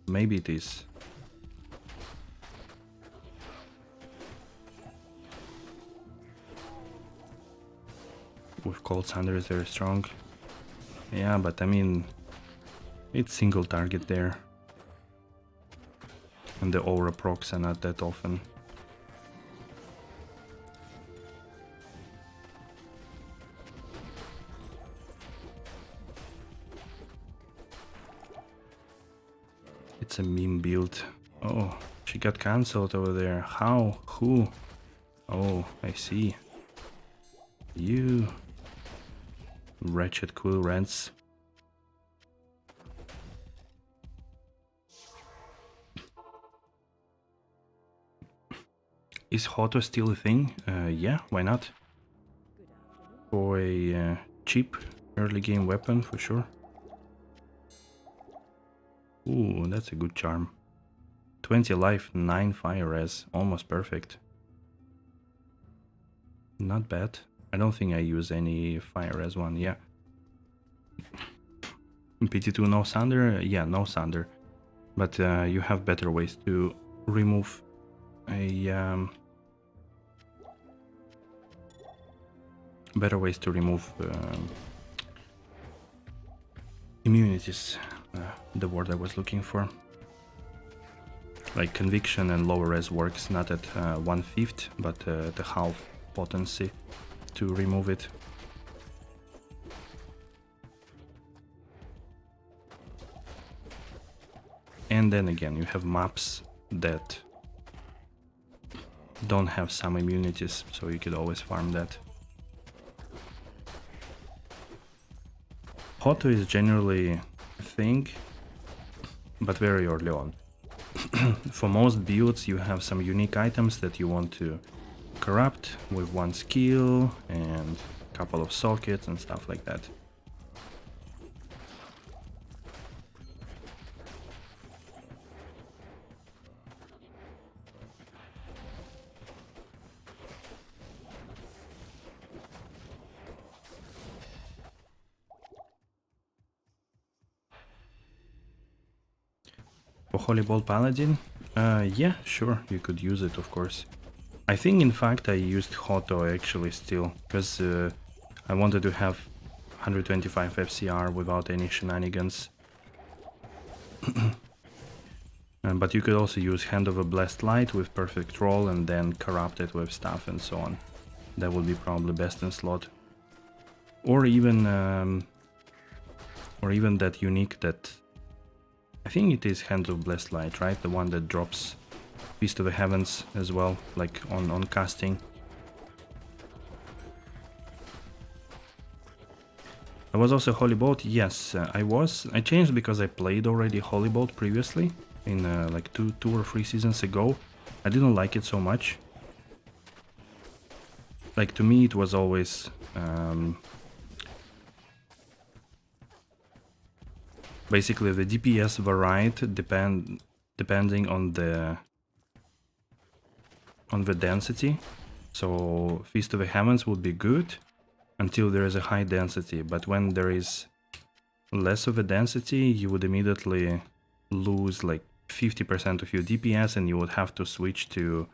Maybe it is. with Cold Thunder is very strong. Yeah, but I mean, it's single target there. And the aura procs are not that often. It's a meme build. Oh, she got cancelled over there. How? Who? Oh, I see. You wretched cool rents. Is Hoto still a thing? Yeah, why not? For a cheap early game weapon, for sure. Ooh, that's a good charm. 20 life, 9 fire res, almost perfect. Not bad. I don't think I use any fire res one, yeah. PD2 no Thunder? Yeah, no Thunder. But you have better ways to remove a... better ways to remove immunities, the word I was looking for. Like conviction and lower res works not at 1/5 but the half potency to remove it. And then again you have maps that don't have some immunities, so you could always farm that. Hoto is generally a thing, but very early on. For most builds you have some unique items that you want to corrupt with one skill and a couple of sockets and stuff like that. For Holy Ball Paladin? Yeah, sure, you could use it, of course. I think, in fact, I used Hoto actually still, because I wanted to have 125 FCR without any shenanigans. But you could also use Hand of a Blessed Light with Perfect Roll and then corrupt it with stuff and so on. That would be probably best in slot. Or even that unique that... I think it is Hand of Blessed Light, right? The one that drops Feast of the Heavens as well, like on casting. I was also Holy Bolt, yes, I was. I changed because I played already Holy Bolt previously, in like two or 3 seasons ago. I didn't like it so much. Like, to me it was always... basically the DPS varied depending on the density. So Feast of the Heavens would be good until there is a high density, but when there is less of a density you would immediately lose like 50% of your DPS and you would have to switch to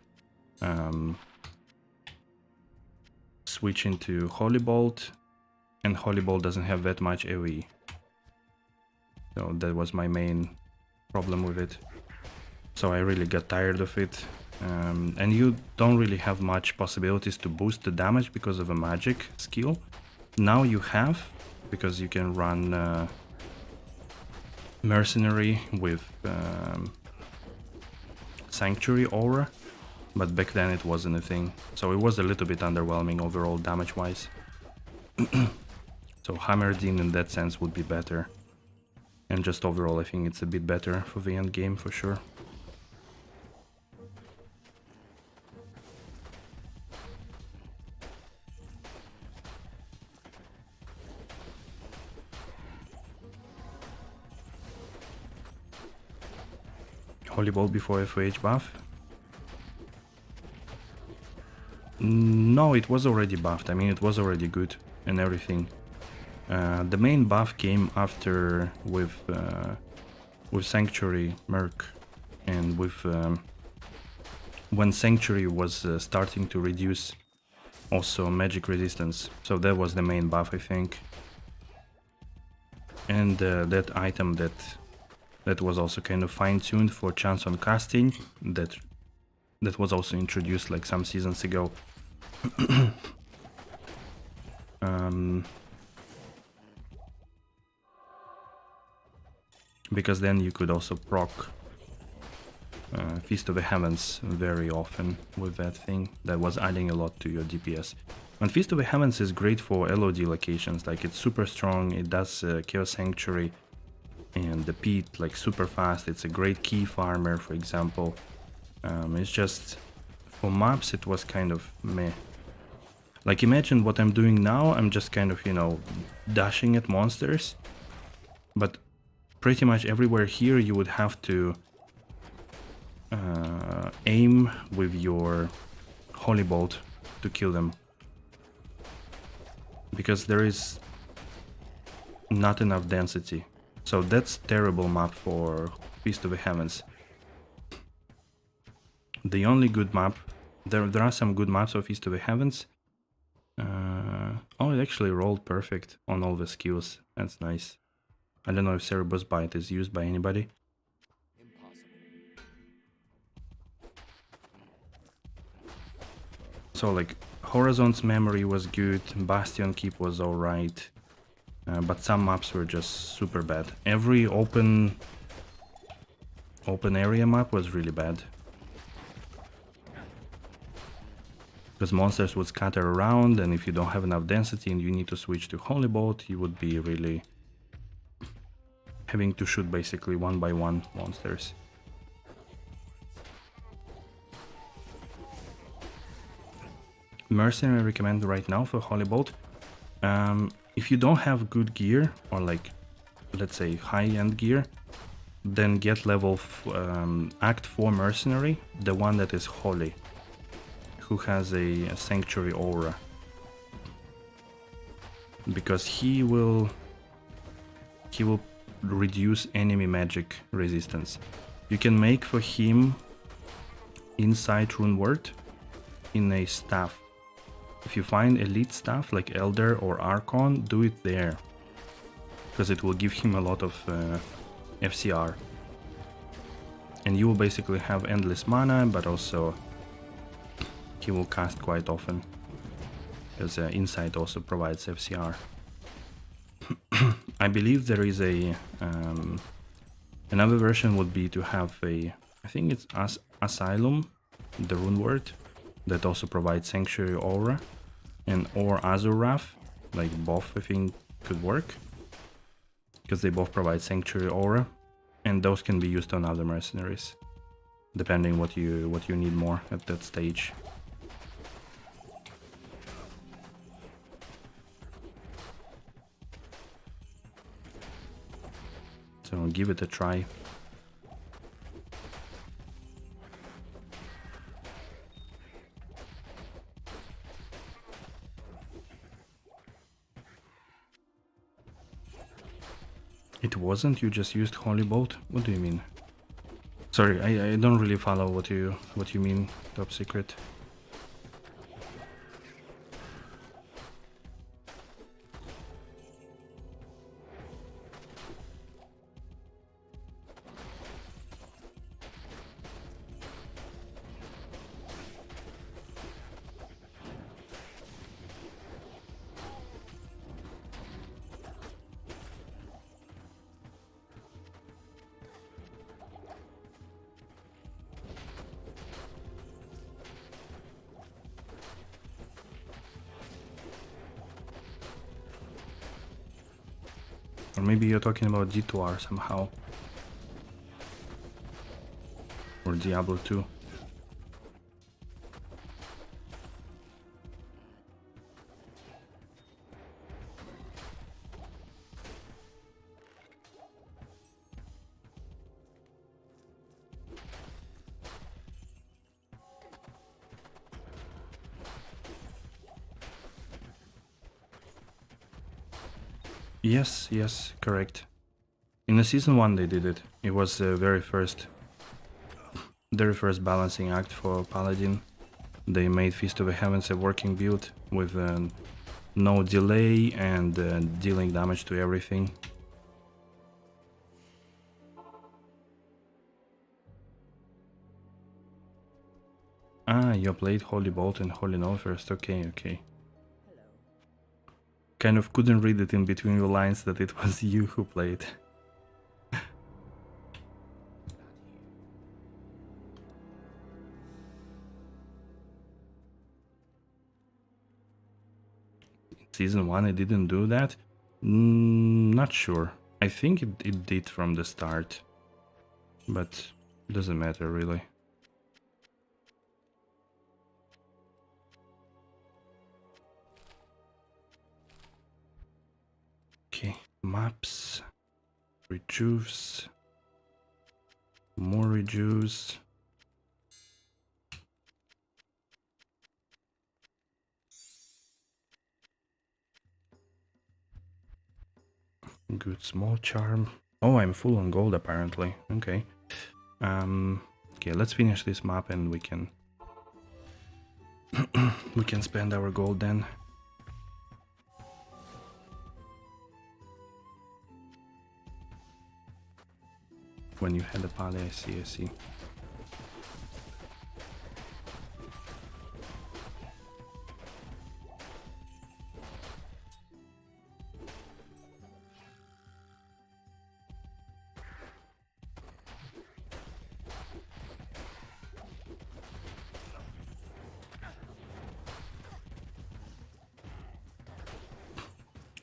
switch into Holy Bolt, and Holy Bolt doesn't have that much AoE. So that was my main problem with it. So I really got tired of it. And you don't really have much possibilities to boost the damage because of a magic skill. Now you have, because you can run Mercenary with Sanctuary Aura, but back then it wasn't a thing. So it was a little bit underwhelming overall damage-wise. So Hammerdin in that sense would be better. And just overall I think it's a bit better for the end game for sure. Holy Ball before FOH buff? No, it was already buffed. I mean, it was already good and everything. The main buff came after with Sanctuary Merc and with when Sanctuary was starting to reduce also magic resistance. So that was the main buff, I think. And that item that was also kind of fine-tuned for chance on casting, that was also introduced like some seasons ago. Because then you could also proc Feast of the Heavens very often with that thing. That was adding a lot to your DPS. And Feast of the Heavens is great for LOD locations, like it's super strong, it does Chaos Sanctuary and the Pit like super fast, it's a great key farmer, for example. It's just, for maps it was kind of meh. Like imagine what I'm doing now, I'm just kind of, you know, dashing at monsters, but pretty much everywhere here you would have to aim with your Holy Bolt to kill them. Because there is not enough density. So that's terrible map for Feast of the Heavens. The only good map, there are some good maps of Feast of the Heavens. Oh, it actually rolled perfect on all the skills. That's nice. I don't know if Cerebus Bite is used by anybody. So like Horizon's memory was good, Bastion Keep was alright, but some maps were just super bad. Every open area map was really bad. Because monsters would scatter around, and if you don't have enough density and you need to switch to Holy Bolt, you would be really having to shoot basically one by one monsters. Mercenary I recommend right now for Holy Bolt. If you don't have good gear, or like, let's say high-end gear, then get level Act 4 Mercenary, the one that is Holy, who has a Sanctuary Aura. Because he will reduce enemy magic resistance. You can make for him Insight Rune Word in a staff. If you find elite staff like Elder or Archon, do it there, because it will give him a lot of FCR. And you will basically have endless mana, but also he will cast quite often, because Insight also provides FCR. I believe there is a another version would be to have a, I think it's Asylum, the rune word, that also provides Sanctuary Aura, and or Azurath, like both I think could work, because they both provide Sanctuary Aura, and those can be used on other mercenaries, depending what you need more at that stage. So give it a try. It wasn't? You just used Holy Bolt? What do you mean? Sorry, I don't really follow what you mean, Top Secret. Or maybe you're talking about D2R somehow. Or Diablo 2. Yes, correct. In the season 1 they did it. It was the very first balancing act for Paladin. They made Feast of the Heavens a working build with no delay and dealing damage to everything. Ah, you played Holy Bolt and Holy Null first. Okay, okay. Kind of couldn't read it in between the lines that it was you who played. Season 1 it didn't do that? Not sure. I think it did from the start. But it doesn't matter really. Okay, maps. Rejuves. More rejuves. Good small charm. Oh, I'm full on gold apparently. Okay. Okay, let's finish this map and we can we can spend our gold then. When you had a pally, I see, I see.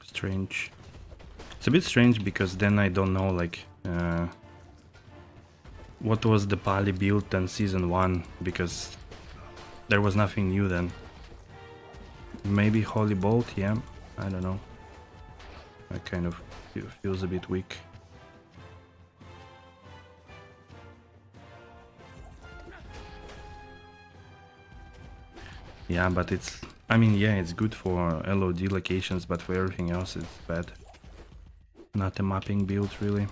Strange. It's a bit strange because then I don't know like what was the pally build in season 1, because there was nothing new then. Maybe Holy Bolt, yeah, I don't know. I kind of feels a bit weak. Yeah, but it's, I mean, yeah, it's good for LOD locations, but for everything else it's bad. Not a mapping build, really.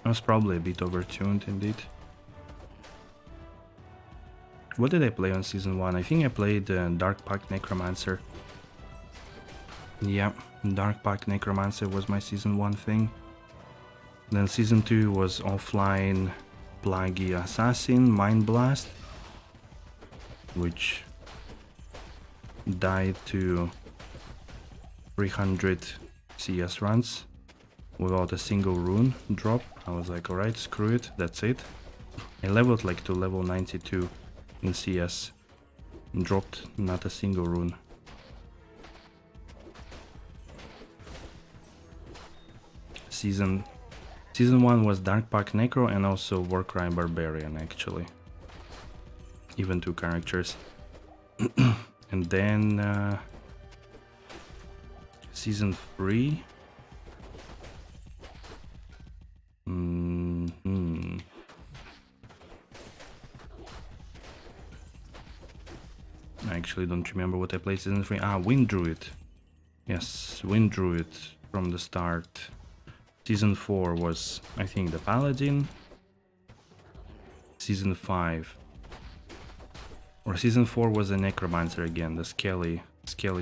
I was probably a bit overtuned, indeed. What did I play on season 1? I think I played Dark Pact Necromancer. Yeah, Dark Pact Necromancer was my season 1 thing. Then season 2 was offline Plaguey Assassin, Mind Blast, which died to 300 CS runs without a single rune drop. I was like, alright, screw it, that's it. I leveled like to level 92 in CS, dropped not a single rune. Season 1 was Dark Pact Necro and also Warcry Barbarian, actually. Even 2 characters. And then season 3. I actually don't remember what I played season 3. Ah, Wind Druid. Yes, Wind Druid from the start. Season 4 was, I think, the Paladin. Season 5. Or season 4 was a Necromancer again, the Skelly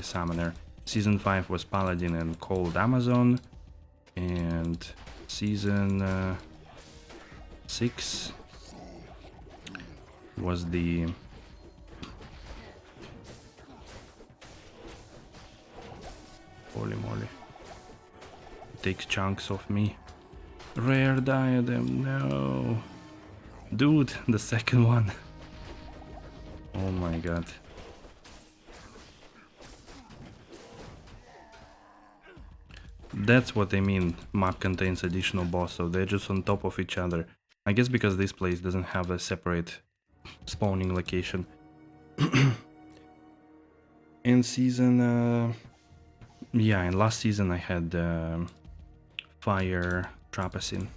Summoner. Season 5 was Paladin and Cold Amazon. And season 6 was the holy moly, it takes chunks of me. Rare diadem, no, dude, the second one. Oh my god. That's what I mean, map contains additional boss, so they're just on top of each other. I guess because this place doesn't have a separate spawning location. In season, yeah, in last season I had Fire Trapacine.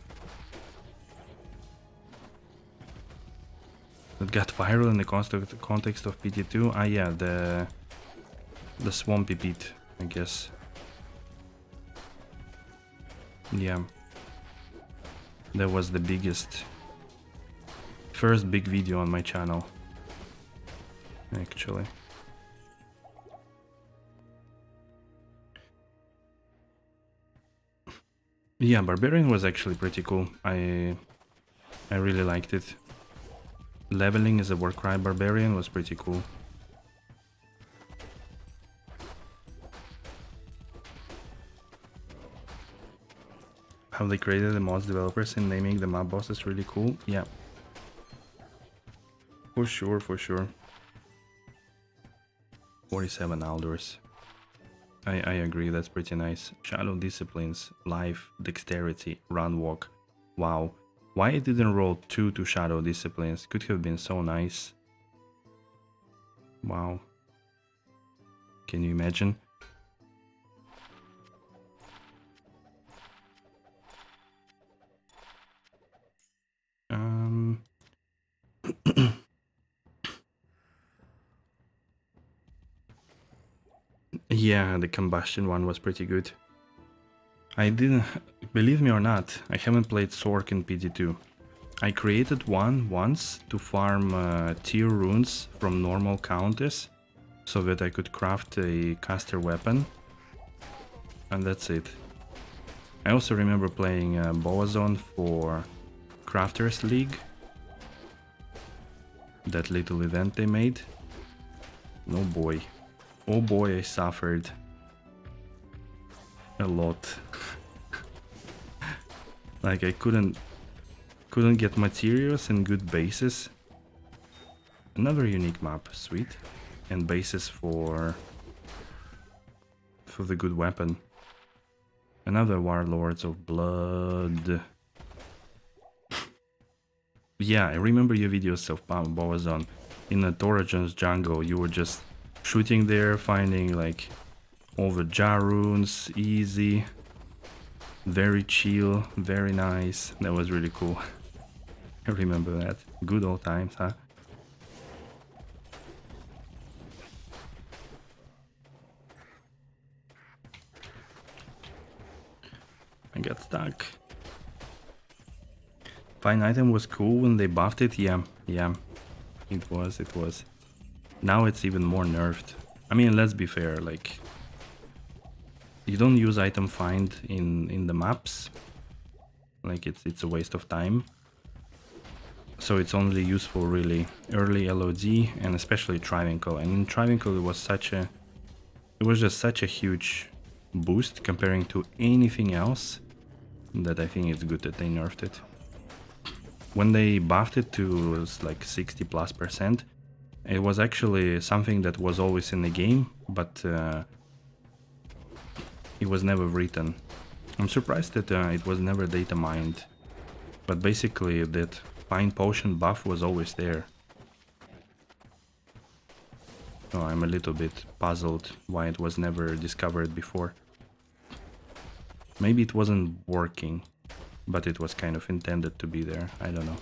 It got viral in the context of PD2. Ah yeah, the Swampy Beat, I guess. Yeah. That was the first big video on my channel, actually. Yeah, Barbarian was actually pretty cool. I really liked it. Leveling as a Warcry Barbarian was pretty cool. How they created the mods developers and naming the map bosses really cool. Yeah. For sure, for sure. 47 Aldors. I agree, that's pretty nice. Shadow Disciplines, Life, Dexterity, Run Walk. Wow. Why I didn't roll 2 to Shadow Disciplines? Could have been so nice. Wow. Can you imagine? Yeah, the combustion one was pretty good. I didn't, believe me or not, I haven't played Sork in PD2. I created one once to farm tier runes from normal counters so that I could craft a caster weapon. And that's it. I also remember playing Boazon for Crafters League. That little event they made. Oh boy. Oh boy, I suffered a lot. Like I couldn't get materials and good bases. Another unique map, sweet. And bases for the good weapon. Another Warlords of Blood. Yeah, I remember your videos of Boazon. In a Torajan's jungle, you were just shooting there, finding like all the jar runes, easy. Very chill, very nice. That was really cool. I remember that. Good old times, huh? I got stuck. Fine item was cool when they buffed it. Yeah. It was. Now it's even more nerfed. I mean, let's be fair, like you don't use item find in the maps. Like it's a waste of time. So it's only useful really early LOD and especially Trivinkle. And in Trivinkle it was just such a huge boost comparing to anything else that I think it's good that they nerfed it. When they buffed it to like 60+%, it was actually something that was always in the game, but it was never written. I'm surprised that it was never data mined, but basically that Fine Potion buff was always there. So I'm a little bit puzzled why it was never discovered before. Maybe it wasn't working, but it was kind of intended to be there, I don't know.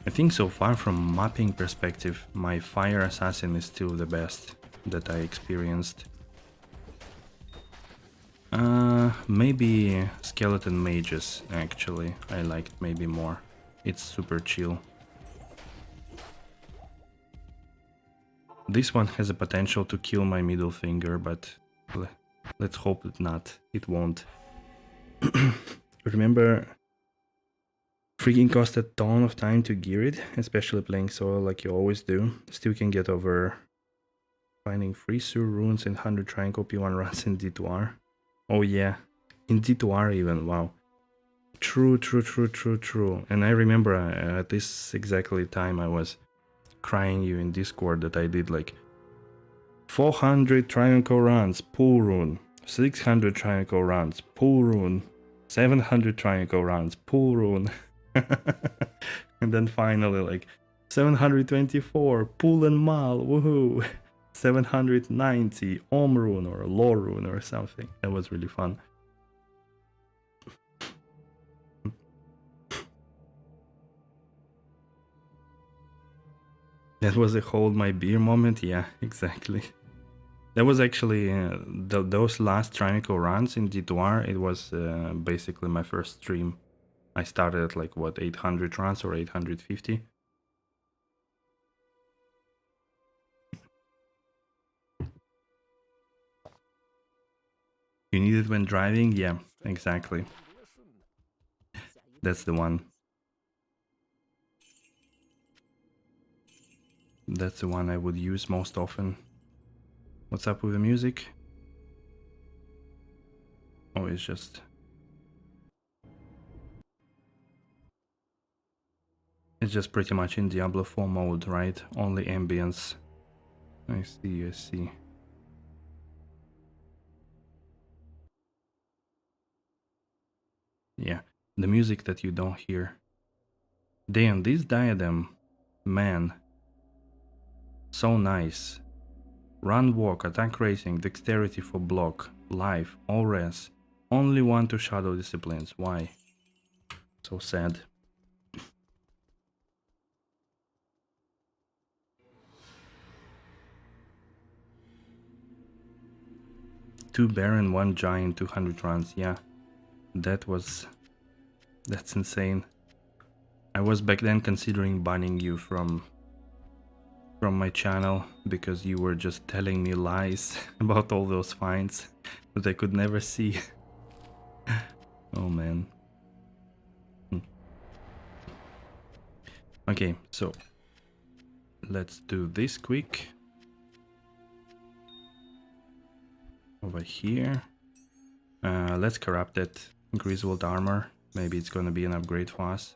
I think so far from mapping perspective, my Fire Assassin is still the best that I experienced. Maybe Skeleton Mages, actually, I liked maybe more. It's super chill. This one has a potential to kill my middle finger, but let's hope it not. It won't. Remember, freaking cost a ton of time to gear it, especially playing solo like you always do. Still can get over finding free Sur runes and 100 triangle P1 runs in D2R. Oh yeah, in D2R even, wow. True. And I remember at this exactly time I was crying you in Discord that I did like 400 triangle runs, pull rune, 600 triangle runs, pull rune, 700 triangle runs, pull rune. And then finally like 724 pull and mal, woohoo. 790 Om rune or Lore rune or something. That was really fun. That was a hold my beer moment. Yeah, exactly. That was actually those last Trinico runs in D2R. It was basically my first stream. I started at like what 800 runs or 850. You need it when driving? Yeah, exactly. That's the one. That's the one I would use most often. What's up with the music? Oh, it's just... It's just pretty much in Diablo 4 mode, right? Only ambience. I see, I see. Yeah, the music that you don't hear. Damn, this diadem, man. So nice. Run, walk, attack, racing, dexterity for block, life, all res. Only one to shadow disciplines. Why? So sad. Two Baron, one Giant, 200 runs. Yeah, that's insane. I was back then considering banning you from my channel because you were just telling me lies about all those finds that I could never see. Oh man. Okay, so let's do this quick. Over here. Let's corrupt that Griswold armor. Maybe it's gonna be an upgrade for us.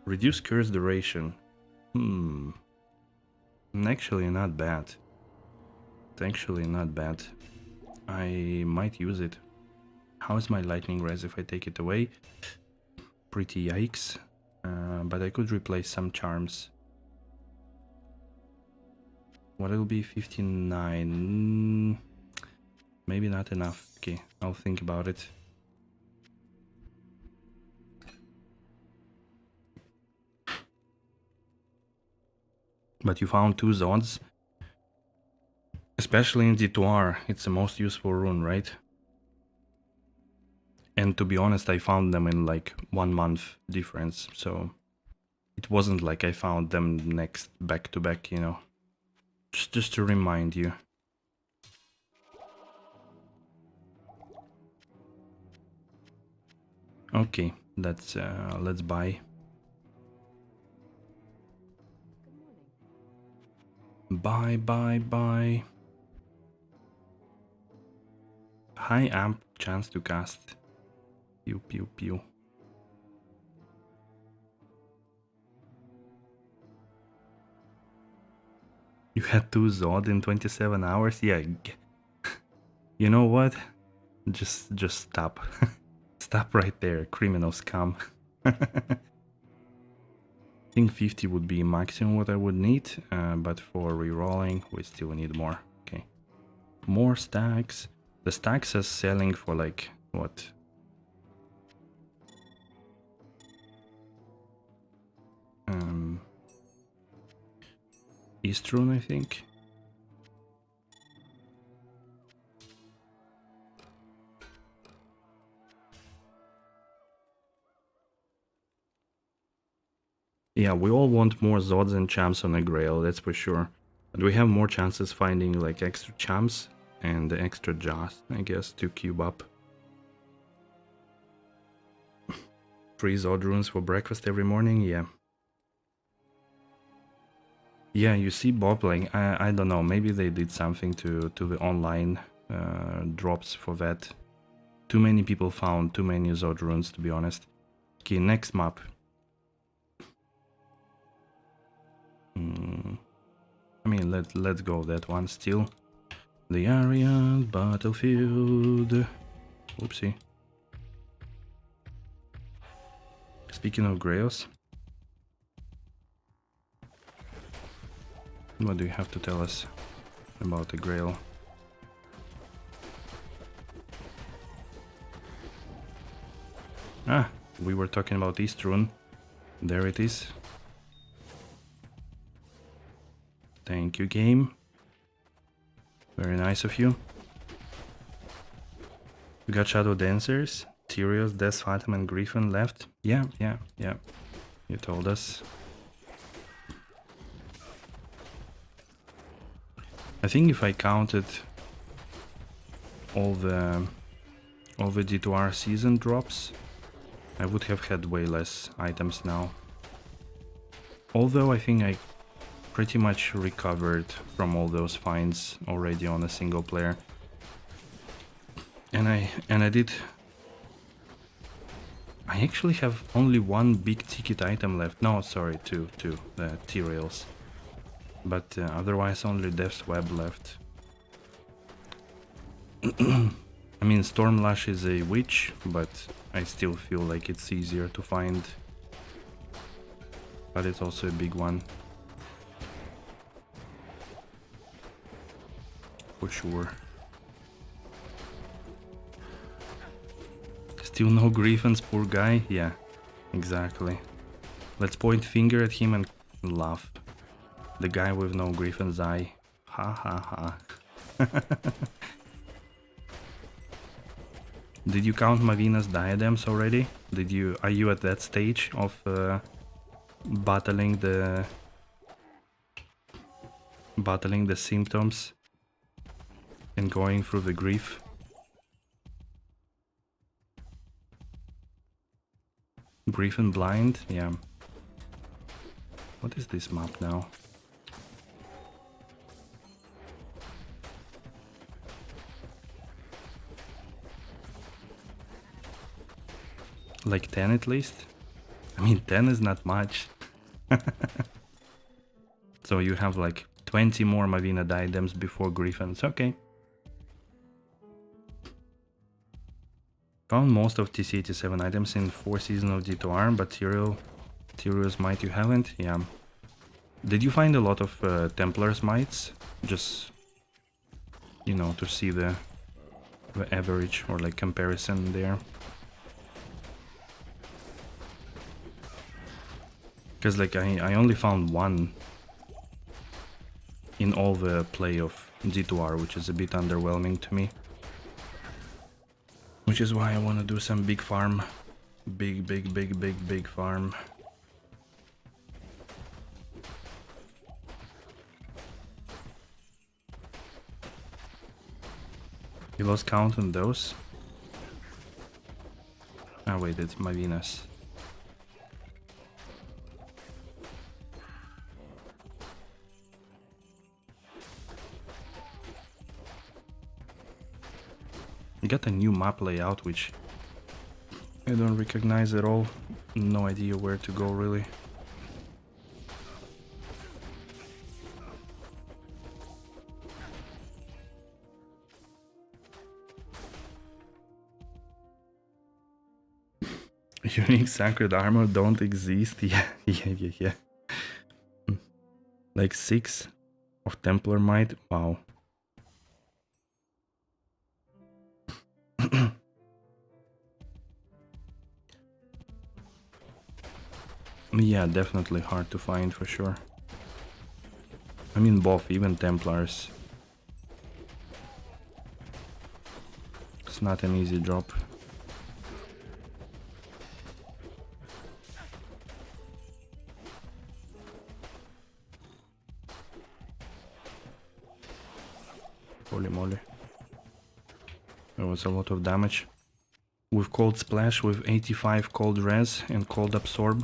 Reduce curse duration. Actually not bad. It's actually not bad. I might use it. How is my lightning res if I take it away? Pretty yikes. But I could replace some charms. What will be 59? Maybe not enough. Okay, I'll think about it. But you found two Zods. Especially in D2R, it's the most useful rune, right? And to be honest, I found them in like 1 month difference, so it wasn't like I found them next back to back, you know. Just to remind you. Okay, let's buy. Buy. High amp chance to cast. Pew pew pew. You had 2 Zod in 27 hours? Yeah. You know what? Just stop. Stop right there, criminal scum. I think 50 would be maximum what I would need, but for rerolling we still need more. Okay. More stacks. The stacks are selling for like, what? Eastrun, I think. Yeah, we all want more Zods and champs on a Grail, that's for sure. But we have more chances finding like extra champs and the extra Jas, I guess, to cube up. 3 Zod runes for breakfast every morning, yeah. Yeah, you see Bob playing, I don't know, maybe they did something to the online drops for that. Too many people found too many Zod runes, to be honest. Okay, next map. I mean, let's go that one still. The Arian battlefield. Oopsie. Speaking of grails, what do you have to tell us about the grail? Ah, we were talking about Eastrun. There it is. Thank you, game. Very nice of you. We got Shadow Dancers, Tyrios, Death Phantom, and Griffin left. Yeah. You told us. I think if I counted all the D2R season drops, I would have had way less items now. Although I think I pretty much recovered from all those finds already on a single player. And I actually have only one big ticket item left. No, sorry, two, the T-Rails. But otherwise only Death's Web left. I mean, Stormlash is a witch, but I still feel like it's easier to find. But it's also a big one. For sure. Still no Griffins, poor guy? Yeah, exactly. Let's point finger at him and laugh. The guy with no Griffin's eye. Ha ha ha. Did you count Mavina's diadems already? Are you at that stage of battling the symptoms and going through the grief? Griffin blind? Yeah. What is this map now? Like 10 at least? I mean, 10 is not much. So you have like 20 more Mavina diadems before Griffins. Okay. Found most of TC87 items in 4 seasons of D2R, but Tyrios might you haven't? Yeah. Did you find a lot of Templar's mites? Just, you know, to see the average or like comparison there. Because like I only found one in all the play of D2R, which is a bit underwhelming to me. Which is why I want to do some big farm. Big farm. You lost count on those? Ah wait, it's Mavinas. You got a new map layout, which I don't recognize at all. No idea where to go, really. Unique sacred armor don't exist. Yeah. Like 6 of Templar might. Wow. Yeah, definitely hard to find for sure. I mean both, even Templars. It's not an easy job. Holy moly. There was a lot of damage. With Cold Splash, with 85 Cold Res and Cold Absorb.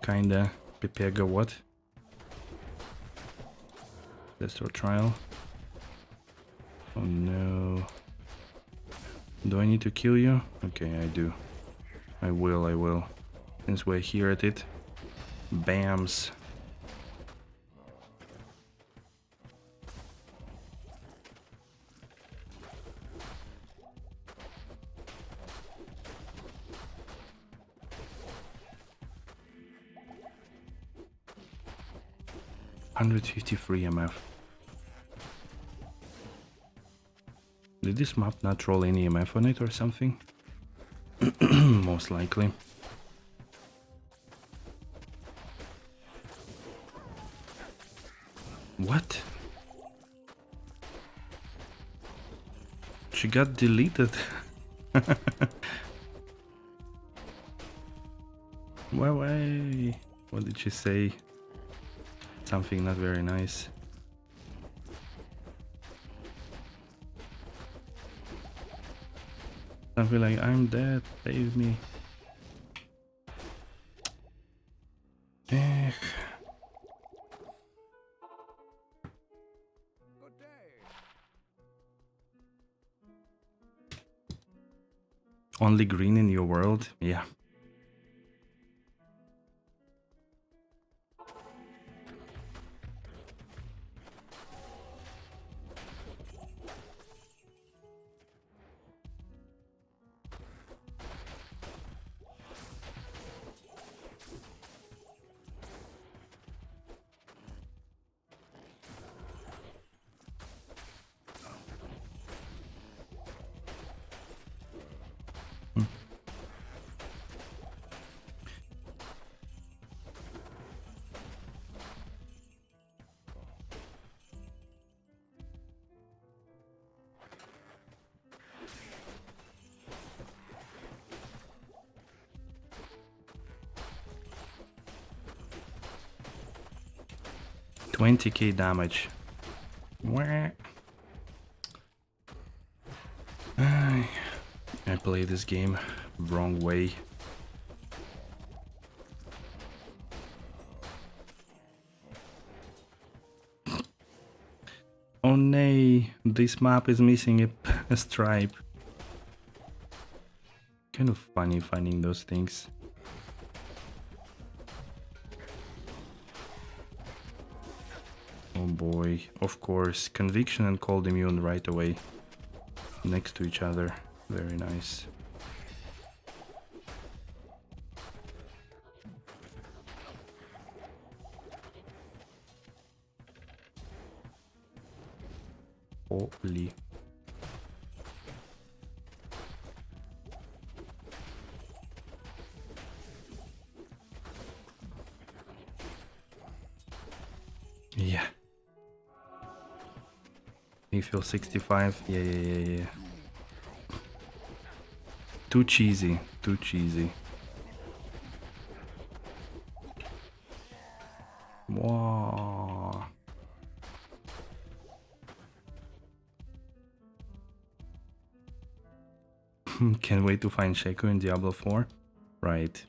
Kinda Pepega what? Destroy Trial. Oh no. Do I need to kill you? Okay, I do. I will. Since we're here at it. Bams. $153 MF. Did this map not roll any MF on it or something? Most likely. What? She got deleted. Why? What did she say? Something not very nice. Something like, I'm dead, save me. Eh. Good day. Only green in your world? Yeah. Hmm. $20k damage. Wah. I play this game wrong way. Oh nay, this map is missing a stripe. Kind of funny finding those things. Oh boy, of course, Conviction and Cold Immune right away. Next to each other, very nice. Holy. Yeah. You feel 65? Yeah. Too cheesy, too cheesy. Wow. Can't wait to find Shaco in Diablo 4. Right.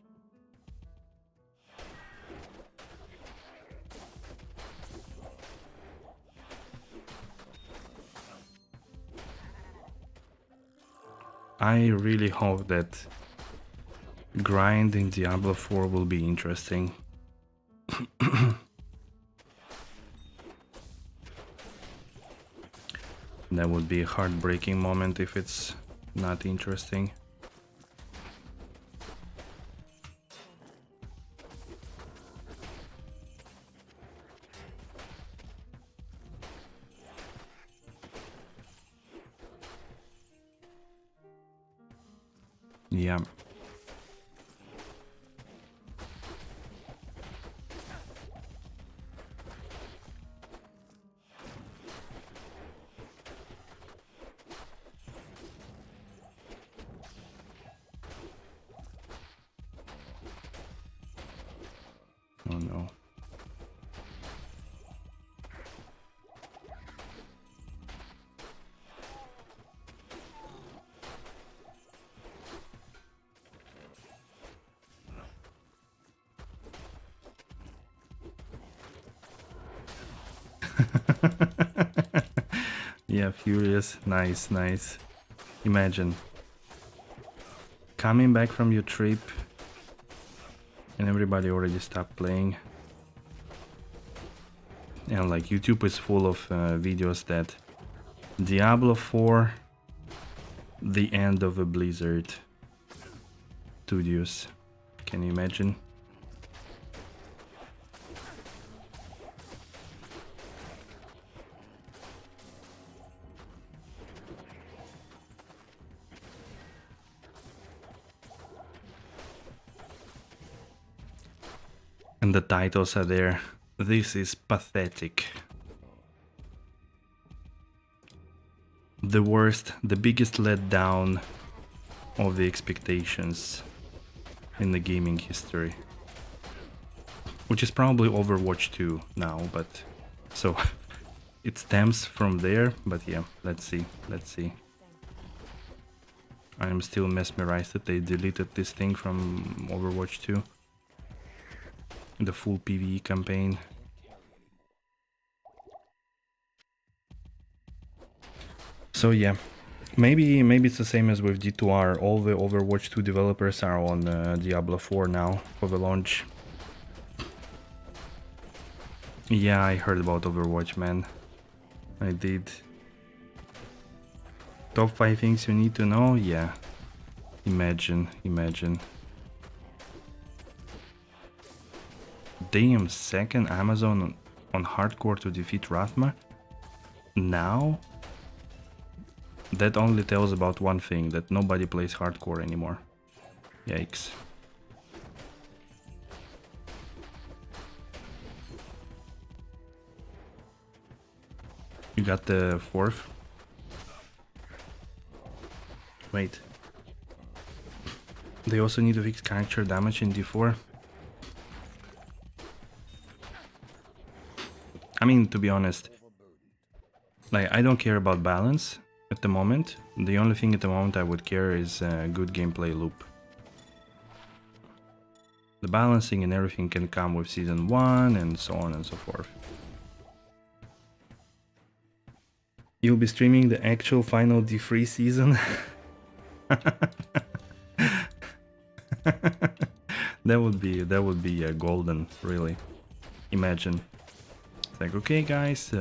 I really hope that grind in Diablo 4 will be interesting. That would be a heartbreaking moment if it's not interesting. Yeah. Oh no. Yeah, Furious. Nice, nice. Imagine coming back from your trip and everybody already stopped playing. And like YouTube is full of videos that Diablo 4, the end of a Blizzard Studios. Can you imagine? And the titles are there. This is pathetic. the worst, the biggest letdown of the expectations in the gaming history. Which is probably Overwatch 2 now, but so it stems from there, but yeah, let's see, let's see. I am still mesmerized that they deleted this thing from Overwatch 2. The full PvE campaign. So yeah, maybe it's the same as with D2R. All the Overwatch 2 developers are on Diablo 4 now for the launch. Yeah, I heard about Overwatch, man. I did. Top 5 things you need to know? Yeah. Imagine. Damn, second Amazon on hardcore to defeat Rathma? Now? That only tells about one thing, that nobody plays hardcore anymore. Yikes. You got the fourth? Wait. They also need to fix character damage in D4. I mean, to be honest, like, I don't care about balance at the moment. The only thing at the moment I would care is a good gameplay loop. The balancing and everything can come with Season 1 and so on and so forth. You'll be streaming the actual final D3 season? That would be golden, really. Imagine. It's like, okay guys,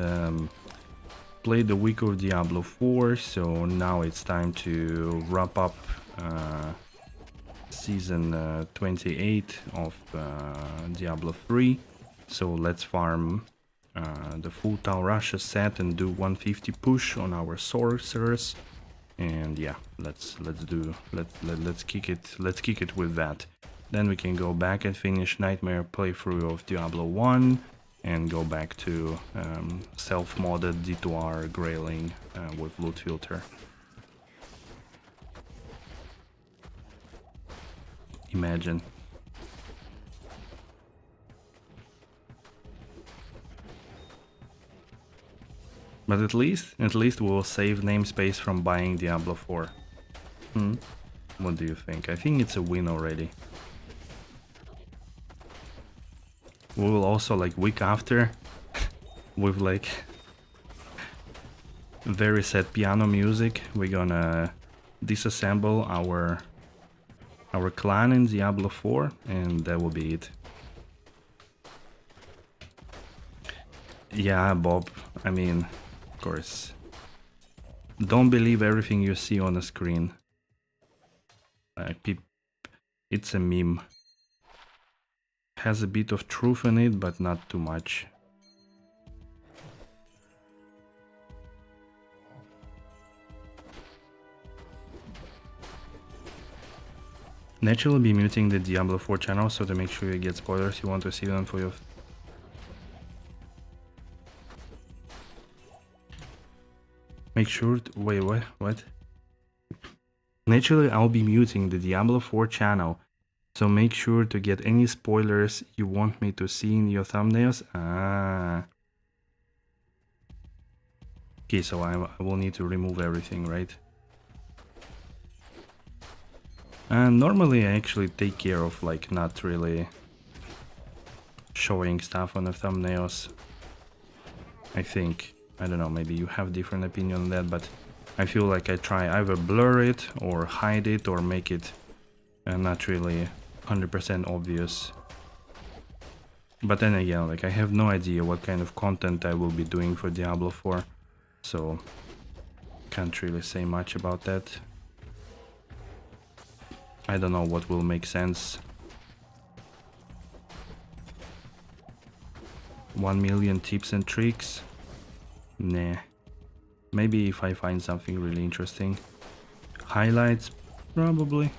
played the week of Diablo 4, so now it's time to wrap up season 28 of Diablo 3. So let's farm the full Taurasha set and do 150 push on our sorcerers. And yeah, let's kick it with that. Then we can go back and finish Nightmare playthrough of Diablo 1 and go back to self-modded D2R grailing with loot filter. Imagine. But at least we will save namespace from buying Diablo 4. What do you think? I think it's a win already. We will also, like, week after, with like very sad piano music, we're gonna disassemble our clan in Diablo 4, and that will be it. Yeah, Bob, I mean, of course. Don't believe everything you see on the screen. It's a meme. Has a bit of truth in it, but not too much. Naturally be muting the Diablo 4 channel, so to make sure you get spoilers, you want to see them for your... Make sure to... Wait, what? Naturally, I'll be muting the Diablo 4 channel, so make sure to get any spoilers you want me to see in your thumbnails. Ah. Okay, so I will need to remove everything, right? And normally I actually take care of, like, not really showing stuff on the thumbnails. I think. I don't know, maybe you have different opinion on that, but I feel like I try either blur it or hide it or make it not really 100% obvious. But then again, like, I have no idea what kind of content I will be doing for Diablo 4, so can't really say much about that. I don't know what will make sense. 1 million tips and tricks? Nah. Maybe if I find something really interesting. Highlights? Probably.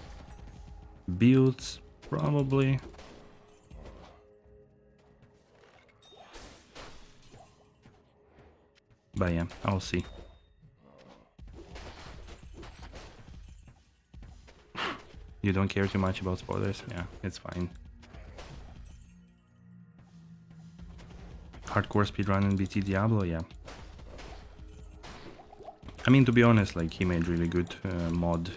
Builds? Probably. But yeah, I'll see. You don't care too much about spoilers? Yeah, it's fine. Hardcore speedrun in BT Diablo, yeah. I mean, to be honest, like, he made really good mod.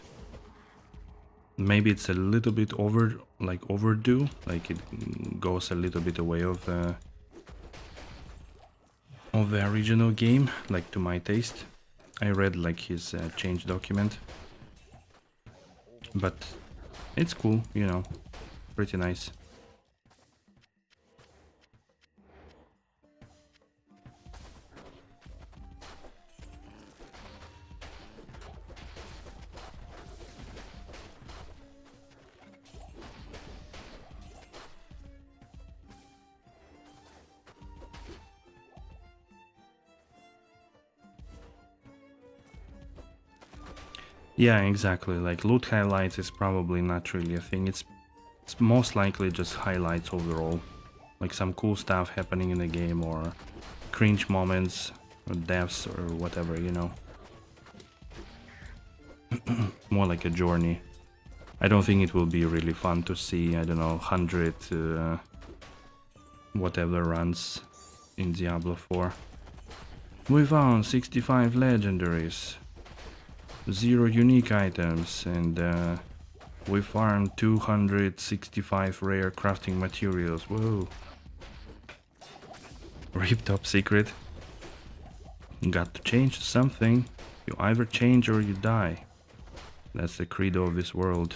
Maybe it's a little bit overdue, like it goes a little bit away of the original game, like to my taste. I read like his change document, but it's cool, you know, pretty nice. Yeah, exactly. Like loot highlights is probably not really a thing. It's most likely just highlights overall. Like some cool stuff happening in the game or cringe moments or deaths or whatever, you know. More like a journey. I don't think it will be really fun to see, I don't know, 100 whatever runs in Diablo 4. We found 65 legendaries. 0 unique items, and we farmed 265 rare crafting materials. Whoa. RIP top secret. Got to change something. You either change or you die. That's the credo of this world.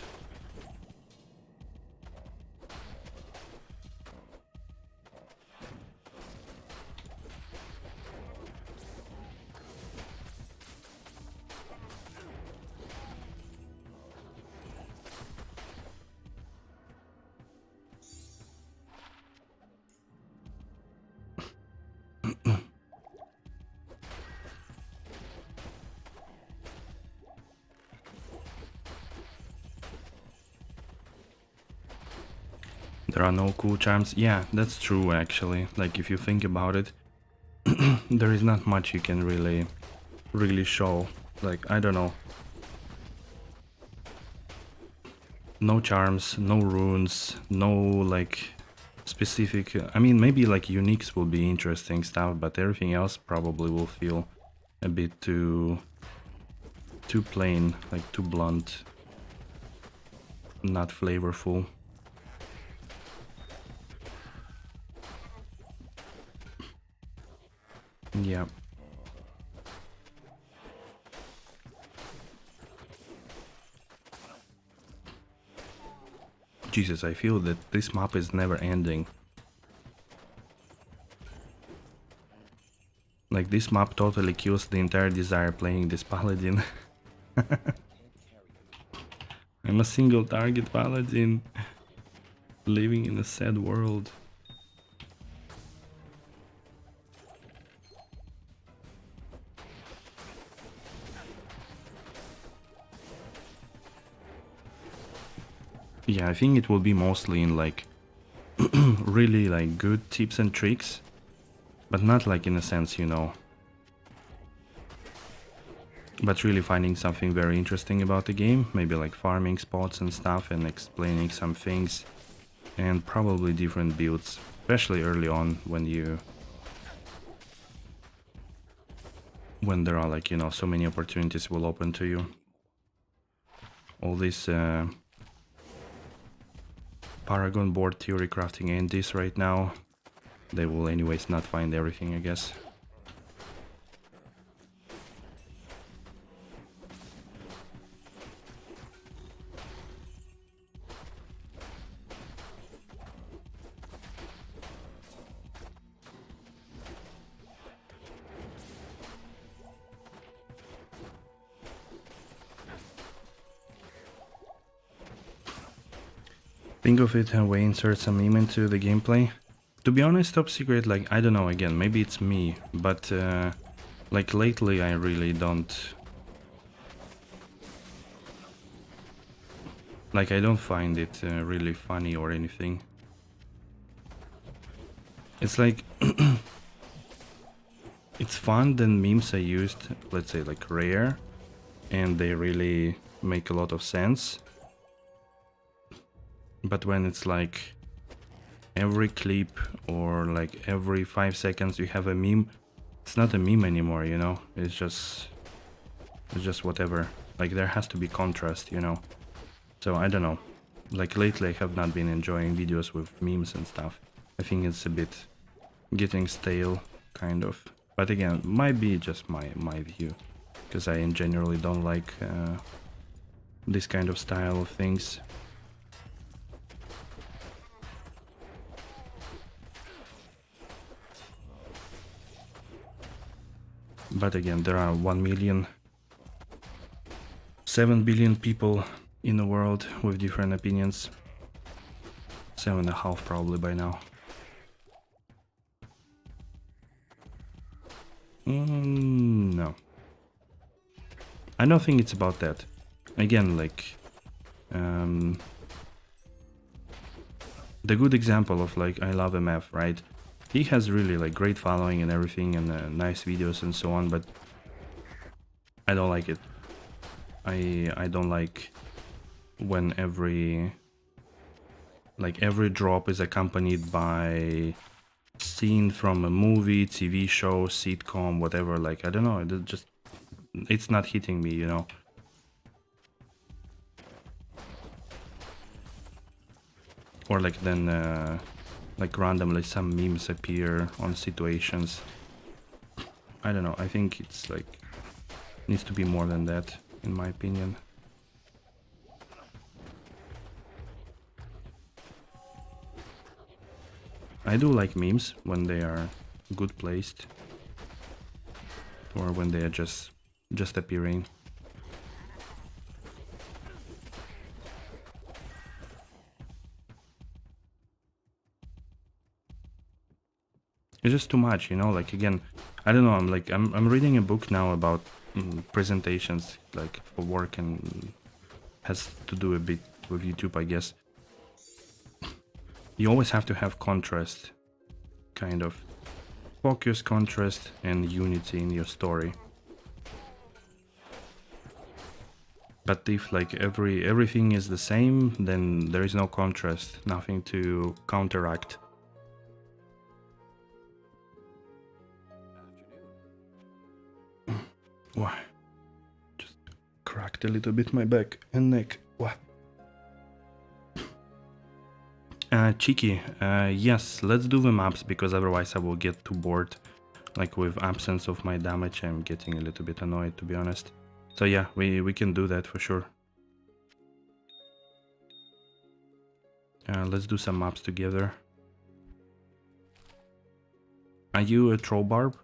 There are no cool charms. Yeah, that's true actually. Like if you think about it, there is not much you can really show. Like, I don't know. No charms, no runes, no like specific... I mean, maybe like uniques will be interesting stuff, but everything else probably will feel a bit too plain, like too blunt, not flavorful. Yeah. Jesus, I feel that this map is never ending. Like, this map totally kills the entire desire playing this paladin. I'm a single target paladin, living in a sad world. Yeah, I think it will be mostly in like really like good tips and tricks, but not like in a sense, you know, but really finding something very interesting about the game, maybe like farming spots and stuff and explaining some things, and probably different builds, especially early on when there are like, you know, so many opportunities will open to you. All this Paragon board theory crafting and this right now, they will anyways not find everything, I guess. Think of it how we insert some meme into the gameplay. To be honest, top secret, like, I don't know, again, maybe it's me, but like lately I really don't... Like, I don't find it really funny or anything. It's like... It's fun than memes I used, let's say like rare, and they really make a lot of sense. But when it's like every clip or like every 5 seconds you have a meme, it's not a meme anymore, you know? It's just whatever. Like there has to be contrast, you know? So I don't know. Like lately I have not been enjoying videos with memes and stuff. I think it's a bit getting stale, kind of. But again, might be just my view, because I generally don't like this kind of style of things. But again, there are 7 billion people in the world with different opinions. 7.5 probably by now. No. I don't think it's about that. Again, like... the good example of like I Love MF, right? He has really like great following and everything and nice videos and so on, but I don't like it. I don't like when every drop is accompanied by scene from a movie, TV show, sitcom, whatever. Like I don't know, it's not hitting me, you know. Or like then like randomly some memes appear on situations. I don't know, I think it's like needs to be more than that, in my opinion. I do like memes when they are good placed, or when they are just appearing. It's just too much, you know. Like again, I don't know. I'm reading a book now about presentations, like for work, and has to do a bit with YouTube, I guess. You always have to have contrast, kind of focus, contrast, and unity in your story. But if like everything is the same, then there is no contrast, nothing to counteract. Why? Just cracked a little bit my back and neck. What? Cheeky, yes, let's do the maps, because otherwise I will get too bored. Like with absence of my damage, I'm getting a little bit annoyed, to be honest. So yeah, we can do that for sure. Let's do some maps together. Are you a Trollbarb?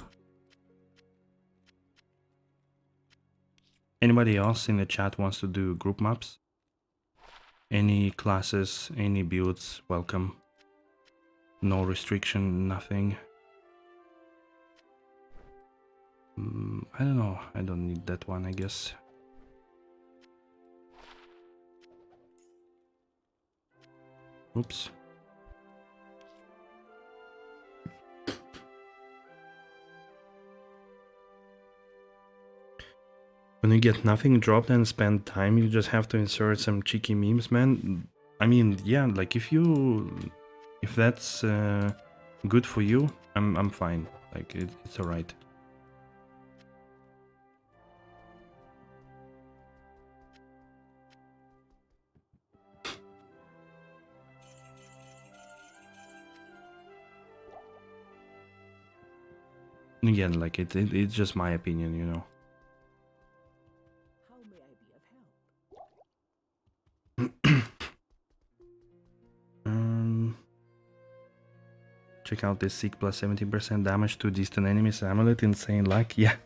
Anybody else in the chat wants to do group maps? Any classes, any builds, welcome. No restriction, nothing. I don't know, I don't need that one, I guess. Oops. When you get nothing dropped and spend time, you just have to insert some cheeky memes, man. I mean, yeah, like if that's good for you, I'm fine. Like it's alright. Again, like it's just my opinion, you know. How may I be of help? Check out this Seek plus 17% damage to distant enemies amulet, insane luck. Yeah.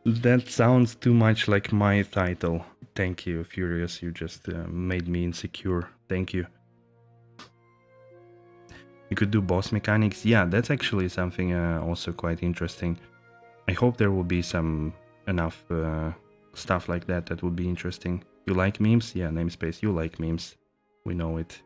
That sounds too much like my title. Thank you, Furious. You just made me insecure. Thank you. You could do boss mechanics. Yeah, that's actually something also quite interesting. I hope there will be some enough stuff like that that would be interesting. You like memes? Yeah, namespace, you like memes. We know it.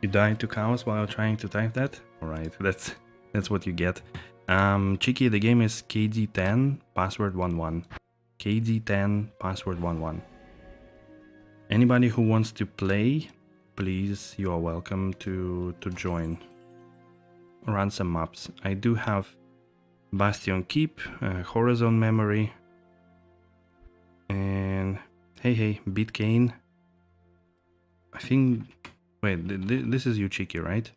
You died to cows while trying to type that? Alright, that's what you get. Cheeky, the game is KD10 password 11. KD10 password 11. Anybody who wants to play, please, you are welcome to join. Run some maps. I do have Bastion Keep, Horizon Memory, and hey, Beat Kane. I think. Wait, this is you, Cheeky, right?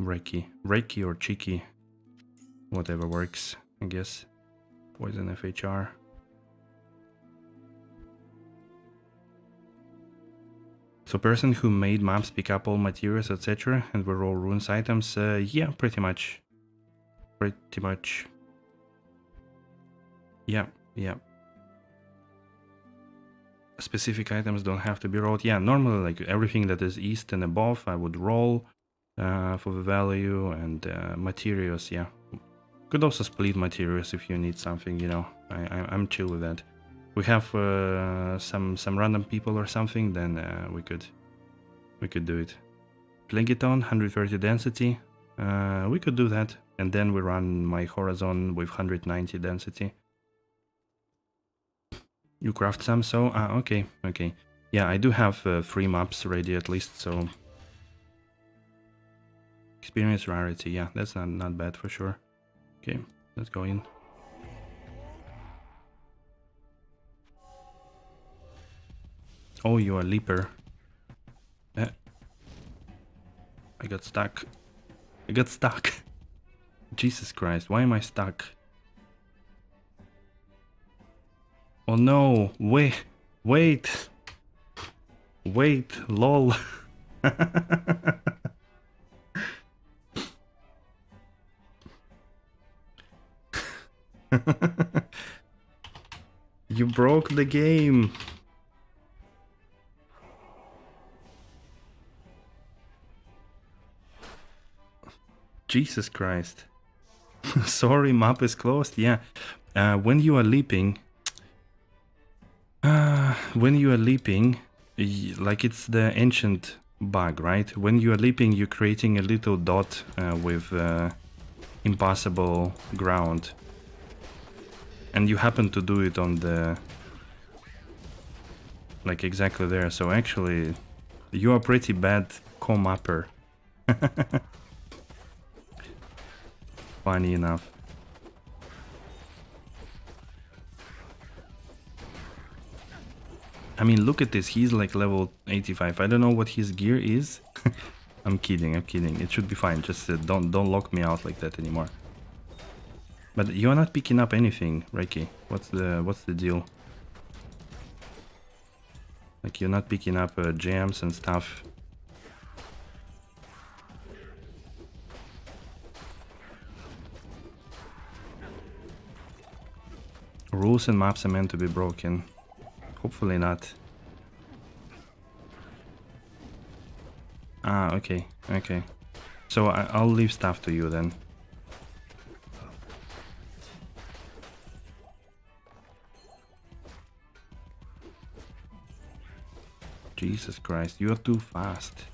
Reiki or Cheeky, whatever works, I guess. Poison FHR. So person who made maps pick up all materials, etc. and will roll runes items, yeah, pretty much. Pretty much. Yeah. Specific items don't have to be rolled. Yeah, normally like everything that is east and above I would roll for the value, and materials, yeah. Could also split materials if you need something, you know. I'm chill with that. We have some random people or something, then we could do it. Plagueton, 130 density. We could do that, and then we run my Horizon with 190 density. You craft some, so okay. Yeah, I do have 3 maps ready at least, so experience rarity. Yeah, that's not bad for sure. Okay, let's go in. Oh, you are leaper. I got stuck. Jesus Christ, why am I stuck? Oh no, wait, lol. You broke the game. Jesus Christ. Sorry, map is closed. Yeah. When you are leaping, like it's the ancient bug, right? When you are leaping, you're creating a little dot with impossible ground. And you happen to do it on the... like exactly there. So actually, you are pretty bad co-mapper. Funny enough. I mean, look at this. He's like level 85. I don't know what his gear is. I'm kidding. It should be fine. Just don't lock me out like that anymore. But you're not picking up anything, Reiki. What's the deal? Like you're not picking up jams and stuff. Rules and maps are meant to be broken. Hopefully not. Ah, okay. So I'll leave stuff to you then. Jesus Christ, you're too fast.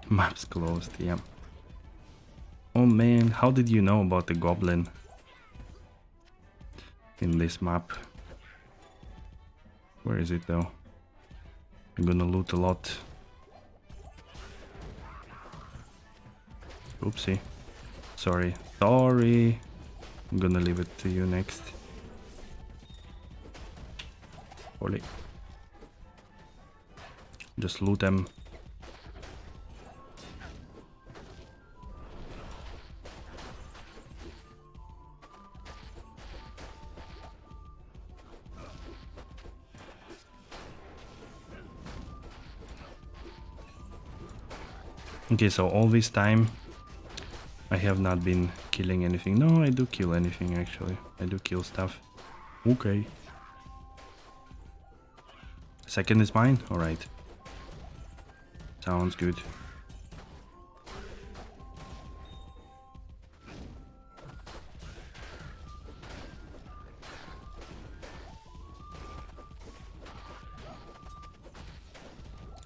Map's closed, yeah. Oh man, how did you know about the goblin in this map? Where is it though? I'm gonna loot a lot. Oopsie. Sorry. I'm gonna leave it to you next. Holy. Just loot them. Okay, so all this time I have not been killing anything. No, I do kill anything actually. I do kill stuff. Okay. Second is mine? Alright. Sounds good.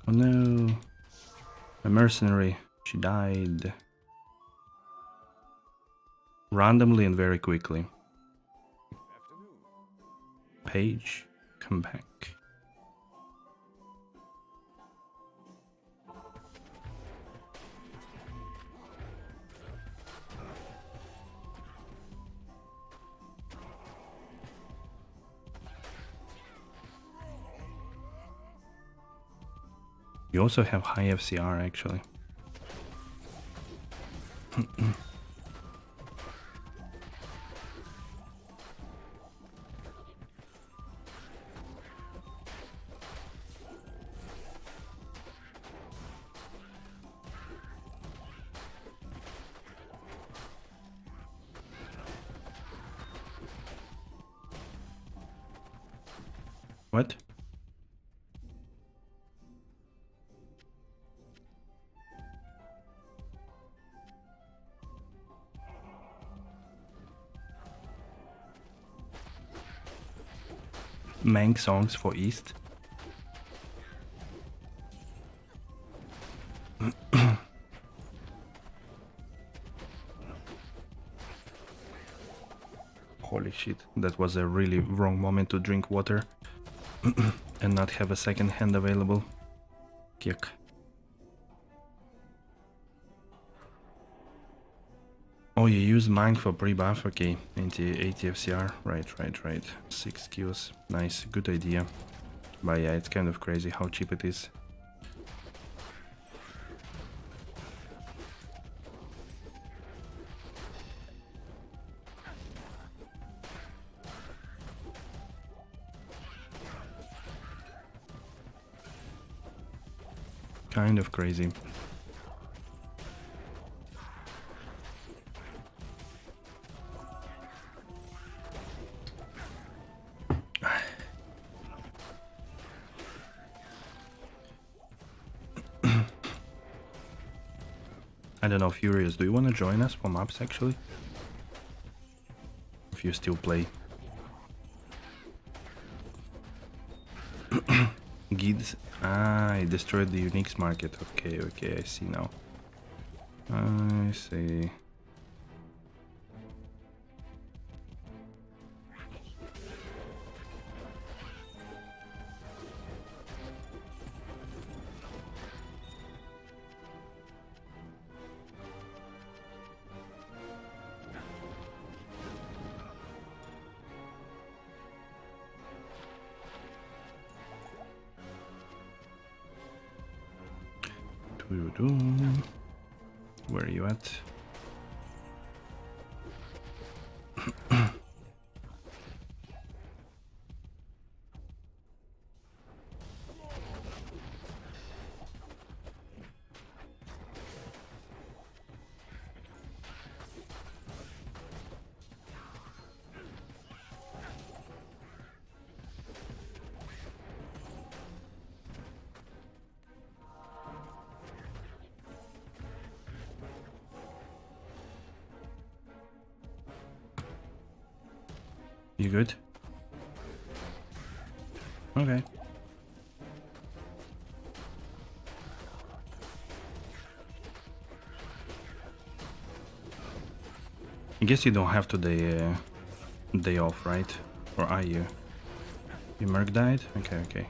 Oh no. A mercenary. She died. Randomly and very quickly. Page, come back. You also have high FCR actually. What? Mank songs for East. Holy shit, that was a really wrong moment to drink water and not have a second hand available. Yuck. Oh, you use Mank for pre-buff? Okay, 80 FCR. Right. 6 kills. Nice, good idea. But yeah, it's kind of crazy how cheap it is. Kind of crazy. I don't know, Furious, do you want to join us for maps actually? If you still play. Gids. Ah, I destroyed the Unix market. Okay, I see now. I see. Where are you at? You good? Okay. I guess you don't have today day off, right? Or are you? Your Merc died? Okay.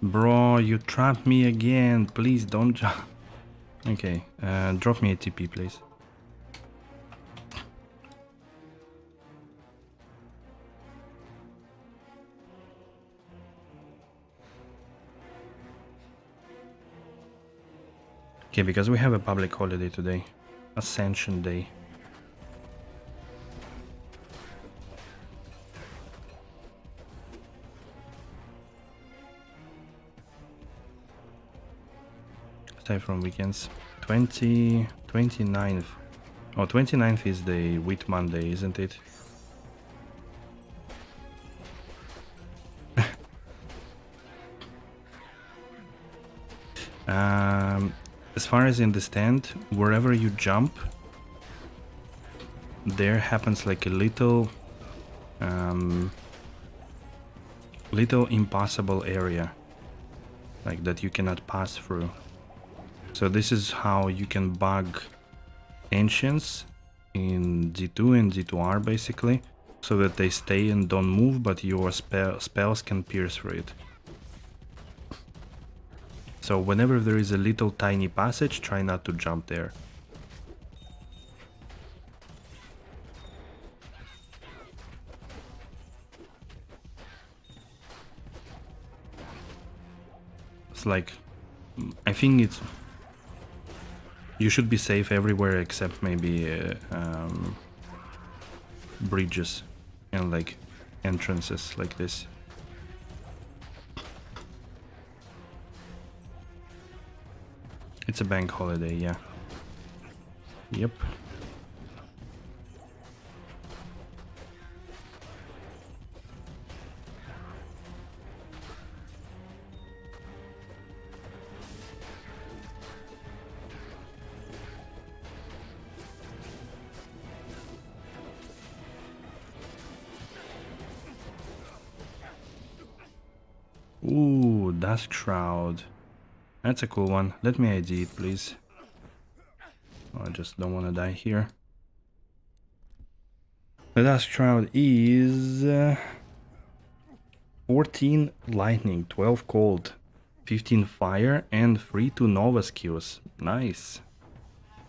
Bro, you trapped me again. Please don't jump. Okay, drop me a TP, please. Okay, because we have a public holiday today. Ascension Day. aside from weekends. 29th. Oh, 29th is the Wheat Monday, isn't it? As far as I understand, wherever you jump, there happens like a little impossible area, like that you cannot pass through. So this is how you can bug ancients in Z2 and Z2R basically, so that they stay and don't move, but your spells can pierce through it. So whenever there is a little tiny passage, try not to jump there. It's like, I think it's, you should be safe everywhere except maybe bridges and like entrances like this. It's a bank holiday, yeah. Yep. Ooh, Dusk Shroud. That's a cool one. Let me ID it, please. Oh, I just don't want to die here. The Dusk Shroud is 14 lightning, 12 cold, 15 fire, and 3 to Nova skills. Nice.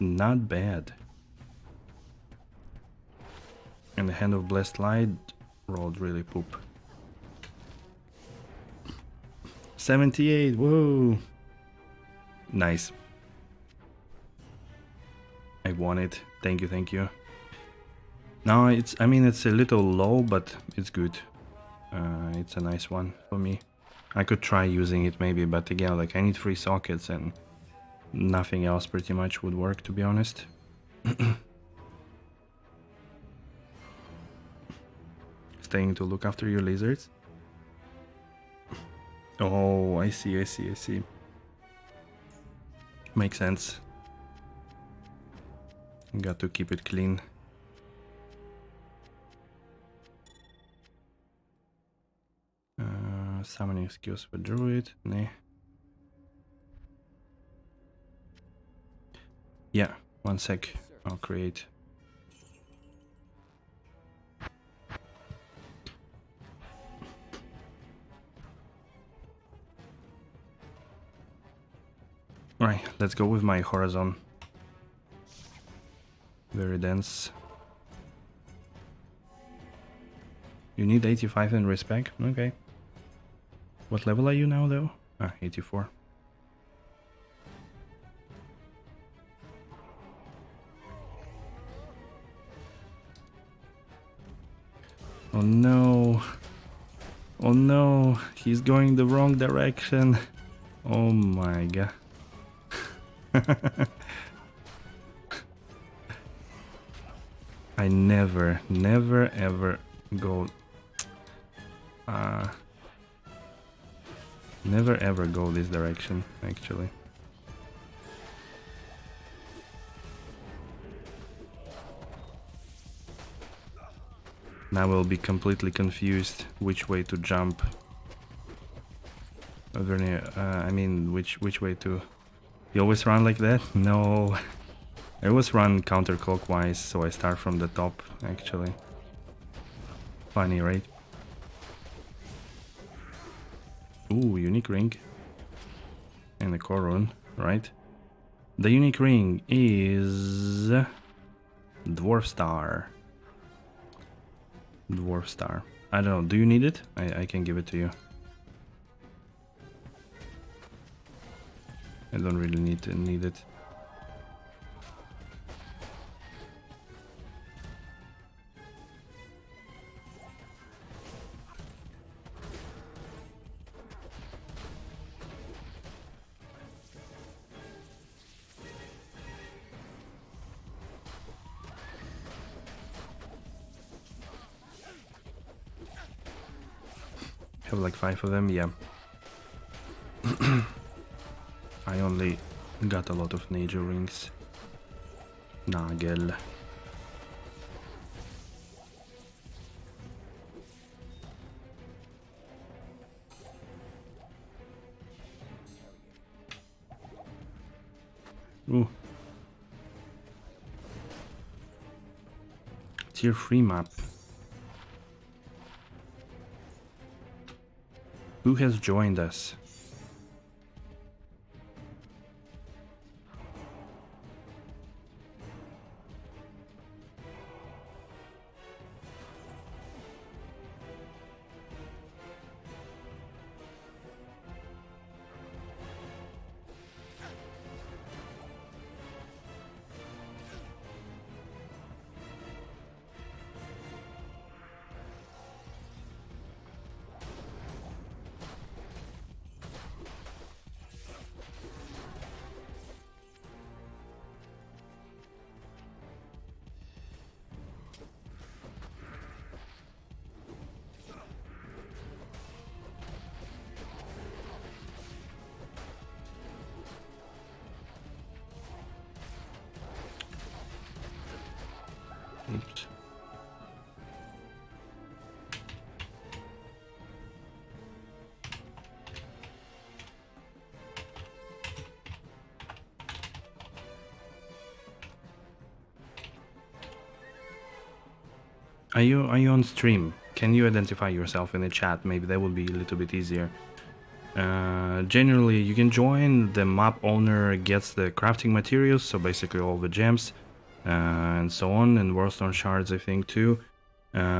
Not bad. And the Hand of Blessed Light rolled really poop. 78, whoa! Nice. I won it. Thank you, thank you. No, I mean, it's a little low, but it's good. It's a nice one for me. I could try using it maybe, but again, like I need 3 sockets and nothing else pretty much would work, to be honest. Staying to look after your lizards. Oh, I see, I see, I see. Makes sense. Got to keep it clean. Summoning skills for druid, nah. Yeah, 1 sec. I'll create. Alright, let's go with my horizon. Very dense. You need 85 in respec? Okay. What level are you now though? Ah, 84. Oh no. Oh no, he's going the wrong direction. Oh my god. I never ever go never ever go this direction actually. Now we'll be completely confused which way to jump. I mean which way to. You always run like that? No. I always run counterclockwise, so I start from the top, actually. Funny, right? Ooh, unique ring. And a core rune, right? The unique ring is... Dwarf Star. Dwarf Star. I don't know, do you need it? I can give it to you. I don't really need it. Have like 5 of them, yeah. I only got a lot of nature rings. Nagel. Ooh. Tier 3 map. Who has joined us? Oops. Are you on stream? Can you identify yourself in the chat? Maybe that would be a little bit easier. Generally, you can join. The map owner gets the crafting materials, so basically all the gems and so on, and warstone shards, I think, too.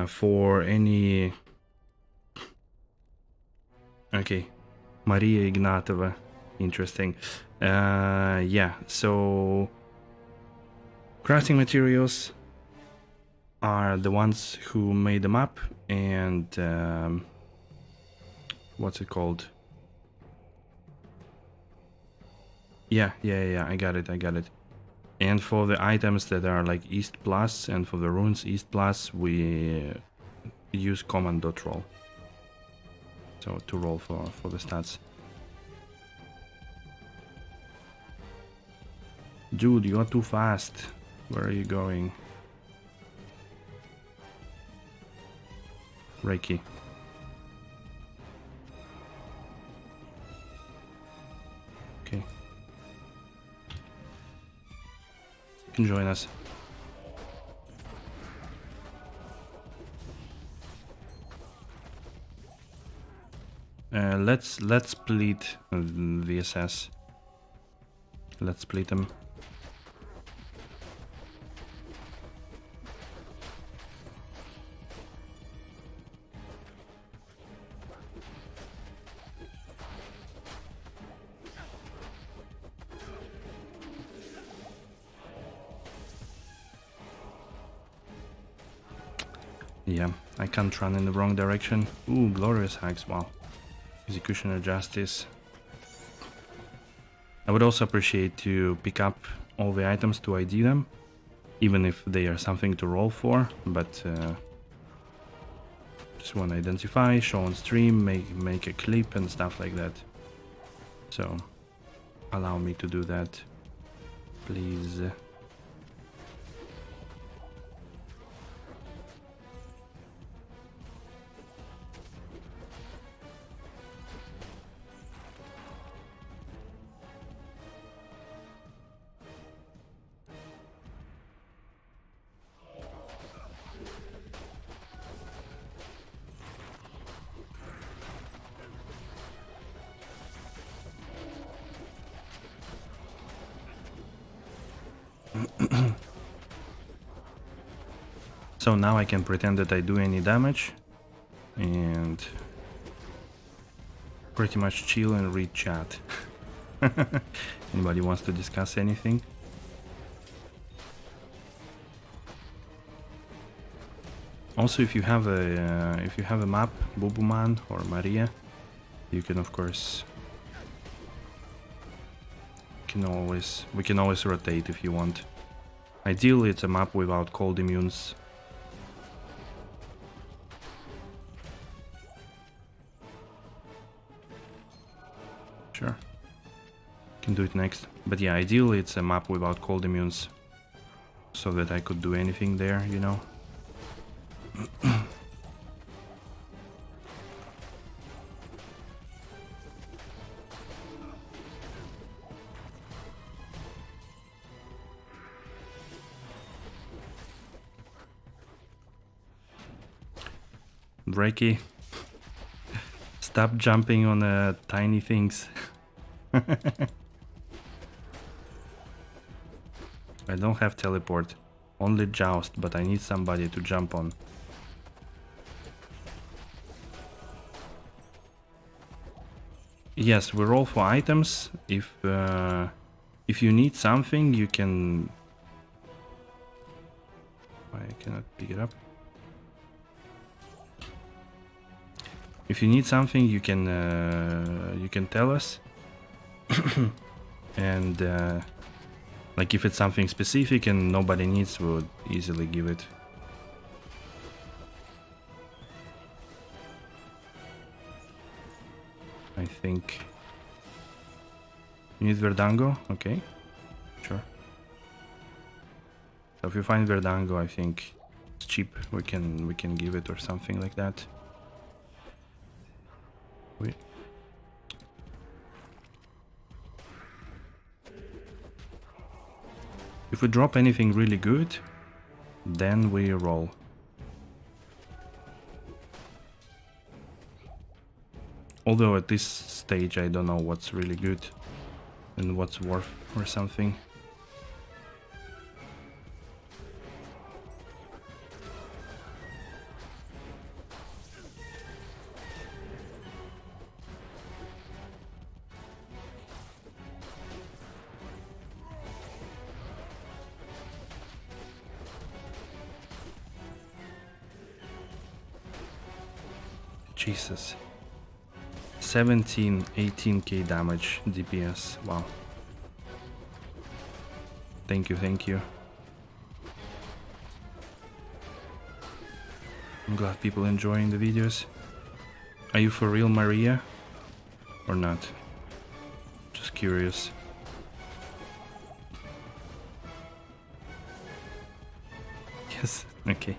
For any... Okay, Maria Ignatova, interesting. Yeah, so crafting materials are the ones who made the map, and what's it called? Yeah, I got it. And for the items that are like East Plus, and for the runes East Plus, we use command.roll. So to roll for the stats. Dude, you're too fast. Where are you going? Reiki. Okay. You can join us. Let's split VSS. Let's split them. Yeah, I can't run in the wrong direction. Ooh, glorious hacks, wow. Executioner Justice. I would also appreciate to pick up all the items to ID them, even if they are something to roll for, but just want to identify, show on stream, make a clip and stuff like that. So, allow me to do that, please. So now I can pretend that I do any damage and pretty much chill and read chat. Anybody wants to discuss anything? Also, if you have a map, Bubuman or Maria, you can of course we can always rotate if you want. Ideally, it's a map without cold immunes. Sure. Can do it next. But yeah, ideally it's a map without cold immunes. So that I could do anything there, you know. Breaky. Stop jumping on tiny things. I don't have teleport, only joust, but I need somebody to jump on. Yes, we roll for items. If you need something, you can. I cannot pick it up. If you need something, you can tell us, and like if it's something specific and nobody needs, we'll easily give it. I think you need Verdango, okay, sure. So if you find Verdango, I think it's cheap. We can give it or something like that. Wait. If we drop anything really good, then we roll. Although at this stage I don't know what's really good and what's worth or something. Jesus. 18k damage DPS. Wow. Thank you, thank you. I'm glad people enjoying the videos. Are you for real, Maria? Or not? Just curious. Yes, okay.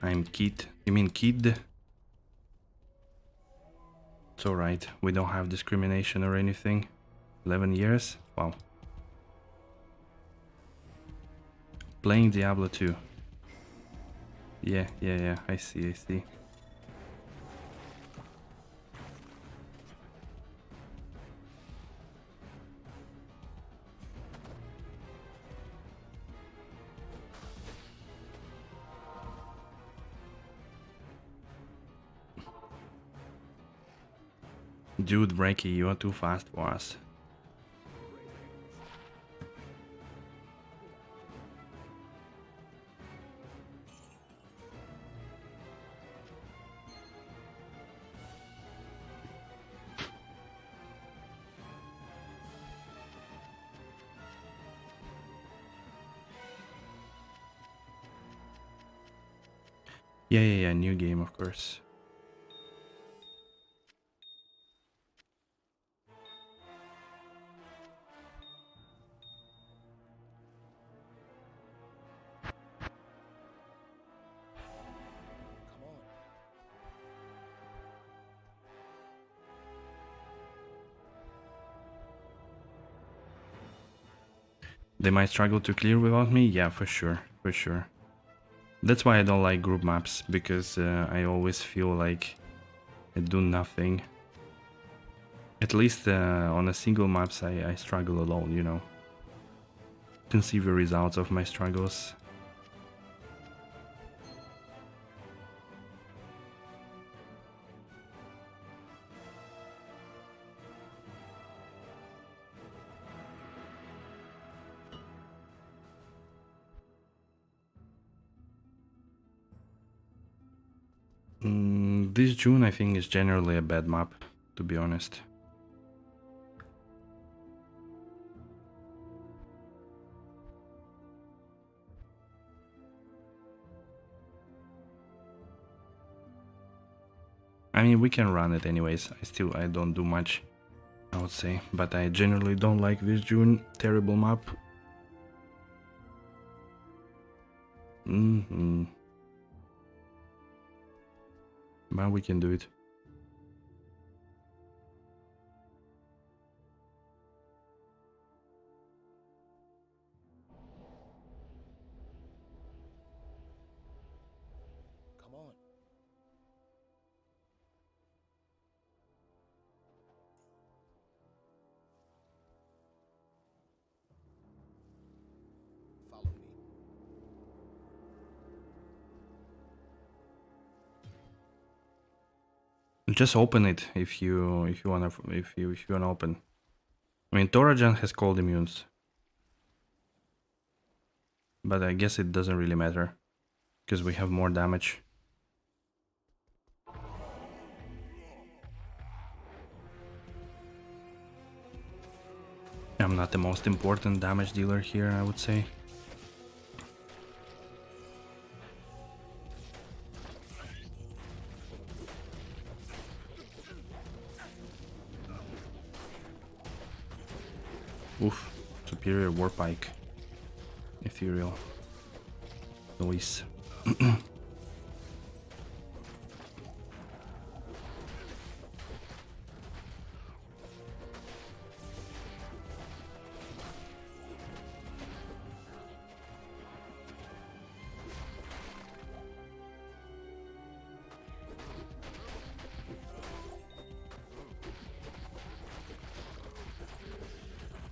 I'm Kid. You mean Kid? It's alright. We don't have discrimination or anything. 11 years? Wow. Playing Diablo 2. Yeah, I see. Dude, Breaky, you are too fast for us. Yeah, new game, of course. They might struggle to clear without me? Yeah, for sure. That's why I don't like group maps, because I always feel like I do nothing. At least on a single maps I struggle alone, you know. You can see the results of my struggles. This June I think is generally a bad map, to be honest. I mean, we can run it anyways. I don't do much, I would say, but I generally don't like this June. Terrible map. But we can do it. Come on. Follow me. Just open it if you wanna open. I mean, Torajan has cold immunes, but I guess it doesn't really matter because we have more damage. I'm not the most important damage dealer here, I would say. Oof, superior warpike. Ethereal. Noise.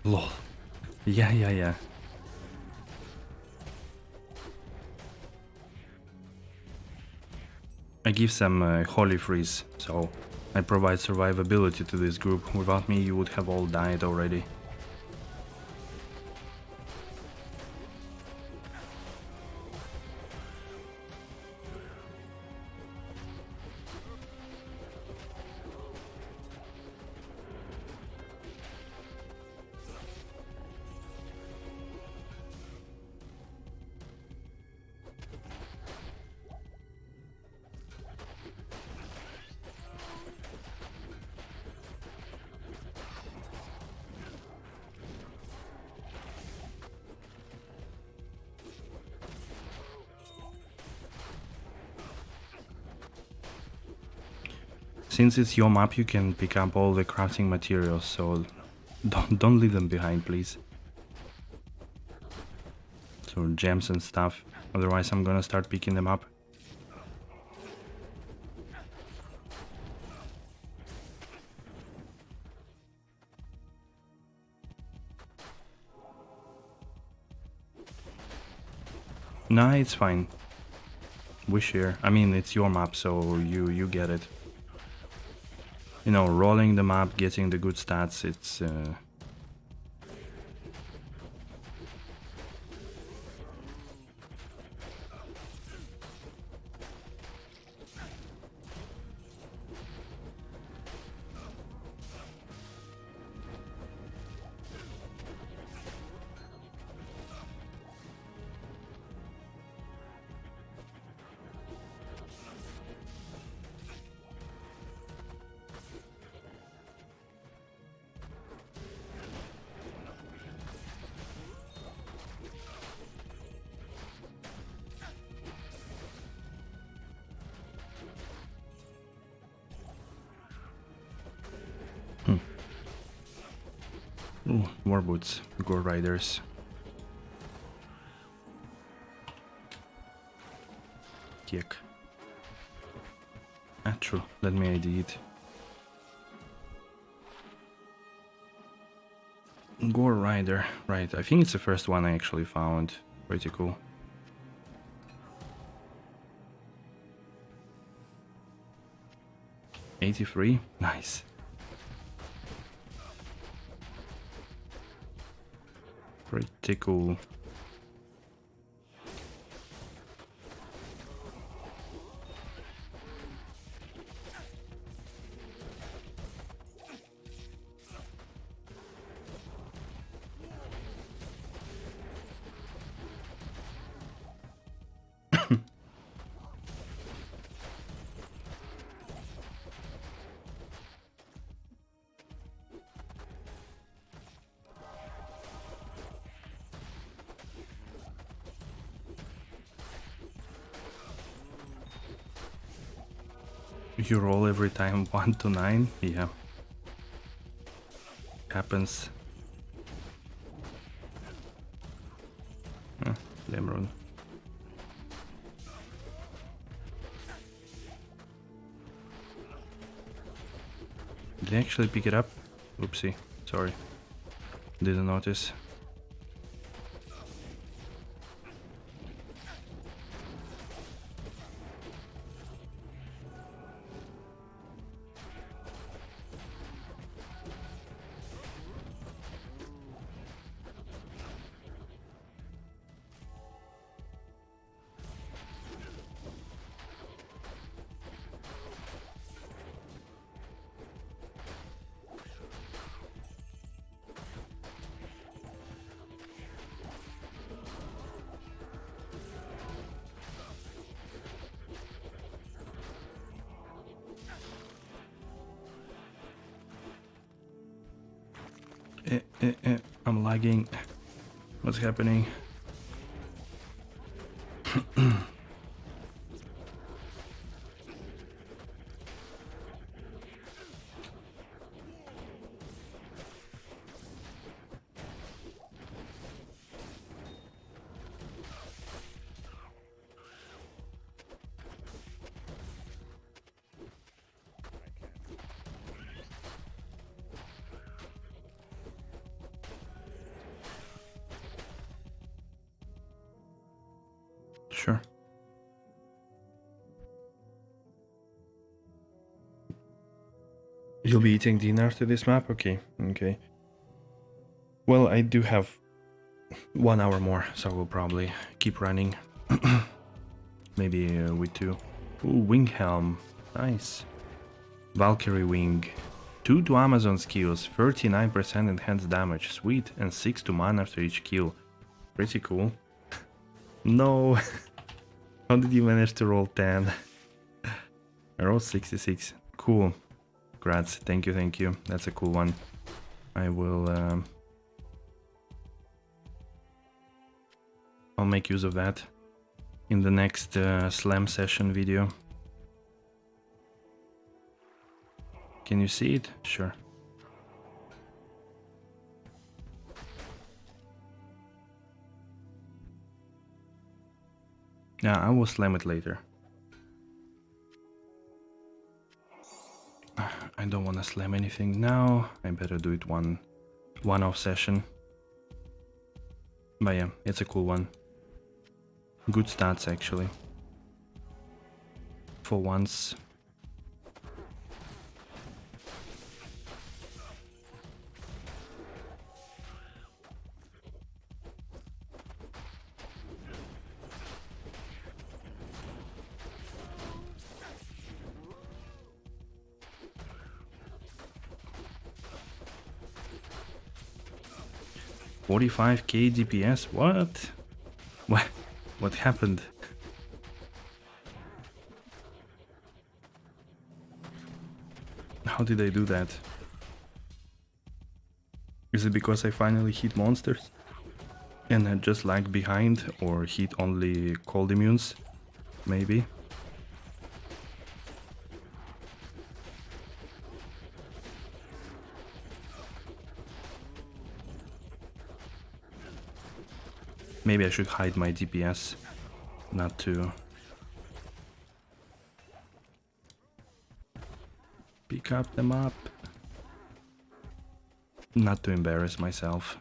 Lol. Yeah. I give some holy freeze, so I provide survivability to this group. Without me, you would have all died already. Since it's your map, you can pick up all the crafting materials, so don't leave them behind, please. So gems and stuff, otherwise I'm gonna start picking them up. Nah, it's fine. We share. I mean, it's your map, so you get it. You know, rolling the map, getting the good stats, it's... Ooh, more boots, Gore Riders. Kick. Ah, true. Let me ID it. Gore Rider. Right, I think it's the first one I actually found. Pretty cool. $83? Nice. Pretty cool. You roll every time 1 to 9? Yeah. Happens. Lemron. Did I actually pick it up? Oopsie. Sorry. Didn't notice. I'm lagging. What's happening? Sure. You'll be eating dinner to this map? Okay, okay. Well, I do have 1 hour more, so we'll probably keep running. Maybe with 2. Ooh, wing helm. Nice. Valkyrie wing. 2 to Amazon skills, 39% enhanced damage, sweet, and 6 to mana after each kill. Pretty cool. No! How did you manage to roll 10? I rolled 66. Cool. Congrats. Thank you. That's a cool one. I will... I'll make use of that in the next slam session video. Can you see it? Sure. Yeah, I will slam it later. I don't want to slam anything now. I better do it one-off session. But yeah, it's a cool one. Good stats actually. For once. $45k DPS? What? What happened? How did I do that? Is it because I finally hit monsters? And I just lag behind, or hit only cold immunes? Maybe. Maybe I should hide my DPS, not to pick up them up, not to embarrass myself.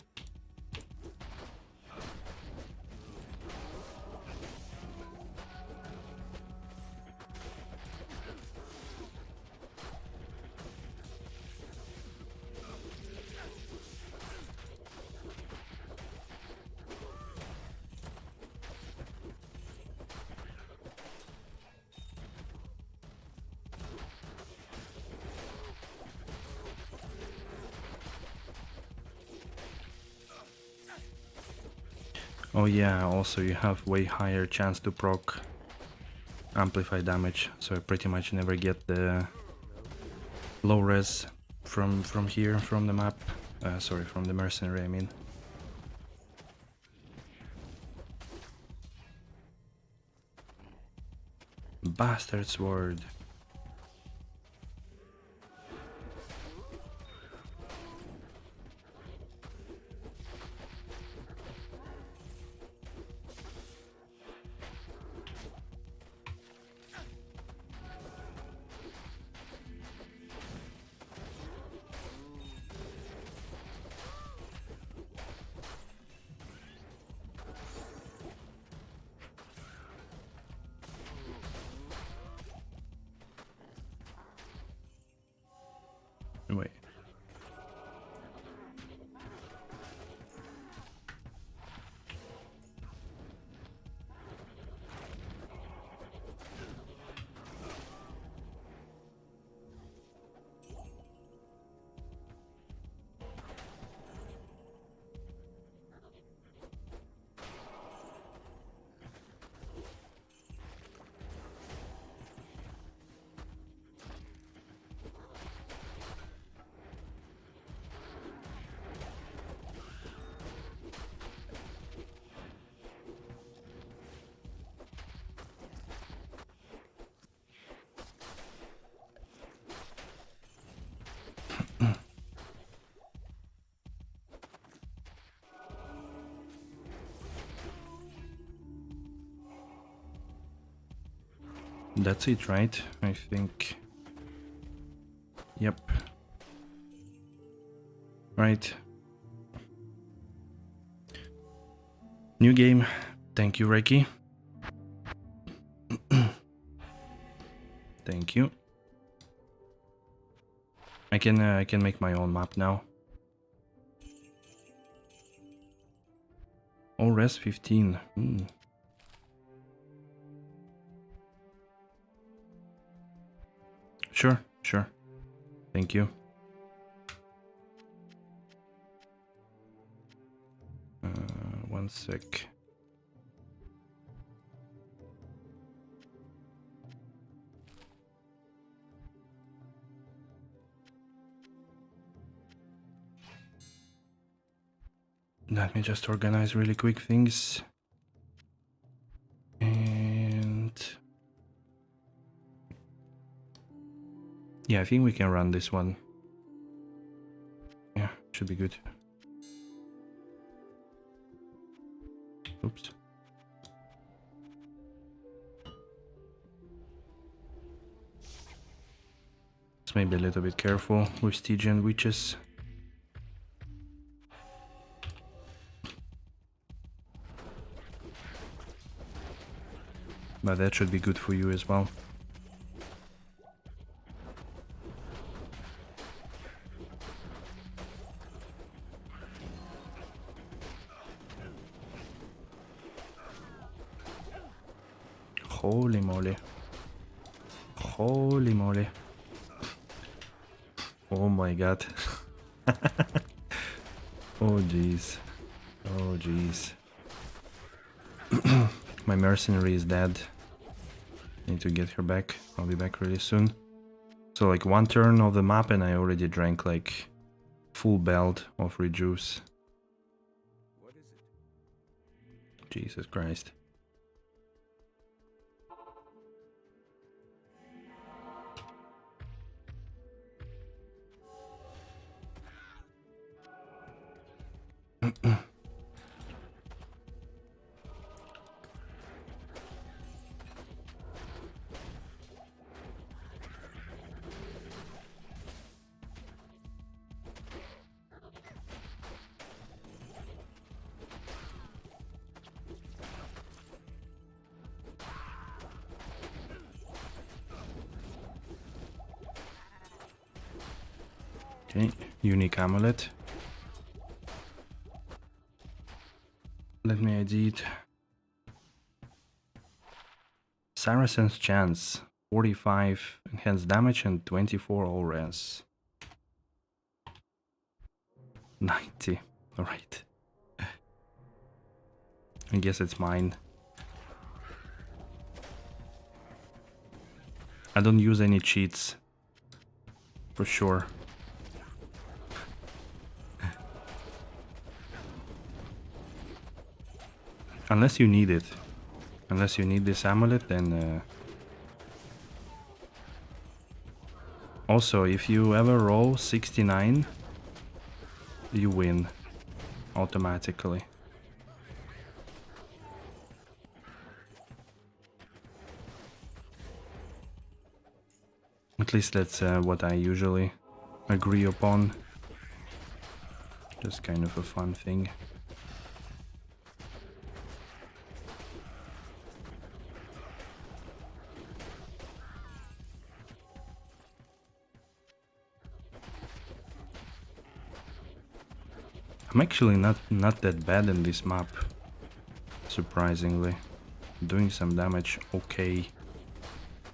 Oh yeah, also you have way higher chance to proc amplify damage, so I pretty much never get the low res from here, from the map. Sorry, from the mercenary, I mean. Bastard sword. That's it, right? I think. Yep. Right. New game. Thank you, Reiki. Thank you. I can make my own map now. Oh, res 15. Sure, sure. Thank you. One sec. Let me just organize really quick things. And yeah, I think we can run this one. Yeah, should be good. Oops. Let's maybe a little bit careful with Stygian witches. But that should be good for you as well. Holy moly. Holy moly. Oh my god. Oh jeez. Oh jeez. My mercenary is dead. Need to get her back. I'll be back really soon. So like one turn of the map and I already drank like full belt of rejuice. What is it? Jesus Christ. Okay, unique amulet. Let me ID it. Saracen's Chance, 45 enhanced damage and 24 all res. 90, alright. I guess it's mine. I don't use any cheats, for sure. Unless you need it. Unless you need this amulet, then... Also, if you ever roll 69, you win automatically. At least that's what I usually agree upon. Just kind of a fun thing. I'm actually not that bad in this map, surprisingly. Doing some damage, okay.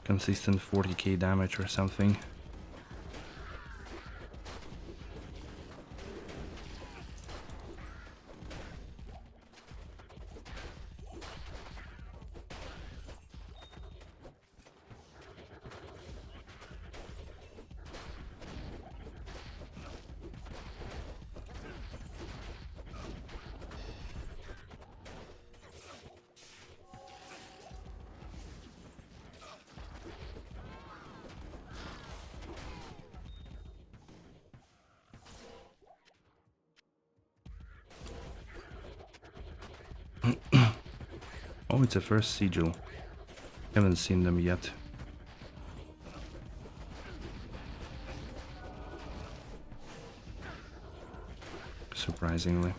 Consistent 40k damage or something. Oh, it's a first sigil. Haven't seen them yet. surprisingly.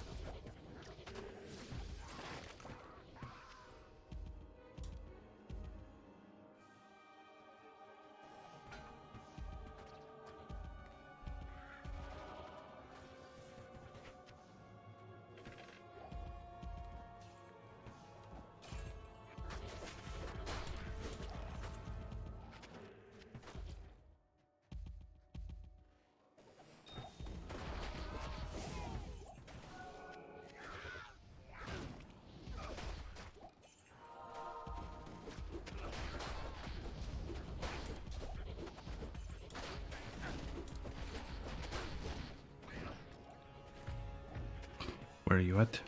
Where are you at?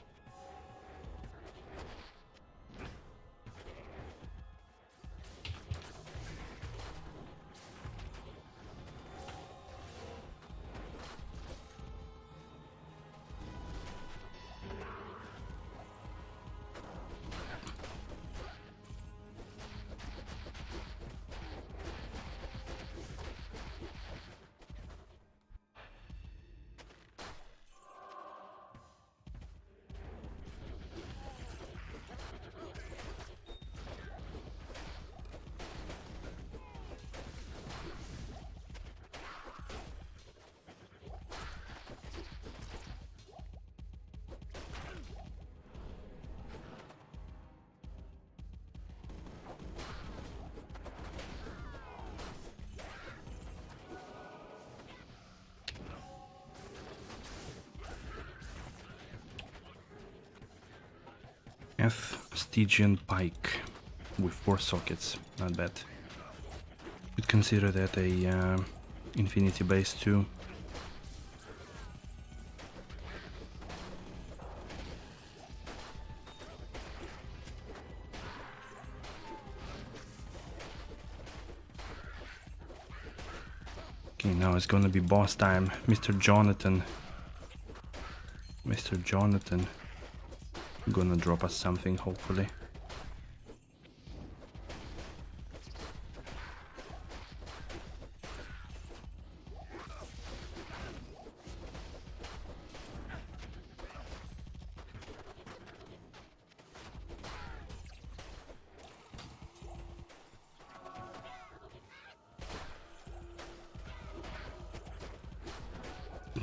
F Stygian Pike with 4 sockets, not bad. You'd consider that a infinity base too. Okay, now it's gonna be boss time. Mr. Jonathan. Mr. Jonathan. Gonna drop us something, hopefully.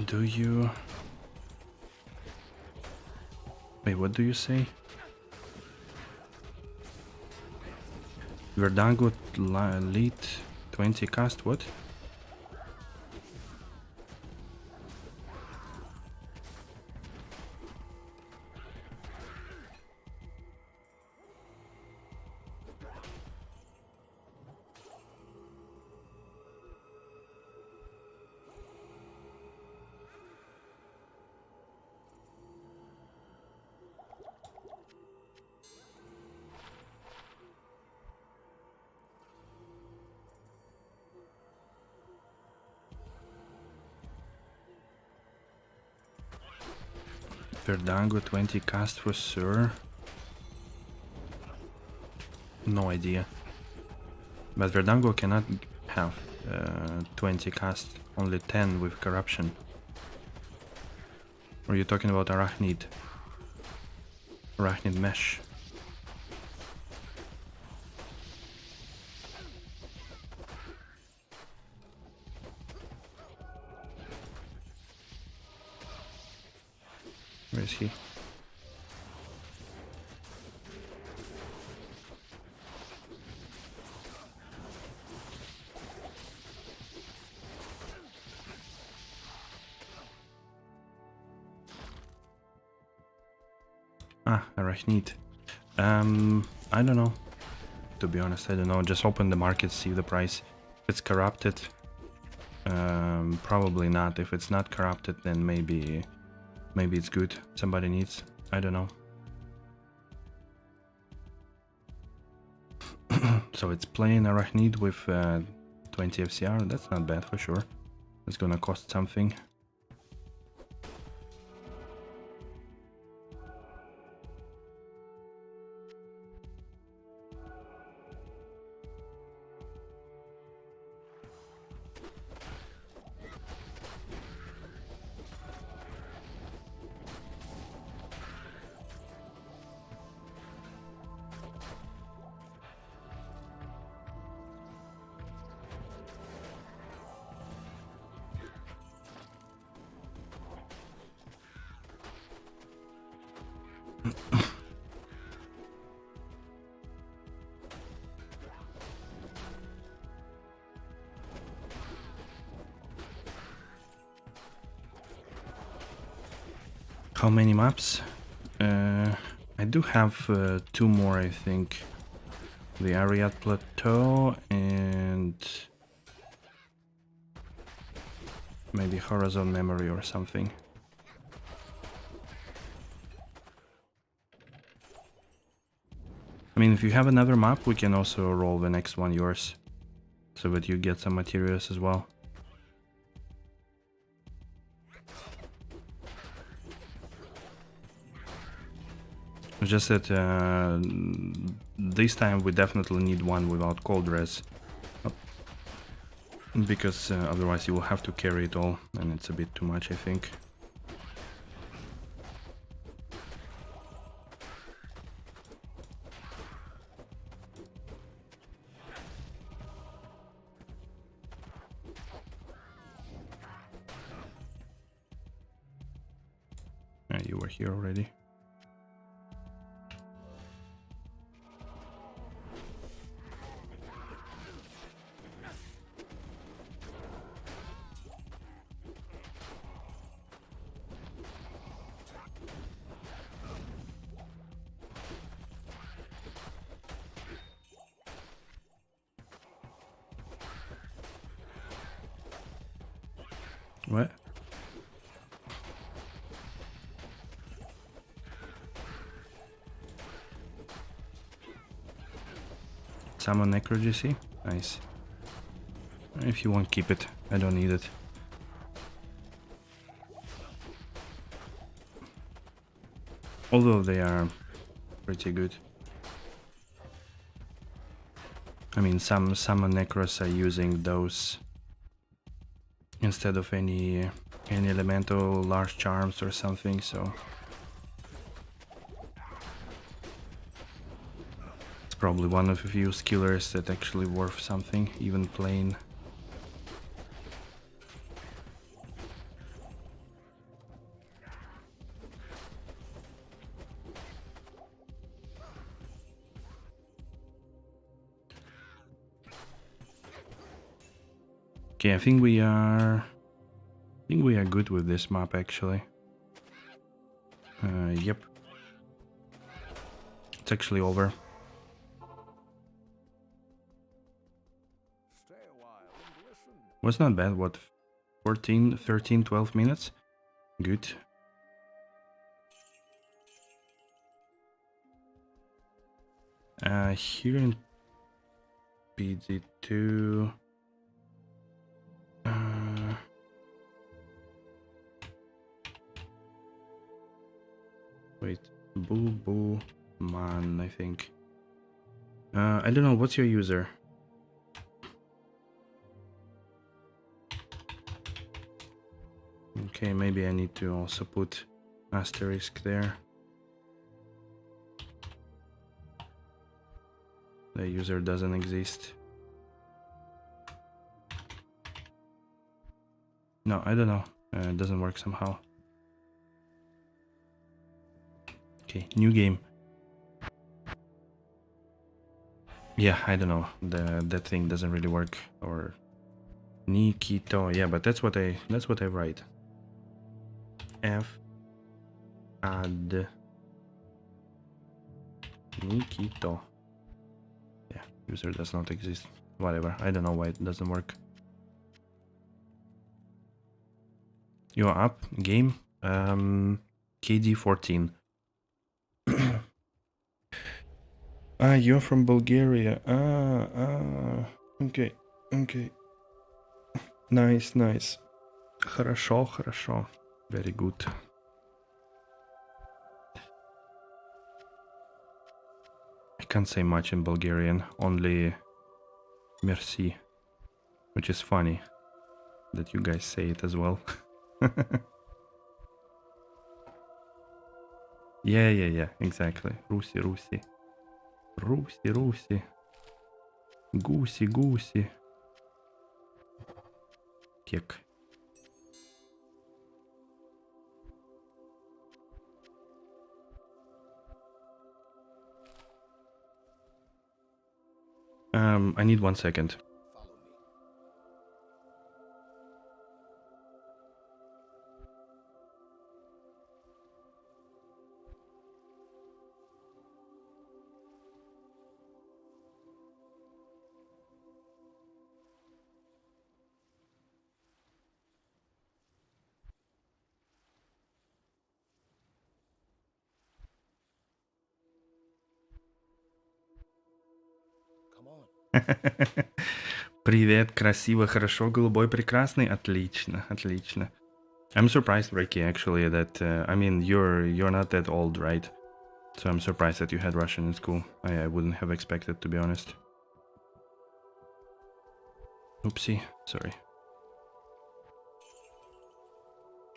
Do you... Wait, what do you say? Verdango lead 20 cast, what? Verdango 20 cast for Sir. No idea. But Verdango cannot have 20 cast, only 10 with corruption. Or are you talking about Arachnid? Arachnid Mesh. Where is he? Ah, Arachnid. I don't know. To be honest, I don't know. Just open the market, see the price. If it's corrupted, probably not. If it's not corrupted, then maybe it's good. Somebody needs. I don't know. So it's plain Arachnid with 20 FCR. That's not bad for sure. It's gonna cost something. How many maps? I do have 2 more, I think. The Ariad Plateau and maybe Horizon Memory or something. I mean, if you have another map, we can also roll the next one yours, so that you get some materials as well. Just that this time we definitely need one without cold res, because otherwise you will have to carry it all, and it's a bit too much, I think. You were here already. What? Summon Necro GC? Nice. If you want, keep it. I don't need it. Although they are pretty good. I mean, some Necros are using those instead of any elemental large charms or something, so it's probably one of a few skillers that actually worth something, even plain. Okay, I think we are good with this map actually. Yep. It's actually over. Stay a while and listen. Was not bad, what, 14, 13, 12 minutes? Good. Here in PD2... wait, Boo Boo Man, I think. I don't know, what's your user? Okay, maybe I need to also put asterisk there. The user doesn't exist. No, I don't know. It doesn't work somehow. Okay, new game. Yeah, I don't know. That thing doesn't really work. Or Nikito. Yeah, but that's what I write. F add Nikito. Yeah, user does not exist. Whatever. I don't know why it doesn't work. You're up. Game. KD 14. You're from Bulgaria. Okay. Nice. Хорошо. Very good. I can't say much in Bulgarian, only merci, which is funny that you guys say it as well. Yeah, exactly. Руси. Гуси. Кек. I need 1 second. Follow me. Come on. Привет, красиво, хорошо, голубой, прекрасный. Отлично, отлично. I'm surprised, Ricky, actually, that I mean, you're not that old, right? So I'm surprised that you had Russian in school. I wouldn't have expected, to be honest. Oopsie, sorry.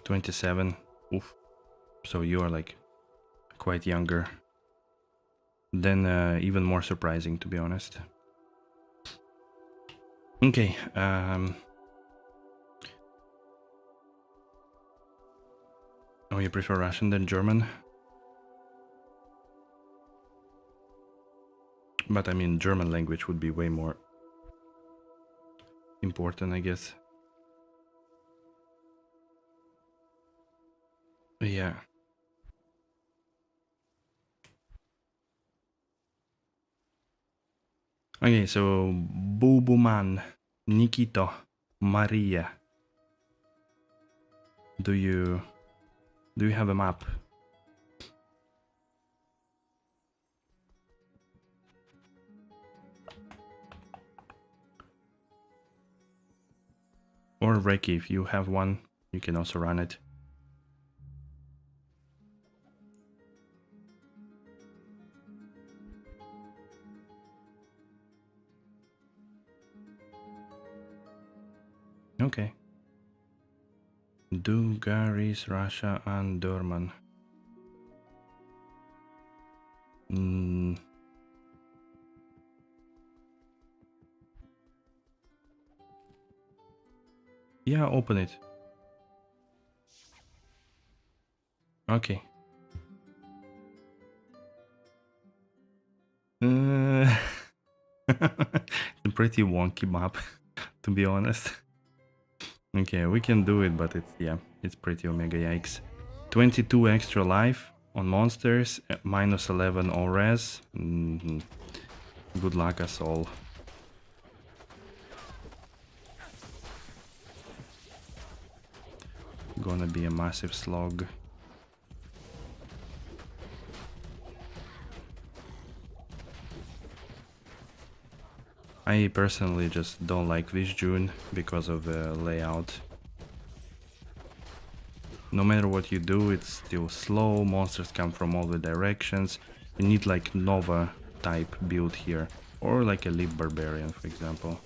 27. Oof. So you are like quite younger. Then even more surprising, to be honest. Okay. Oh, you prefer Russian than German? But I mean, German language would be way more important, I guess. Yeah. Okay, so Bubuman, Nikito, Maria. Do you have a map? Or Reiki, if you have one, you can also run it. Okay. Dugaris, Russia, and Durman. Yeah, open it. Okay. It's a pretty wonky map, to be honest. Okay, we can do it, but it's pretty omega yikes. 22 extra life on monsters, minus 11 all res. Good luck us all. Gonna be a massive slog. I personally just don't like Vishjun because of the layout. No matter what you do, it's still slow, monsters come from all the directions. You need like Nova type build here, or like a Leap Barbarian, for example.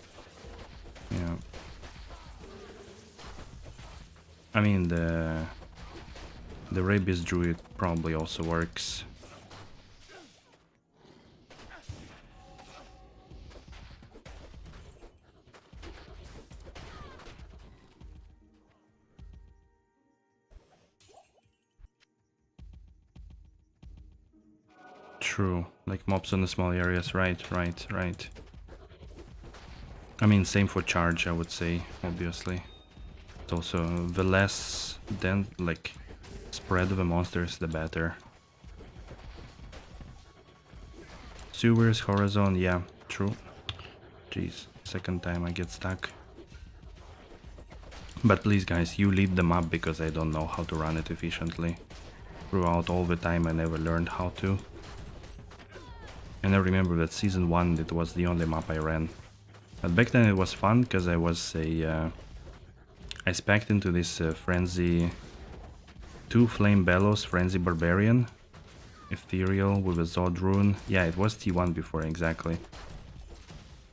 Yeah. I mean, the Rabies Druid probably also works. True, like mobs on the small areas, right. I mean, same for charge, I would say, obviously. It's also the less then like spread of the monsters, the better. Sewers, Horizon, yeah, true. Jeez, second time I get stuck. But please guys, you lead the map because I don't know how to run it efficiently. Throughout all the time I never learned how to. And I remember that season 1 it was the only map I ran. But back then it was fun because I was I spec'd into this Frenzy 2 Flame Bellows Frenzy Barbarian. Ethereal with a Zod rune. Yeah, it was T1 before, exactly.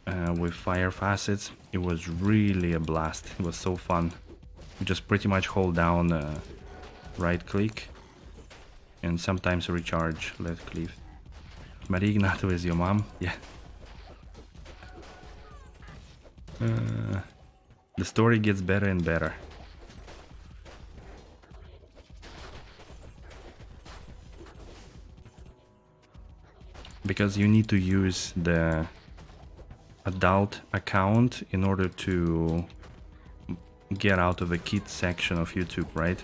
With fire facets. It was really a blast. It was so fun. You just pretty much hold down right click and sometimes recharge left click. Maria Ignato is your mom? Yeah. The story gets better and better. Because you need to use the adult account in order to get out of the kids section of YouTube, right?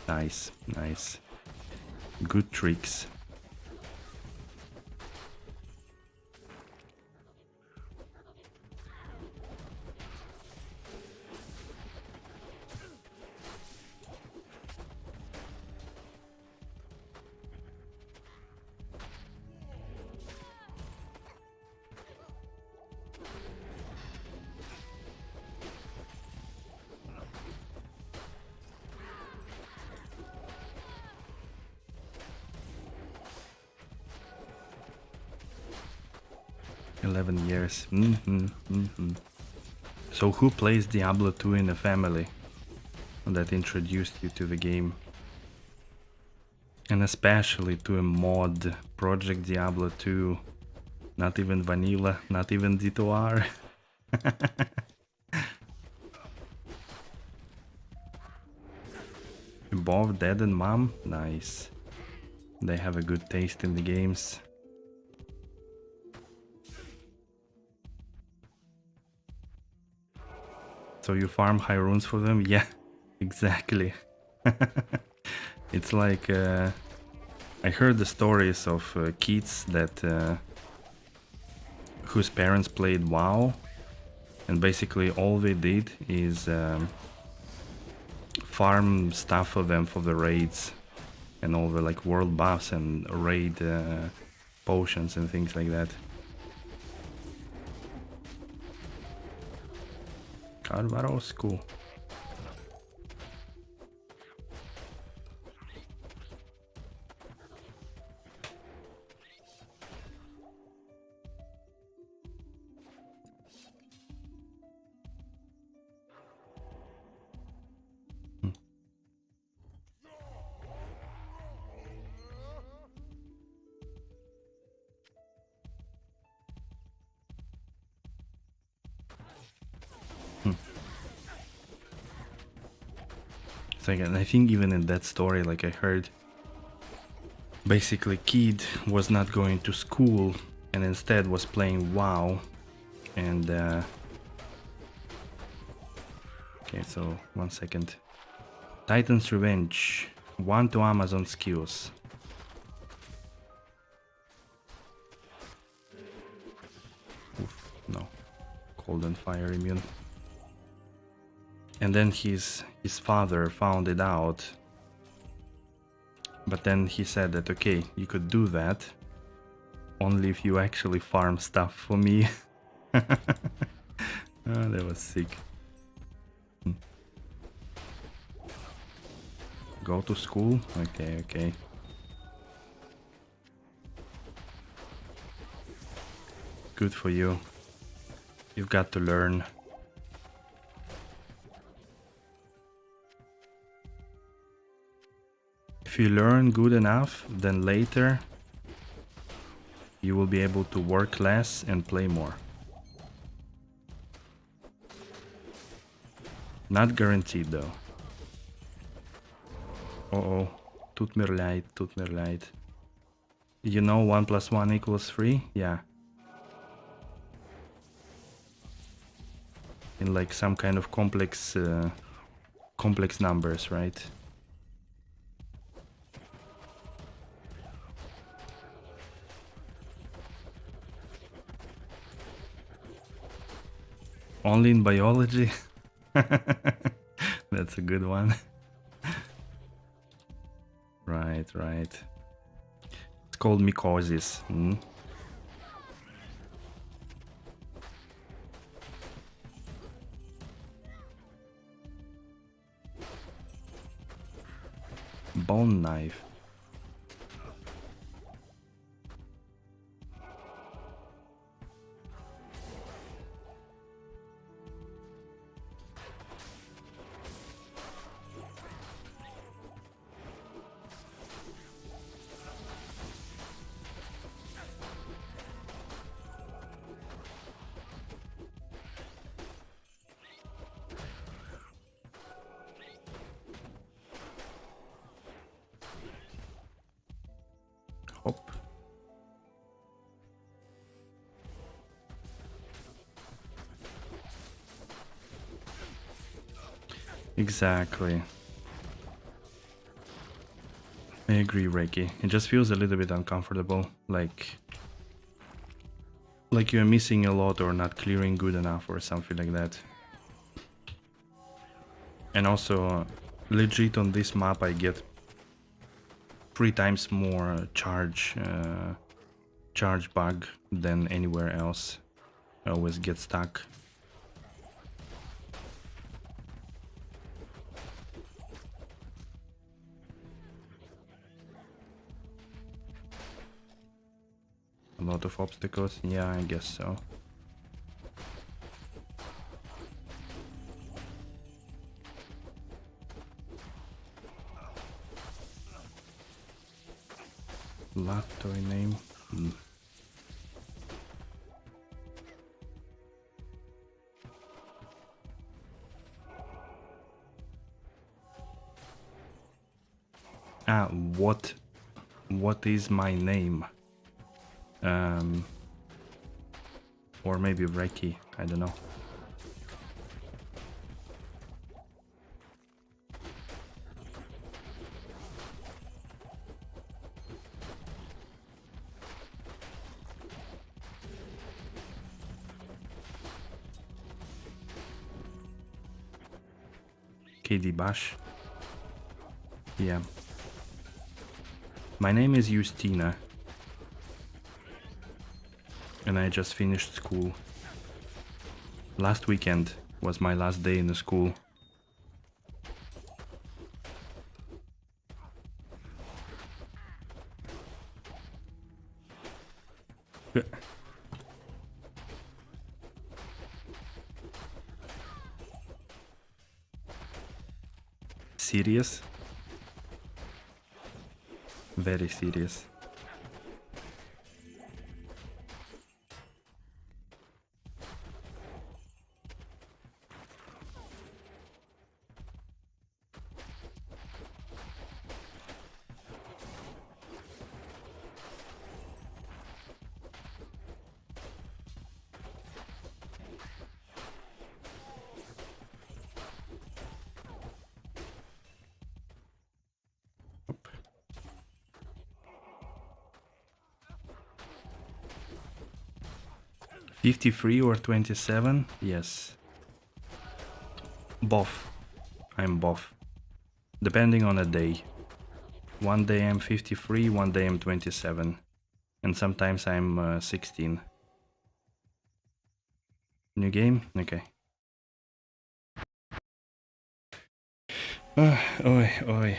Nice, nice. Good tricks. Years. So who plays Diablo 2 in the family that introduced you to the game? And especially to a mod, Project Diablo 2. Not even vanilla, not even D2R. Both Dad and Mom? Nice. They have a good taste in the games. So you farm high runes for them? Yeah, exactly. It's like I heard the stories of kids that whose parents played WoW, and basically all they did is farm stuff for them for the raids and all the like world buffs and raid potions and things like that. Carvaro's cool. And I think even in that story, like I heard, basically kid was not going to school and instead was playing WoW. And okay, so 1 second. Titan's Revenge, 1 to Amazon skills. Oof, no, cold and fire immune. And then his father found it out, but then he said that okay, you could do that only if you actually farm stuff for me. Oh, that was sick. Go to school? Okay, okay. Good for you. You've got to learn. If you learn good enough, then later you will be able to work less and play more. Not guaranteed though. Uh-oh. Tut mir leid, tut mir leid. You know 1 + 1 = 3? Yeah. In like some kind of complex numbers, right? Only in biology? That's a good one. Right, right. It's called mycosis. Bone knife. Exactly. I agree, Reiki. It just feels a little bit uncomfortable, like you're missing a lot or not clearing good enough or something like that. And also, legit on this map I get 3 times more charge bug than anywhere else. I always get stuck. A lot of obstacles? Yeah, I guess so. Laboratory name? Ah, what is my name? Or maybe Reiki, I don't know. KD Bash. Yeah. My name is Justina. And I just finished school. Last weekend was my last day in the school. Serious? Very serious. Oop. 53 or 27? Yes. Both. I'm both. Depending on a day. One day I'm 53, one day I'm 27. And sometimes I'm 16. New game? Okay. Oi, oi.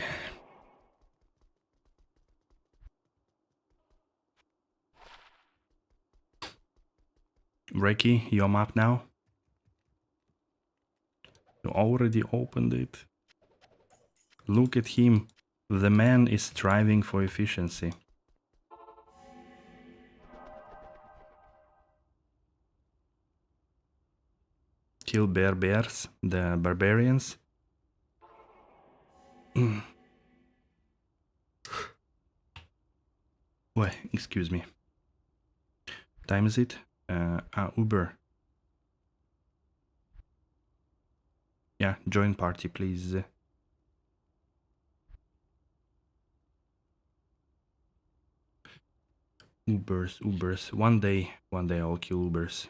Reiki, your map now? You already opened it? Look at him. The man is striving for efficiency. Kill bears, the barbarians. Wait, excuse me. Time is it? Uber. Yeah, join party, please. Ubers. One day I'll kill Ubers.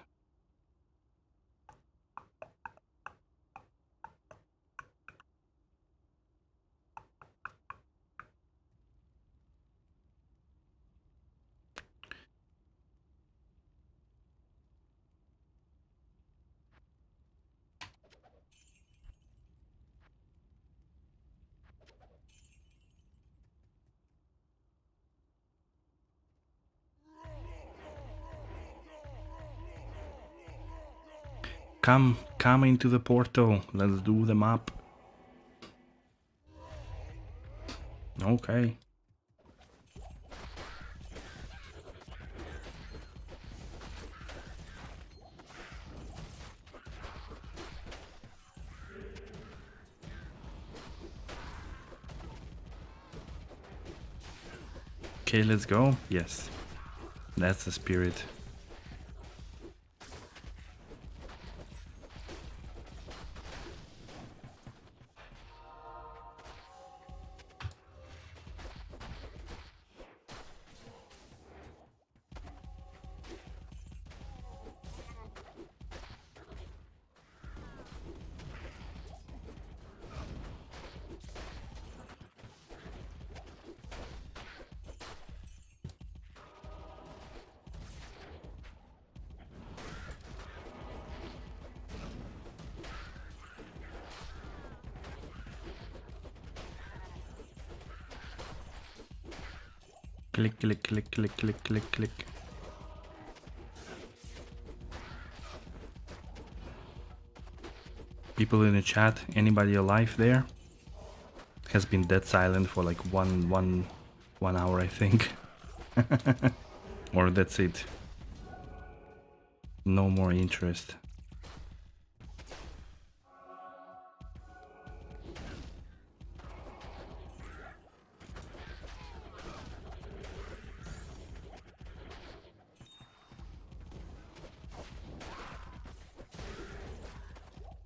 Come into the portal. Let's do the map. Okay. Okay, let's go. Yes. That's the spirit. Click, click, click, click, click, click, click. People in the chat, anybody alive there? Has been dead silent for like one hour, I think. Or that's it. No more interest.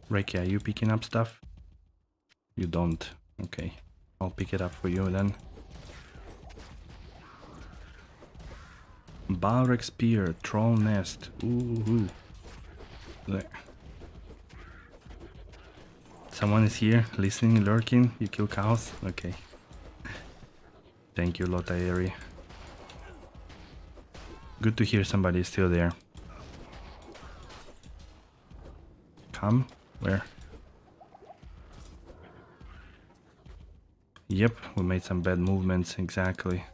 Reiki, are you picking up stuff? You don't. Okay. I'll pick it up for you then. Balrog Spear, Troll Nest. Ooh. There. Someone is here, listening, lurking. You kill cows? Okay. Thank you, Lotaeri. Good to hear somebody is still there. Come? Where? Yep, we made some bad movements, exactly.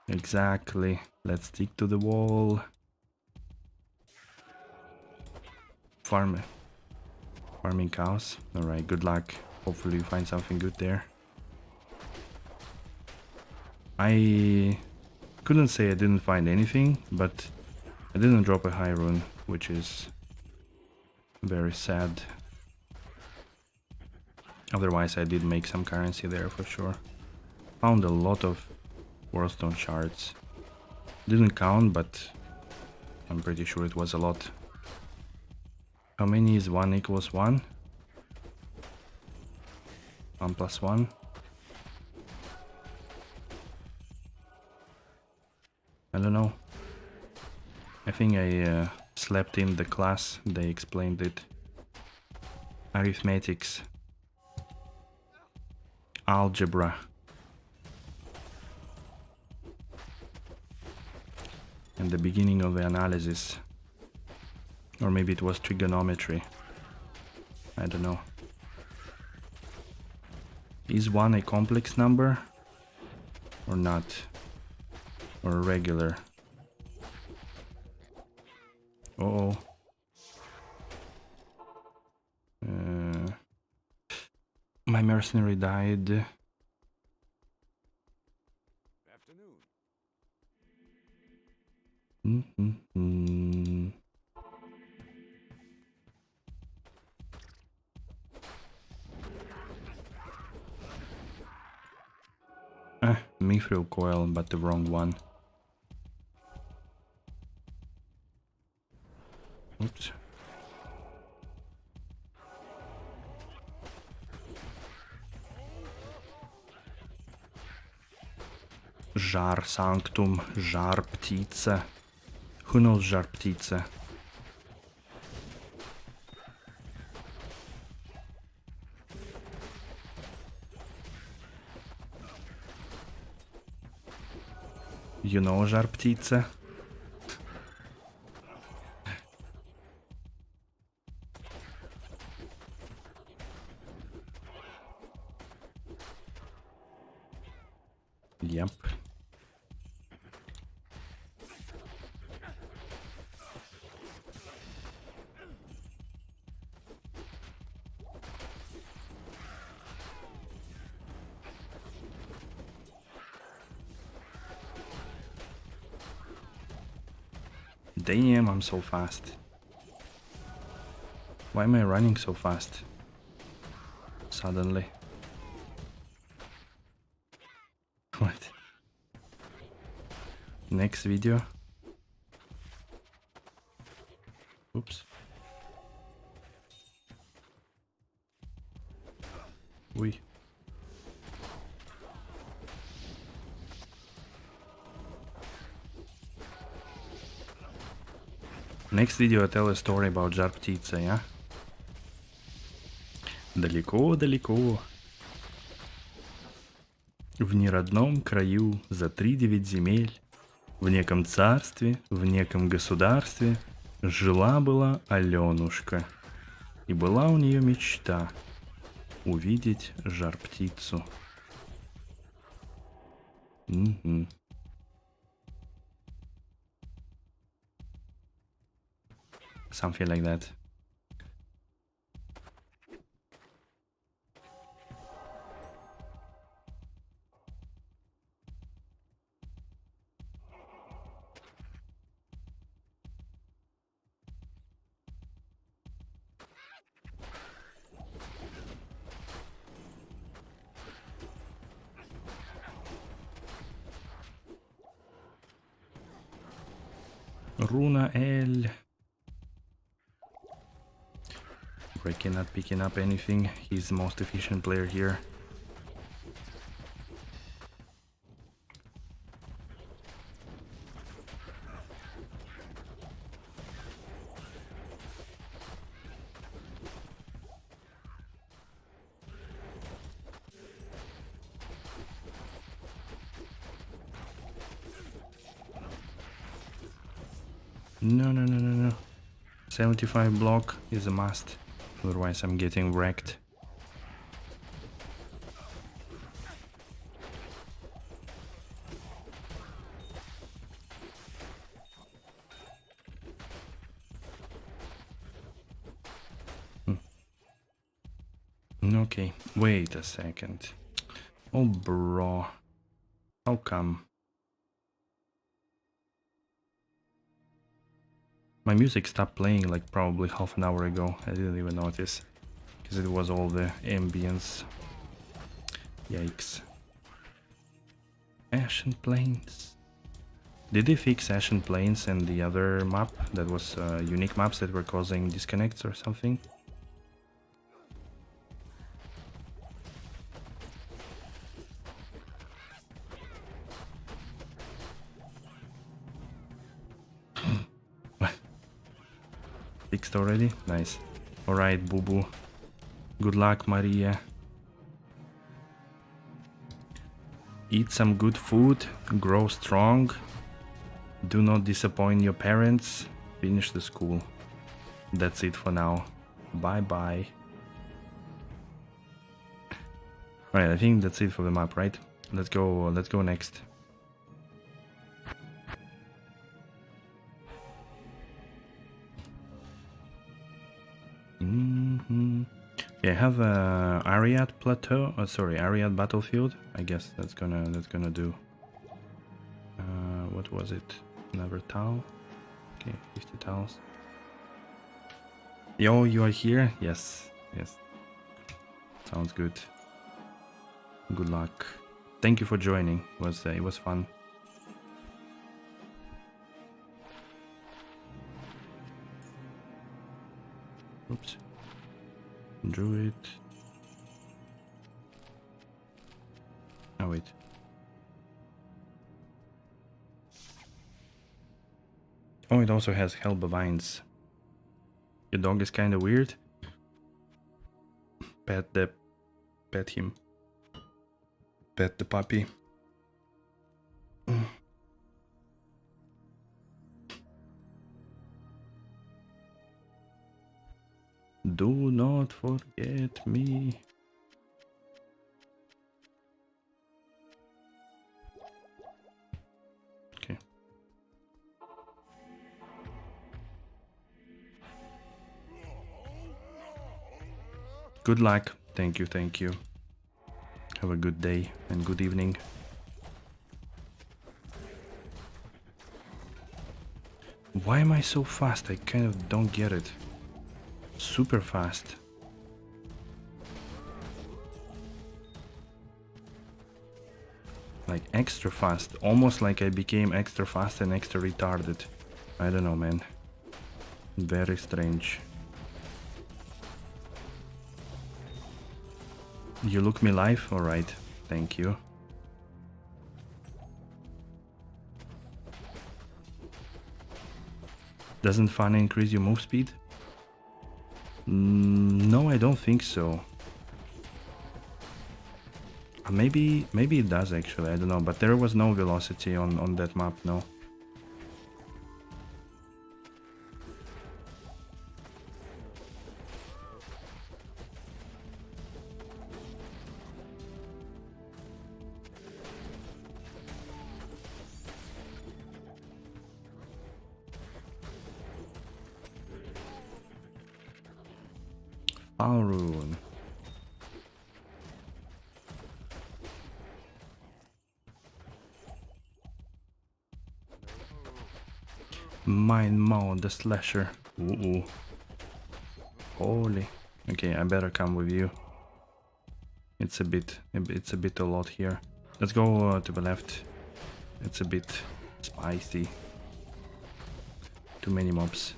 Exactly. Let's stick to the wall. Farming cows. Alright, good luck. Hopefully you find something good there. I couldn't say I didn't find anything, but I didn't drop a high rune, which is very sad. Otherwise I did make some currency there for sure. Found a lot of Warstone shards. Didn't count, but I'm pretty sure it was a lot. How many is 1 equals 1? 1 plus 1? I don't know. I think I slept in the class, they explained it. Arithmetics. Algebra. And the beginning of the analysis. Or maybe it was trigonometry. I don't know. Is 1 a complex number? Or not? Or regular? Uh-oh. My mercenary died. Mm-hmm. Mithril coil, but the wrong one. Oops. Жар Sanctum, Žar Ptica. Who knows Žar Ptica? You know Žar Ptica? Yep. Damn, I'm so fast. Why am I running so fast? Suddenly. What? Next video? Oops. Ui. Next video I tell a story about Žar Ptica, yeah? Далеко-далеко. В неродном краю, за 3-9 земель, в неком царстве, в неком государстве, жила-была Аленушка. И была у нее мечта увидеть Жар-Птицу. Mm-hmm. Something like that. Runa L. Breaking, not picking up anything. He's the most efficient player here. No, no, no, no, no. 75 block is a must. Otherwise I'm getting wrecked. Okay, wait a second. Oh, bro. How come? My music stopped playing like probably half an hour ago. I didn't even notice. Because it was all the ambience. Yikes. Ashen Plains. Did they fix Ashen Plains and the other map that was unique maps that were causing disconnects or something? Fixed already? Nice. Alright, Boo Boo. Good luck, Maria. Eat some good food, grow strong, do not disappoint your parents, finish the school. That's it for now. Bye bye. Alright, I think that's it for the map, right? Let's go next. Yeah, I have a Ariad plateau. Oh, sorry, Ariad battlefield. I guess that's gonna do. What was it? Another towel. Okay, 50 towels. Yo, you are here? Yes, yes. Sounds good. Good luck. Thank you for joining. It was fun. Oops. Druid. Oh wait. Oh, it also has Hellbovines. Your dog is kinda weird. Pet him. Pet the puppy. Do not forget me. Okay. Good luck. Thank you, thank you. Have a good day and good evening. Why am I so fast? I kind of don't get it. Super fast. Like extra fast. Almost like I became extra fast and extra retarded. I don't know, man. Very strange. You look me live? Alright. Thank you. Doesn't fun increase your move speed? No, I don't think so. Maybe it does actually, I don't know, but there was no velocity on that map, no. Balrune. Mind Mode, the slasher. Ooh. Holy. Okay, I better come with you. It's a bit a lot here. Let's go to the left. It's a bit spicy. Too many mobs.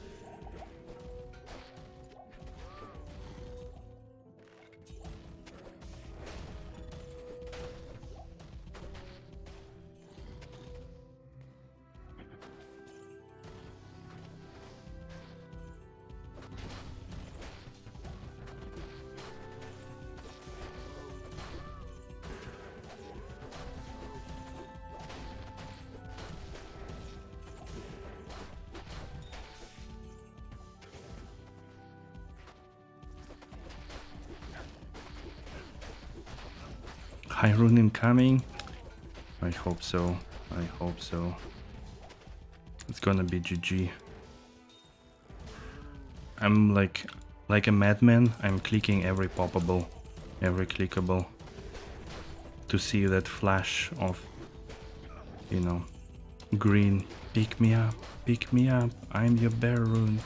High rune incoming. I hope so. I hope so. It's gonna be GG. I'm like a madman. I'm clicking every poppable, every clickable to see that flash of, you know, green. Pick me up, pick me up. I'm your bear rune.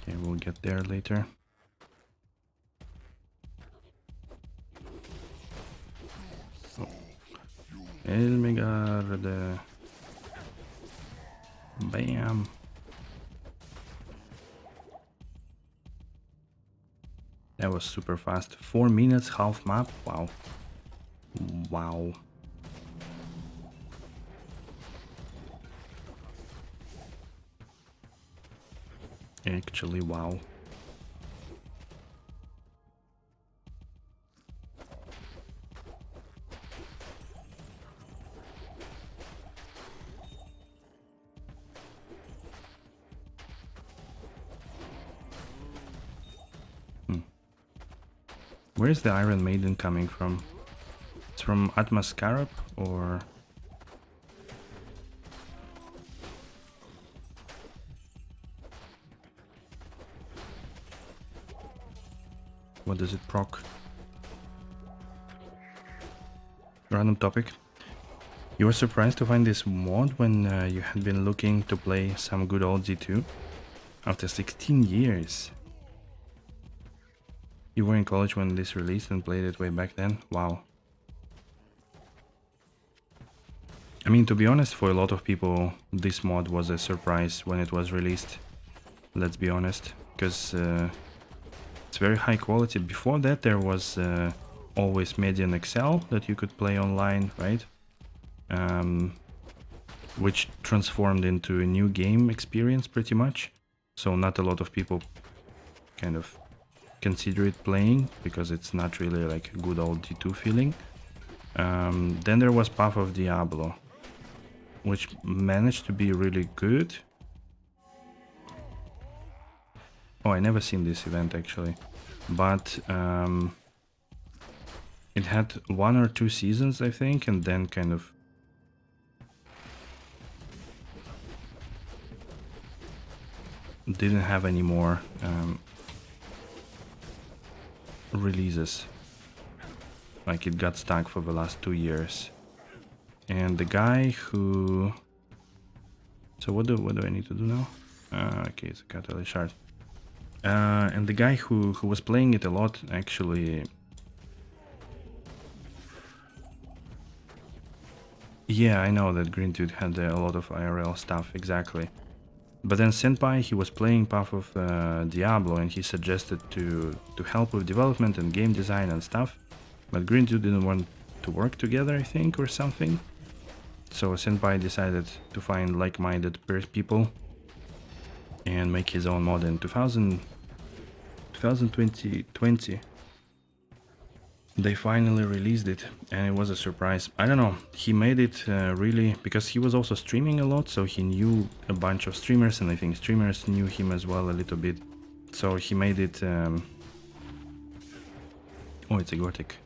Okay, we'll get there later. Oh. Elmigard. Bam. That was super fast. 4 minutes, half map. Wow. Wow. Actually, wow. Where is the Iron Maiden coming from? It's from Atmascarab or... What does it proc? Random topic. You were surprised to find this mod when you had been looking to play some good old Z2? After 16 years. You were in college when this released and played it way back then? Wow. I mean, to be honest, for a lot of people, this mod was a surprise when it was released. Let's be honest, because it's very high quality. Before that, there was always Median Excel that you could play online, right? Which transformed into a new game experience pretty much. So not a lot of people kind of consider it playing because it's not really like a good old D2 feeling. Then there was Path of Diablo, which managed to be really good. Oh, I never seen this event actually, but it had 1 or 2 seasons, I think, and then kind of didn't have any more releases. Like it got stuck for the last 2 years. And the guy who... So what do I need to do now? Okay, it's a catalyst shard. And the guy who was playing it a lot actually... Yeah, I know that Green Dude had a lot of IRL stuff, exactly. But then Senpai, he was playing Path of Diablo and he suggested to help with development and game design and stuff. But Green Dude didn't want to work together, I think, or something. So Senpai decided to find like-minded people and make his own mod in 2020. They finally released it, and it was a surprise. I don't know, he made it really, because he was also streaming a lot, so he knew a bunch of streamers, and I think streamers knew him as well a little bit. So he made it... Oh, it's a Gothic.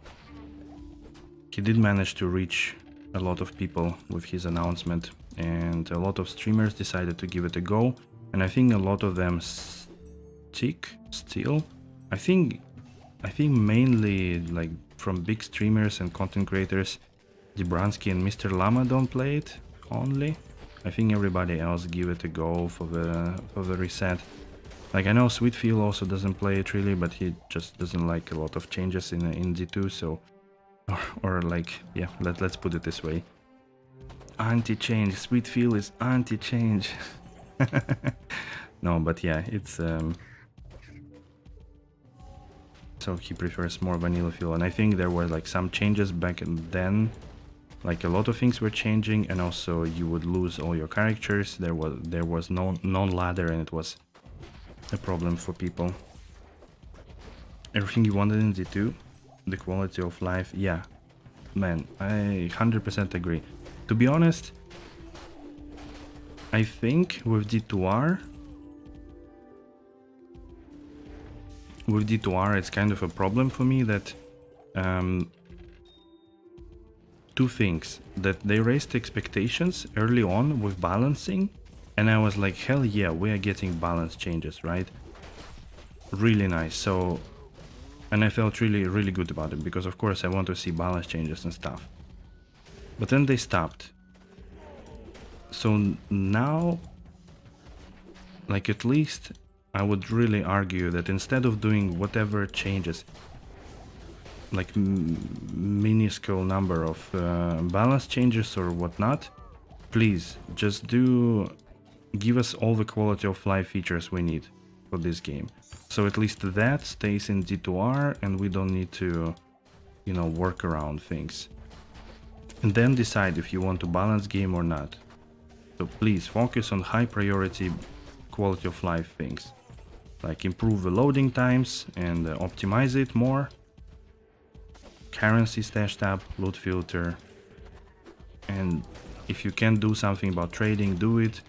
He did manage to reach a lot of people with his announcement, and a lot of streamers decided to give it a go, and I think a lot of them still. I think mainly like from big streamers and content creators, Dibransky and Mr. Llama don't play it only. I think everybody else give it a go for the reset. Like I know Sweetfield also doesn't play it really, but he just doesn't like a lot of changes in D2, so or like yeah, let's put it this way. Anti-change. Sweetfield is anti-change. No, but yeah, it's so he prefers more vanilla feel, and I think there were like some changes back then, like a lot of things were changing, and also you would lose all your characters. There was no non-ladder, and it was a problem for people. Everything you wanted in D2, the quality of life, yeah, man, I 100% agree. To be honest, I think with D2R, it's kind of a problem for me that two things, that they raised expectations early on with balancing, and I was like, hell yeah, we are getting balance changes, right? Really nice. So, and I felt really good about it, because of course I want to see balance changes and stuff. But then they stopped. So now, like at least I would really argue that instead of doing whatever changes, like minuscule number of balance changes or whatnot, please just give us all the quality of life features we need for this game. So at least that stays in D2R, and we don't need to, you know, work around things. And then decide if you want to balance game or not. So please focus on high priority quality of life things. Like improve the loading times and optimize it more. Currency stash tab, loot filter. And if you can do something about trading, do it.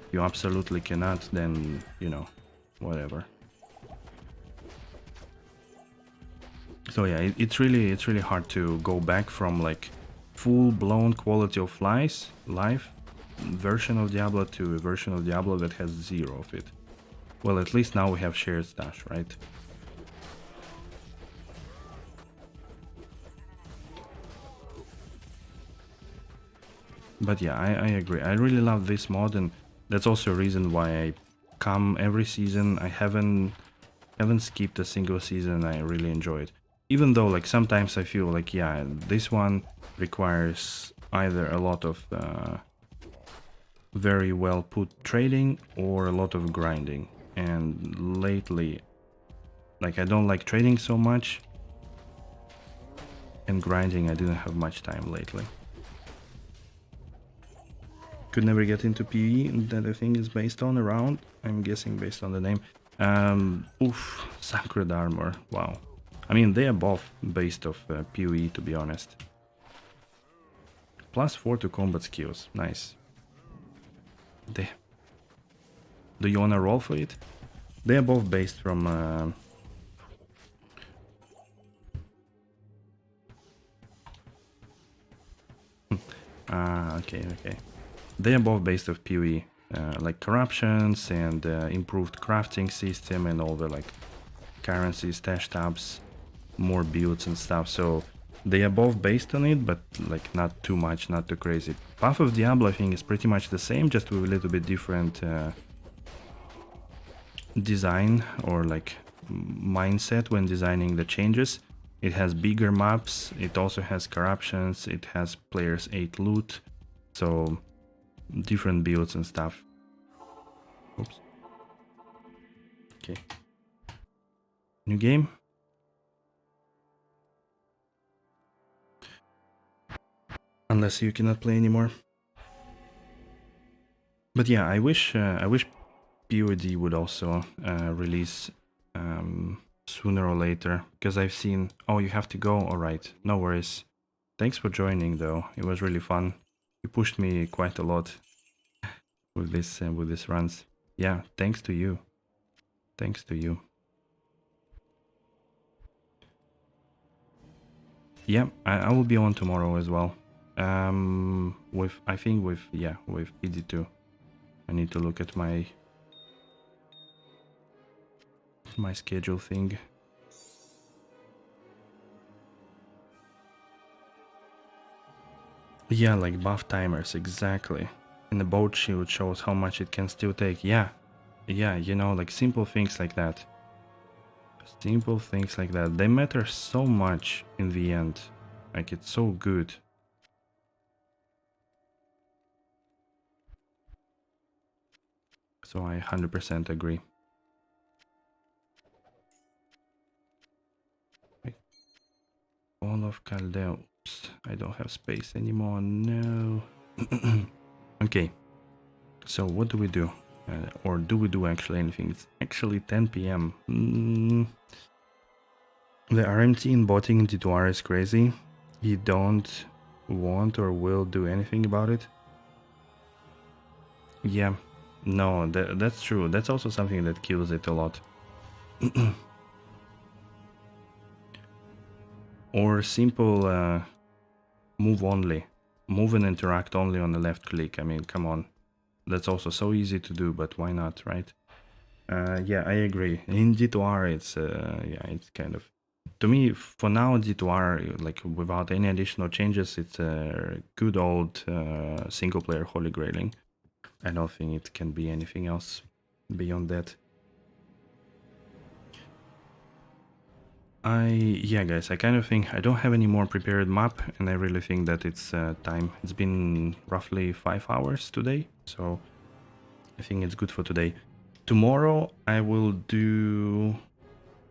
If you absolutely cannot, then, you know, whatever. So yeah, it's really hard to go back from like full-blown quality of life version of Diablo to a version of Diablo that has zero of it. Well, at least now we have shared stash, right? But yeah, I agree. I really love this mod, and that's also a reason why I come every season. I haven't skipped a single season. I really enjoy it. Even though like sometimes I feel like, yeah, this one requires either a lot of very well put trading or a lot of grinding. And lately, like I don't like trading so much, and grinding I didn't have much time lately. Could never get into PvE, that I think is based on around, I'm guessing based on the name. Oof, Sacred Armor, wow. I mean, they are both based off PvE, to be honest. +4 to combat skills, nice. Do you wanna roll for it? They are both based from... okay. They are both based off PvE, like corruptions and improved crafting system and all the like currency stash tabs, more builds and stuff. So they are both based on it, but like not too much, not too crazy. Path of Diablo I think is pretty much the same, just with a little bit different design or like mindset when designing the changes. It has bigger maps, it also has corruptions, it has players 8 loot, so different builds and stuff. Oops. Okay. New game. Unless you cannot play anymore. But yeah, I wish POD would also release sooner or later, because I've seen, oh, you have to go, alright, no worries. Thanks for joining though, it was really fun. You pushed me quite a lot with this runs. Yeah, thanks to you. Thanks to you. Yeah, I will be on tomorrow as well. With I think with PD2. I need to look at my schedule thing. Yeah, like buff timers, exactly. And the boat shield shows how much it can still take. Yeah, you know, like simple things like that. Simple things like that. They matter so much in the end. Like, it's so good. So I 100% agree. Wait. All of Caldea. Oops, I don't have space anymore. No. Okay. So what do we do? Or do we do actually anything? It's actually 10 p.m. The RMT in botting in D2R is crazy. You don't want or will do anything about it. Yeah, no, that's true. That's also something that kills it a lot. Or simple move only. Move and interact only on the left click. I mean, come on. That's also so easy to do, but why not, right? Yeah, I agree. In D2R, it's yeah, it's kind of, to me, for now, D2R, like without any additional changes, it's a good old single-player holy grailing. I don't think it can be anything else beyond that. Yeah, guys, I kind of think I don't have any more prepared map, and I really think that it's time. It's been roughly 5 hours today, so I think it's good for today. Tomorrow I will do,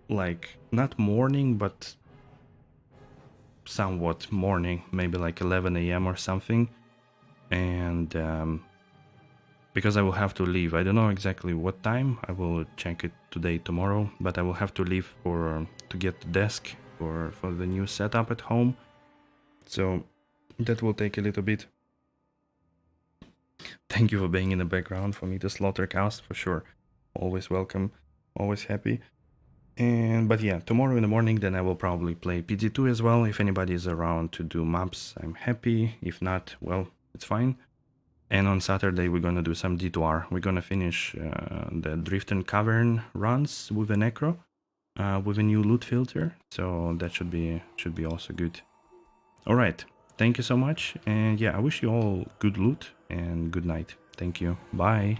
like, not morning, but somewhat morning, maybe like 11 a.m. or something, and because I will have to leave. I don't know exactly what time. I will check it today, tomorrow, but I will have to leave for to get the desk for the new setup at home. So that will take a little bit. Thank you for being in the background for me to slaughter cows, for sure. Always welcome, always happy. But yeah, tomorrow in the morning, then I will probably play PD2 as well. If anybody is around to do maps, I'm happy. If not, well, it's fine. And on Saturday, we're gonna do some D2R. We're gonna finish the Drift and Cavern runs with a Necro, with a new loot filter. So that should be also good. All right, thank you so much. And yeah, I wish you all good loot and good night. Thank you. Bye.